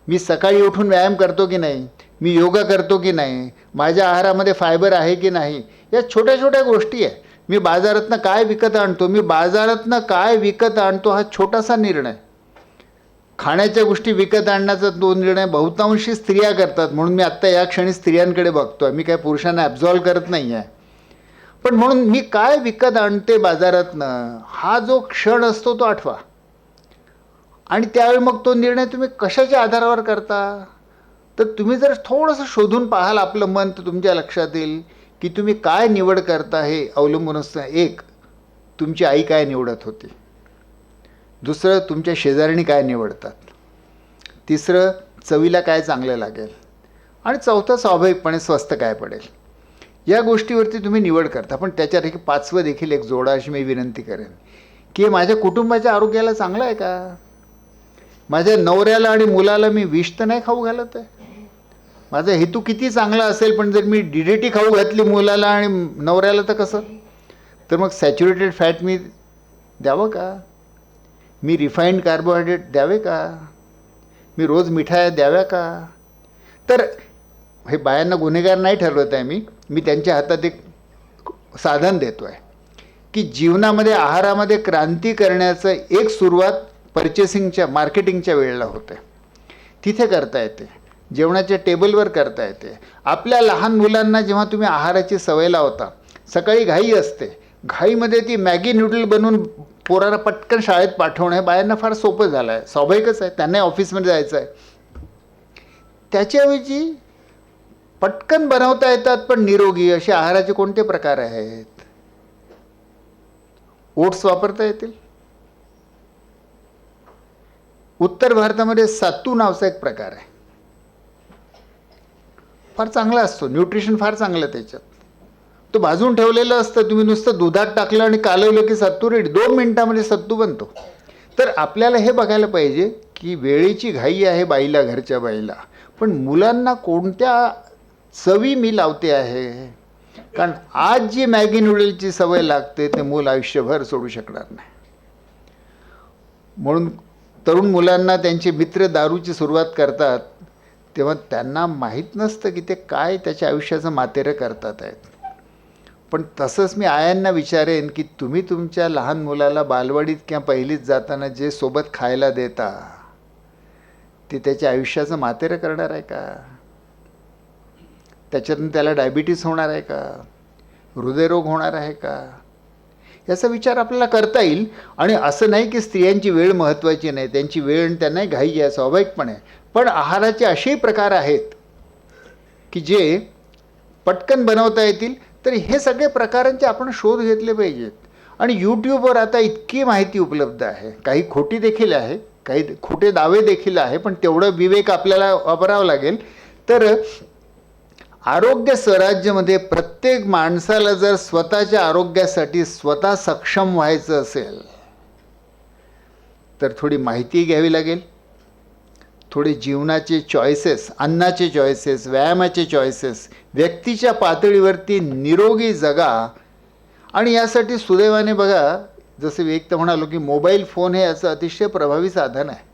मी सकाळी उठून व्यायाम करतो की नाही, मी योगा करतो की नाही, माझ्या आहारामध्ये फायबर आहे की नाही, या छोट्या छोट्या गोष्टी आहे. मी बाजारातनं काय विकत आणतो, मी बाजारातनं काय विकत आणतो हा छोटासा निर्णय. खाण्याच्या गोष्टी विकत आणण्याचा तो निर्णय बहुतांशी स्त्रिया करतात. म्हणून मी आत्ता या क्षणी स्त्रियांकडे बघतो आहे. मी काय पुरुषांना ॲब्झॉल्व करत नाही आहे, पण म्हणून मी काय विकत आणते बाजारातनं हा जो क्षण असतो तो आठवा. आणि त्यावेळी मग तो निर्णय तुम्ही कशाच्या आधारावर करता, तर तुम्ही जर थोडंसं शोधून पाहाल आपलं मन, तर तुमच्या लक्षात येईल की तुम्ही काय निवड करता हे अवलंबून असतं. एक, तुमची आई काय निवडत होती. दुसरं, तुमच्या शेजाऱ्यांनी काय निवडतात. तिसरं, चवीला काय चांगलं लागेल. आणि चौथं, स्वाभाविकपणे स्वस्त काय पडेल. या गोष्टीवरती तुम्ही निवड करता. पण त्याच्यात एक 5वं देखील एक जोडा, अशी मी विनंती करेन की माझ्या कुटुंबाच्या आरोग्याला चांगलं आहे का? माझ्या नवऱ्याला आणि मुलाला मी विष तर नाही खाऊ घालत आहे. माझा हेतू किती चांगला असेल, पण जर मी DDT खाऊ घातली मुलाला आणि नवऱ्याला तर कसं? तर मग सॅच्युरेटेड फॅट मी द्यावं का? मी रिफाईंड कार्बोहायड्रेट द्यावे का? मी रोज मिठाया द्याव्या का? तर हे बायांना गुन्हेगार नाही ठरवत आहे मी त्यांच्या हातात एक साधन देतो आहे की जीवनामध्ये आहारामध्ये क्रांती करण्याचं एक सुरुवात पर्चेसिंगच्या मार्केटिंगच्या वेळेला होते. तिथे करता येते, जेवणाच्या टेबलवर करता येते. आपल्या लहान मुलांना जेव्हा तुम्ही आहाराची सवय लावता, सकाळी घाई असते, घाईमध्ये ती मॅगी नूडल बनवून पोराला पटकन शाळेत पाठवणं हे बायांना फार सोपं झालं आहे, स्वाभाविकच आहे, त्यांनाही ऑफिसमध्ये जायचं आहे. त्याच्याऐवजी पटकन बनवता येतात पण निरोगी असे आहाराचे कोणते प्रकार आहेत? ओट्स वापरता येतील. उत्तर भारतामध्ये सत्तू नावाचा एक प्रकार आहे, फार चांगला असतो, न्यूट्रिशन फार चांगलं त्याच्यात. तो भाजून ठेवलेलं असतं, तुम्ही नुसतं दुधात टाकलं आणि कालवलं की सत्तू रेडी, 2 मिनिटामध्ये सत्तू बनतो. तर आपल्याला हे बघायला पाहिजे की वेळेची घाई आहे बाईला, घरच्या बाईला, पण मुलांना कोणत्या चवी मी लावते आहे. कारण आज जी मॅगी नूडलची सवय लागते ते मूल आयुष्यभर सोडू शकणार नाही. म्हणून तरुण मुलांना त्यांचे मित्र दारूची सुरुवात करतात तेव्हा त्यांना माहीत नसतं की ते काय त्याच्या आयुष्याचं मातेरं करतात आहेत. पण तसंच मी आयांना विचारेन की तुम्ही तुमच्या लहान मुलाला बालवाडीत किंवा पहिलीत जाताना जे सोबत खायला देता ते त्याच्या आयुष्याचं मातेरं करणार आहे का? त्याच्यातून त्याला डायबिटीस होणार आहे का? हृदयरोग होणार आहे का? याचा विचार आपल्याला करता येईल. आणि असं नाही की स्त्रियांची वेळ महत्त्वाची नाही, त्यांची वेळ आणि त्यांनाही घाई आहे, स्वाभाविकपणे. पण आहाराचे असेही प्रकार आहेत की जे पटकन बनवता येतील. तर हे सगळे प्रकारांचे आपण शोध घेतले पाहिजेत. आणि यूट्यूबवर आता इतकी माहिती उपलब्ध आहे, काही खोटी देखील आहे, काही खोटे दावे देखील आहे, पण तेवढं विवेक आपल्याला वापरावं लागेल. तर आरोग्य स्वराज्यामध्ये प्रत्येक माणसाला जर स्वतःच्या आरोग्यासाठी स्वतः सक्षम व्हायचं असेल तर थोडी माहिती घ्यावी लागेल, थोडे जीवनाचे चॉईसेस, अन्नाचे चॉईसेस, व्यायामाचे चॉईसेस, व्यक्तीच्या पातळीवरती निरोगी जगा. आणि यासाठी सुदैवाने बघा, जसं मी एक तर म्हणालो की मोबाईल फोन हे याचं अतिशय प्रभावी साधन आहे.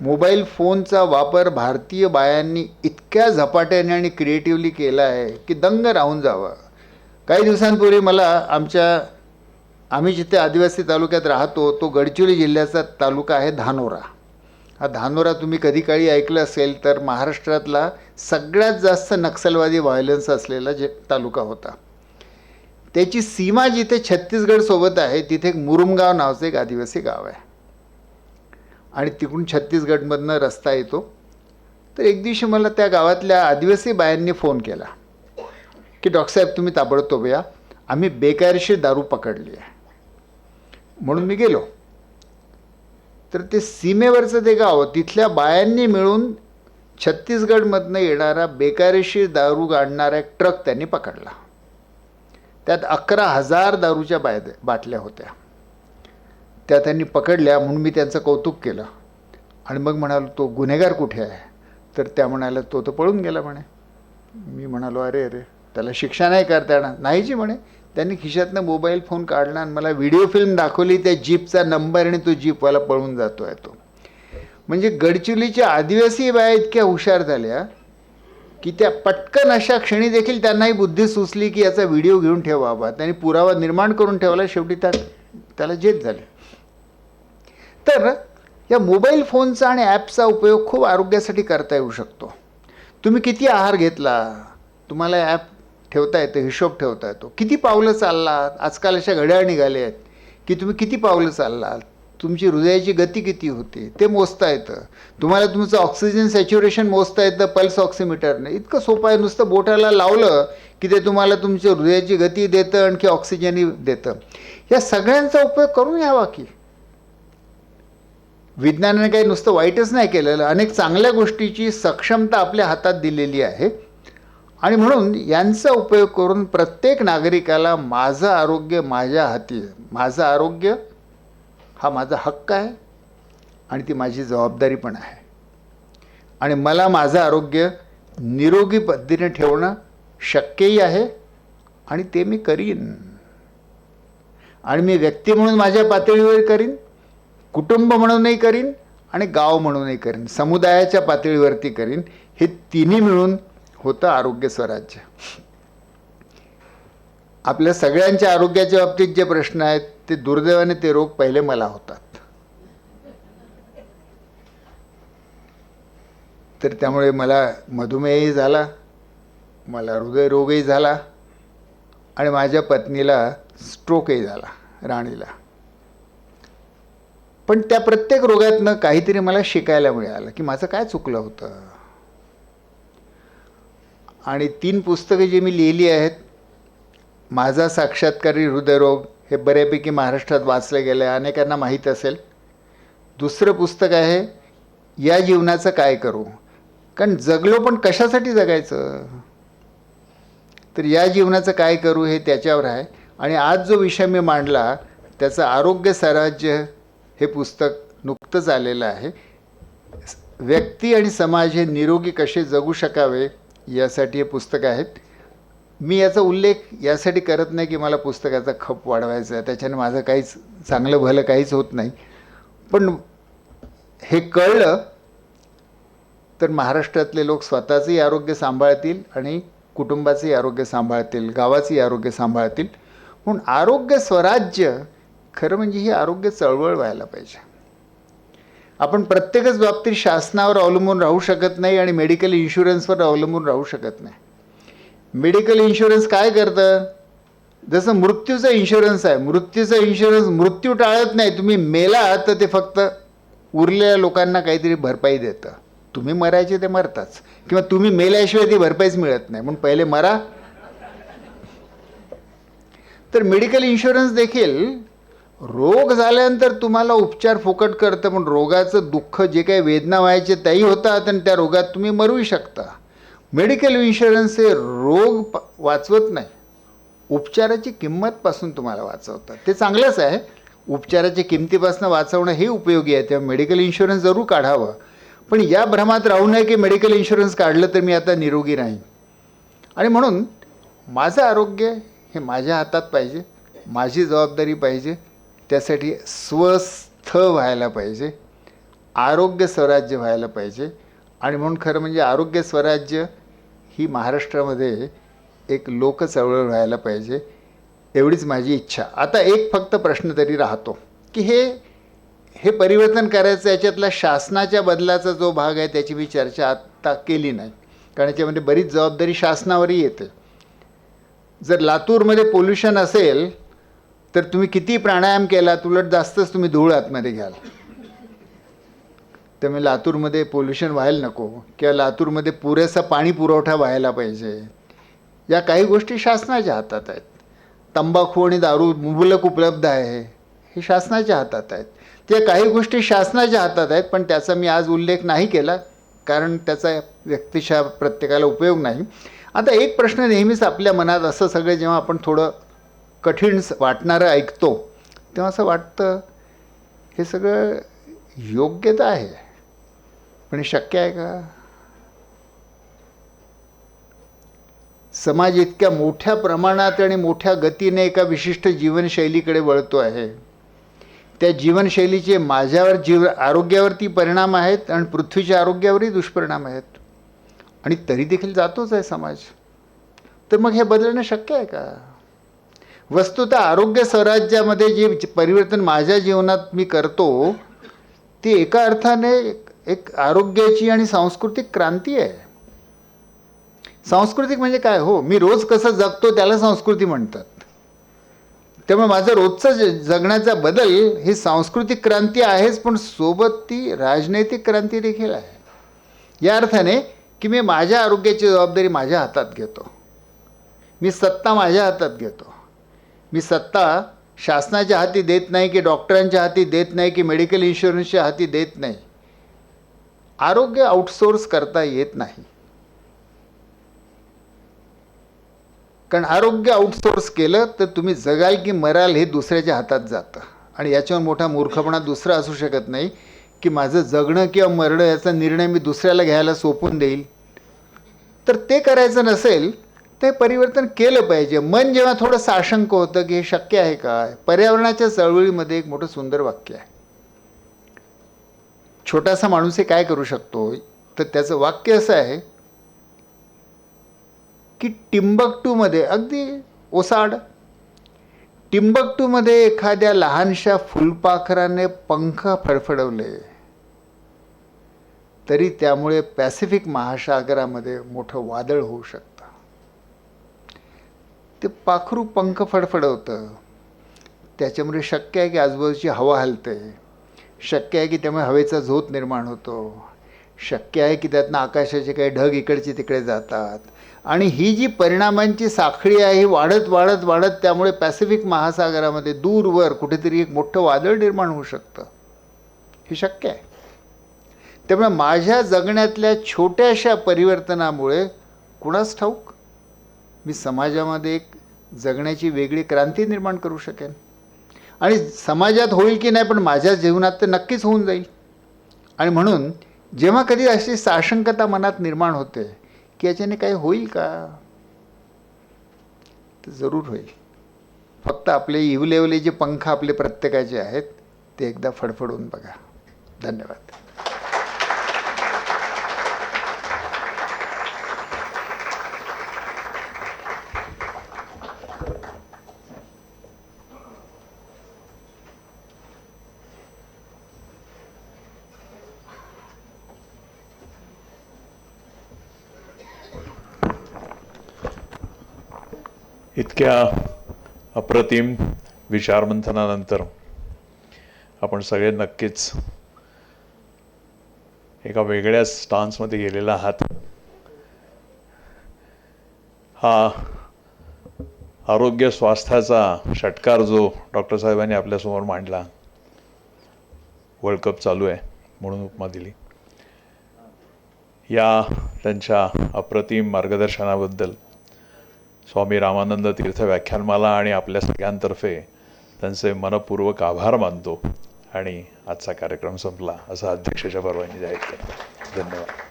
मोबाईल फोनचा वापर भारतीय बायांनी इतक्या झपाट्याने आणि क्रिएटिव्हली केला आहे की दंग राहून जावं. काही दिवसांपूर्वी मला आम्ही जिथे आदिवासी तालुक्यात राहतो तो गडचिरोली जिल्ह्याचा तालुका आहे धानोरा. हा धानोरा तुम्ही कधी काळी ऐकलं असेल तर महाराष्ट्रातला सगळ्यात जास्त नक्षलवादी व्हायलन्स असलेला तालुका होता. त्याची सीमा जिथे छत्तीसगडसोबत आहे तिथे एक मुरुमगाव नावाचं एक आदिवासी गाव आहे आणि तिकडून छत्तीसगडमधनं रस्ता येतो. तर एक दिवशी मला त्या गावातल्या आदिवासी बायांनी फोन केला की डॉक्टर साहेब तुम्ही ताबडतोब या, आम्ही बेकायदेशीर दारू पकडली आहे. म्हणून मी गेलो. तर ते सीमेवरचं ते गाव, तिथल्या बायांनी मिळून छत्तीसगडमधनं येणारा बेकायदेशीर दारू गाडणारा एक ट्रक त्यांनी पकडला. त्यात 11,000 दारूच्या बाटल्या होत्या. त्या त्यांनी पकडल्या. म्हणून मी त्यांचं कौतुक केलं आणि मग म्हणालो तो गुन्हेगार कुठे आहे? तर त्या म्हणाल्या तो तर पळून गेला म्हणे. मी म्हणालो अरे त्याला शिक्षा नाही करता येणार. नाही जी म्हणे. त्यांनी खिशातनं मोबाईल फोन काढला आणि मला व्हिडिओ फिल्म दाखवली, त्या जीपचा नंबर आणि तो जीपवाला पळून जातो आहे तो. म्हणजे गडचिरोलीच्या आदिवासी बाया इतक्या हुशार झाल्या की त्या पटकन अशा क्षणी देखील त्यांनाही बुद्धी सुचली की याचा व्हिडिओ घेऊन ठेवावा. त्यांनी पुरावा निर्माण करून ठेवला. शेवटी त्याला जेत झाले. तर या मोबाईल फोनचा आणि ॲपचा उपयोग खूप आरोग्यासाठी करता येऊ शकतो. तुम्ही किती आहार घेतला, तुम्हाला ॲप ठेवता येतं, हिशोब ठेवता येतो. किती पावलं चाललात, आजकाल अशा घड्याळ निघाले आहेत की तुम्ही किती पावलं चाललात, तुमची हृदयाची गती किती होती ते मोजता येतं. तुम्हाला तुमचं ऑक्सिजन सॅच्युरेशन मोजता येतं पल्स ऑक्सिमीटरने. इतकं सोपं आहे. नुसतं बोटाला लावलं की ते तुम्हाला तुमची हृदयाची गती देतं, आणखी ऑक्सिजनही देतं. या सगळ्यांचा उपयोग करून यावा की. विज्ञानाने काही नुसतं वाईटच नाही केलेलं, अनेक चांगल्या गोष्टीची सक्षमता आपल्या हातात दिलेली आहे. आणि म्हणून यांचा उपयोग करून प्रत्येक नागरिकाला माझं आरोग्य माझ्या हाती, माझं आरोग्य हा माझा हक्क आहे आणि ती माझी जबाबदारी पण आहे. आणि मला माझं आरोग्य निरोगी पद्धतीने ठेवणं शक्यही आहे आणि ते मी करीन. आणि मी व्यक्ती म्हणून माझ्या पातळीवर करीन, कुटुंब म्हणूनही करीन आणि गाव म्हणूनही करीन, समुदायाच्या पातळीवरती करीन. हे तिन्ही मिळून होतं आरोग्य स्वराज्य. आपल्या सगळ्यांच्या आरोग्याच्या बाबतीत जे प्रश्न आहेत ते दुर्दैवाने ते रोग पहिले मला होतात. तर त्यामुळे मला मधुमेहही झाला, मला हृदयरोगही झाला आणि माझ्या पत्नीला स्ट्रोकही झाला, राणीला. पण त्या प्रत्येक रोगातनं काहीतरी मला शिकायला मिळालं की माझं काय चुकलं होतं. आणि 3 पुस्तकं जी मी लिहिली आहेत, माझा साक्षात्कारी हृदयरोग हे बऱ्यापैकी महाराष्ट्रात वाचले गेले, अनेकांना माहीत असेल. दुसरं पुस्तक आहे या जीवनाचं काय करू, कारण जगलो पण कशासाठी जगायचं. तर या जीवनाचं काय करू हे त्याच्यावर आहे. आणि आज जो विषय मी मांडला त्याचं आरोग्य स्वराज्य हे पुस्तक नुकतंच आलेलं आहे. व्यक्ती आणि समाज हे निरोगी कसे जगू शकावे यासाठी हे पुस्तक आहेत. मी याचा उल्लेख यासाठी करत नाही की मला पुस्तकाचा खप वाढवायचा आहे, त्याच्याने माझं काहीच चांगलं भलं काहीच होत नाही. पण हे कळलं तर महाराष्ट्रातले लोक स्वतःचंही आरोग्य सांभाळतील आणि कुटुंबाचंही आरोग्य सांभाळतील, गावाचंही आरोग्य सांभाळतील. म्हणून आरोग्य स्वराज्य खरं म्हणजे ही आरोग्य चळवळ व्हायला पाहिजे. आपण प्रत्येकच बाबतीत शासनावर अवलंबून राहू शकत नाही आणि मेडिकल इन्शुरन्सवर अवलंबून राहू शकत नाही. मेडिकल इन्शुरन्स काय करतं, जसं मृत्यूचा इन्शुरन्स आहे, मृत्यूचा इन्शुरन्स मृत्यू टाळत नाही. तुम्ही मेला तर ते फक्त उरलेल्या लोकांना काहीतरी भरपाई देतं. तुम्ही मरायचे ते मरताच, किंवा तुम्ही मेल्याशिवाय ती भरपाईच मिळत नाही, म्हणून पहिले मरा. तर मेडिकल इन्शुरन्स देखील रोग झाल्यानंतर तुम्हाला उपचार फुकट करतं, पण रोगाचं दुःख जे काही वेदना व्हायचे त्याही होतात आणि त्या रोगात तुम्ही मरूही शकता. मेडिकल इन्शुरन्स हे रोग वाचवत नाही, उपचाराची किंमतपासून तुम्हाला वाचवतात. ते चांगलंच आहे, उपचाराच्या किमतीपासून वाचवणं हे उपयोगी आहे, तेव्हा मेडिकल इन्शुरन्स जरूर काढावं. पण या भ्रमात राहू नये की मेडिकल इन्शुरन्स काढलं तर मी आता निरोगी राहीन. आणि म्हणून माझं आरोग्य हे माझ्या हातात पाहिजे, माझी जबाबदारी पाहिजे. त्यासाठी स्वस्थ व्हायला पाहिजे, आरोग्य स्वराज्य व्हायला पाहिजे. आणि म्हणून खरं म्हणजे आरोग्य स्वराज्य ही महाराष्ट्रामध्ये एक लोकचळवळ व्हायला पाहिजे, एवढीच माझी इच्छा. आता एक फक्त प्रश्न तरी राहतो की हे परिवर्तन करायचं, याच्यातला शासनाच्या बदलाचा जो भाग आहे त्याची मी चर्चा आत्ता केली नाही, कारण याच्यामध्ये बरीच जबाबदारी शासनावरही येते. जर लातूरमध्ये पोल्युशन असेल तर तुम्ही किती प्राणायाम केला उलट जास्तच तुम्ही धूळ आतमध्ये घ्याल. त्यामुळे लातूरमध्ये पोल्युशन व्हायला नको, किंवा लातूरमध्ये पुरेसा पाणी पुरवठा व्हायला पाहिजे. या काही गोष्टी शासनाच्या हातात आहेत. तंबाखू आणि दारू मुबलक उपलब्ध आहे, हे शासनाच्या हातात आहेत. त्या काही गोष्टी शासनाच्या हातात आहेत, पण त्याचा मी आज उल्लेख नाही केला कारण त्याचा व्यक्तिशः प्रत्येकाला उपयोग नाही. आता एक प्रश्न नेहमीच आपल्या मनात असं सगळं जेव्हा आपण थोडं कठीण वाटणारं ऐकतो तेव्हा असं वाटतं हे सगळं योग्यता आहे, पण हे शक्य आहे का. समाज इतक्या मोठ्या प्रमाणात आणि मोठ्या गतीने एका विशिष्ट जीवनशैलीकडे वळतो आहे. त्या जीवनशैलीचे माझ्यावर आरोग्यावरती परिणाम आहेत आणि पृथ्वीच्या आरोग्यावरही दुष्परिणाम आहेत, आणि तरी देखील जातोच आहे समाज. तर मग हे बदलणं शक्य आहे का. वस्तुतः आरोग्य स्वराज्यामध्ये जे परिवर्तन माझ्या जीवनात मी करतो ते एका अर्थाने एक आरोग्याची आणि सांस्कृतिक क्रांती आहे. सांस्कृतिक म्हणजे काय, हो मी रोज कसं जगतो त्याला संस्कृती म्हणतात. त्यामुळे माझं रोजचं जगण्याचा बदल ही सांस्कृतिक क्रांती आहेच, पण सोबत ती राजनैतिक क्रांती देखील आहे. या अर्थाने की मी माझ्या आरोग्याची जबाबदारी माझ्या हातात घेतो, मी सत्ता माझ्या हातात घेतो. मी सत्ता शासनाच्या हाती देत नाही, की डॉक्टरांच्या हाती देत नाही, की मेडिकल इन्शुरन्सच्या हाती देत नाही. आरोग्य आउटसोर्स करता येत नाही, कारण आरोग्य आउटसोर्स केलं तर तुम्ही जगाल की मराल हे दुसऱ्याच्या हातात जातं. आणि याच्यावर मोठा मूर्खपणा दुसरा असू शकत नाही की माझं जगणं किंवा मरणं याचा निर्णय मी दुसऱ्याला घ्यायला सोपून देईल. तर ते करायचं नसेल ते परिवर्तन केलं पाहिजे. मन जेव्हा थोडं साशंक होतं की हे शक्य आहे काय, पर्यावरणाच्या चळवळीमध्ये एक मोठं सुंदर वाक्य आहे. छोटासा माणूस हे काय करू शकतो, तर त्याचं वाक्य असं आहे की टिंबक्टूमध्ये, अगदी ओसाड, टिंबक्टूमध्ये एखाद्या लहानशा फुलपाखराने पंख फडफडवले तरी त्यामुळे पॅसिफिक महासागरामध्ये मोठं वादळ होऊ शकतं. ते पाखरू पंख फडफडवतं, त्याच्यामुळे शक्य आहे की आजूबाजूची हवा हलते, शक्य आहे की त्यामुळे हवेचा झोत निर्माण होतो, शक्य आहे की त्यातनं आकाशाचे काही ढग इकडचे तिकडे जातात. आणि ही जी परिणामांची साखळी आहे ही वाढत वाढत वाढत त्यामुळे पॅसिफिक महासागरामध्ये दूरवर कुठेतरी एक मोठं वादळ निर्माण होऊ शकतं. हे शक्य आहे. त्यामुळे माझ्या जगण्यातल्या छोट्याशा परिवर्तनामुळे कुणास ठाऊक मी समाजामध्ये एक जगण्याची वेगळी क्रांती निर्माण करू शकेन. आणि समाजात होईल की नाही पण माझ्या जीवनात तर नक्कीच होऊन जाईल. आणि म्हणून जेव्हा कधी अशी साशंकता मनात निर्माण होते की याच्याने काही होईल का, तर जरूर होईल. फक्त आपले इवलेवले जे पंख आपले प्रत्येकाचे आहेत ते एकदा फडफडून बघा. धन्यवाद. इतक्या अप्रतिम विचारमंथनानंतर आपण सगळे नक्कीच एका वेगळ्याच स्टान्समध्ये गेलेला आहात. हा आरोग्य स्वास्थ्याचा षटकार जो डॉक्टर साहेबांनी आपल्यासमोर मांडला, वर्ल्ड कप चालू आहे म्हणून उपमा दिली, या त्यांच्या अप्रतिम मार्गदर्शनाबद्दल स्वामी रामानंद तीर्थ व्याख्यानमाला आणि आपल्या सगळ्यांतर्फे त्यांचे मनपूर्वक आभार मानतो आणि आजचा कार्यक्रम संपला असं अध्यक्षाच्या परवानगी जाहीर करतो. धन्यवाद.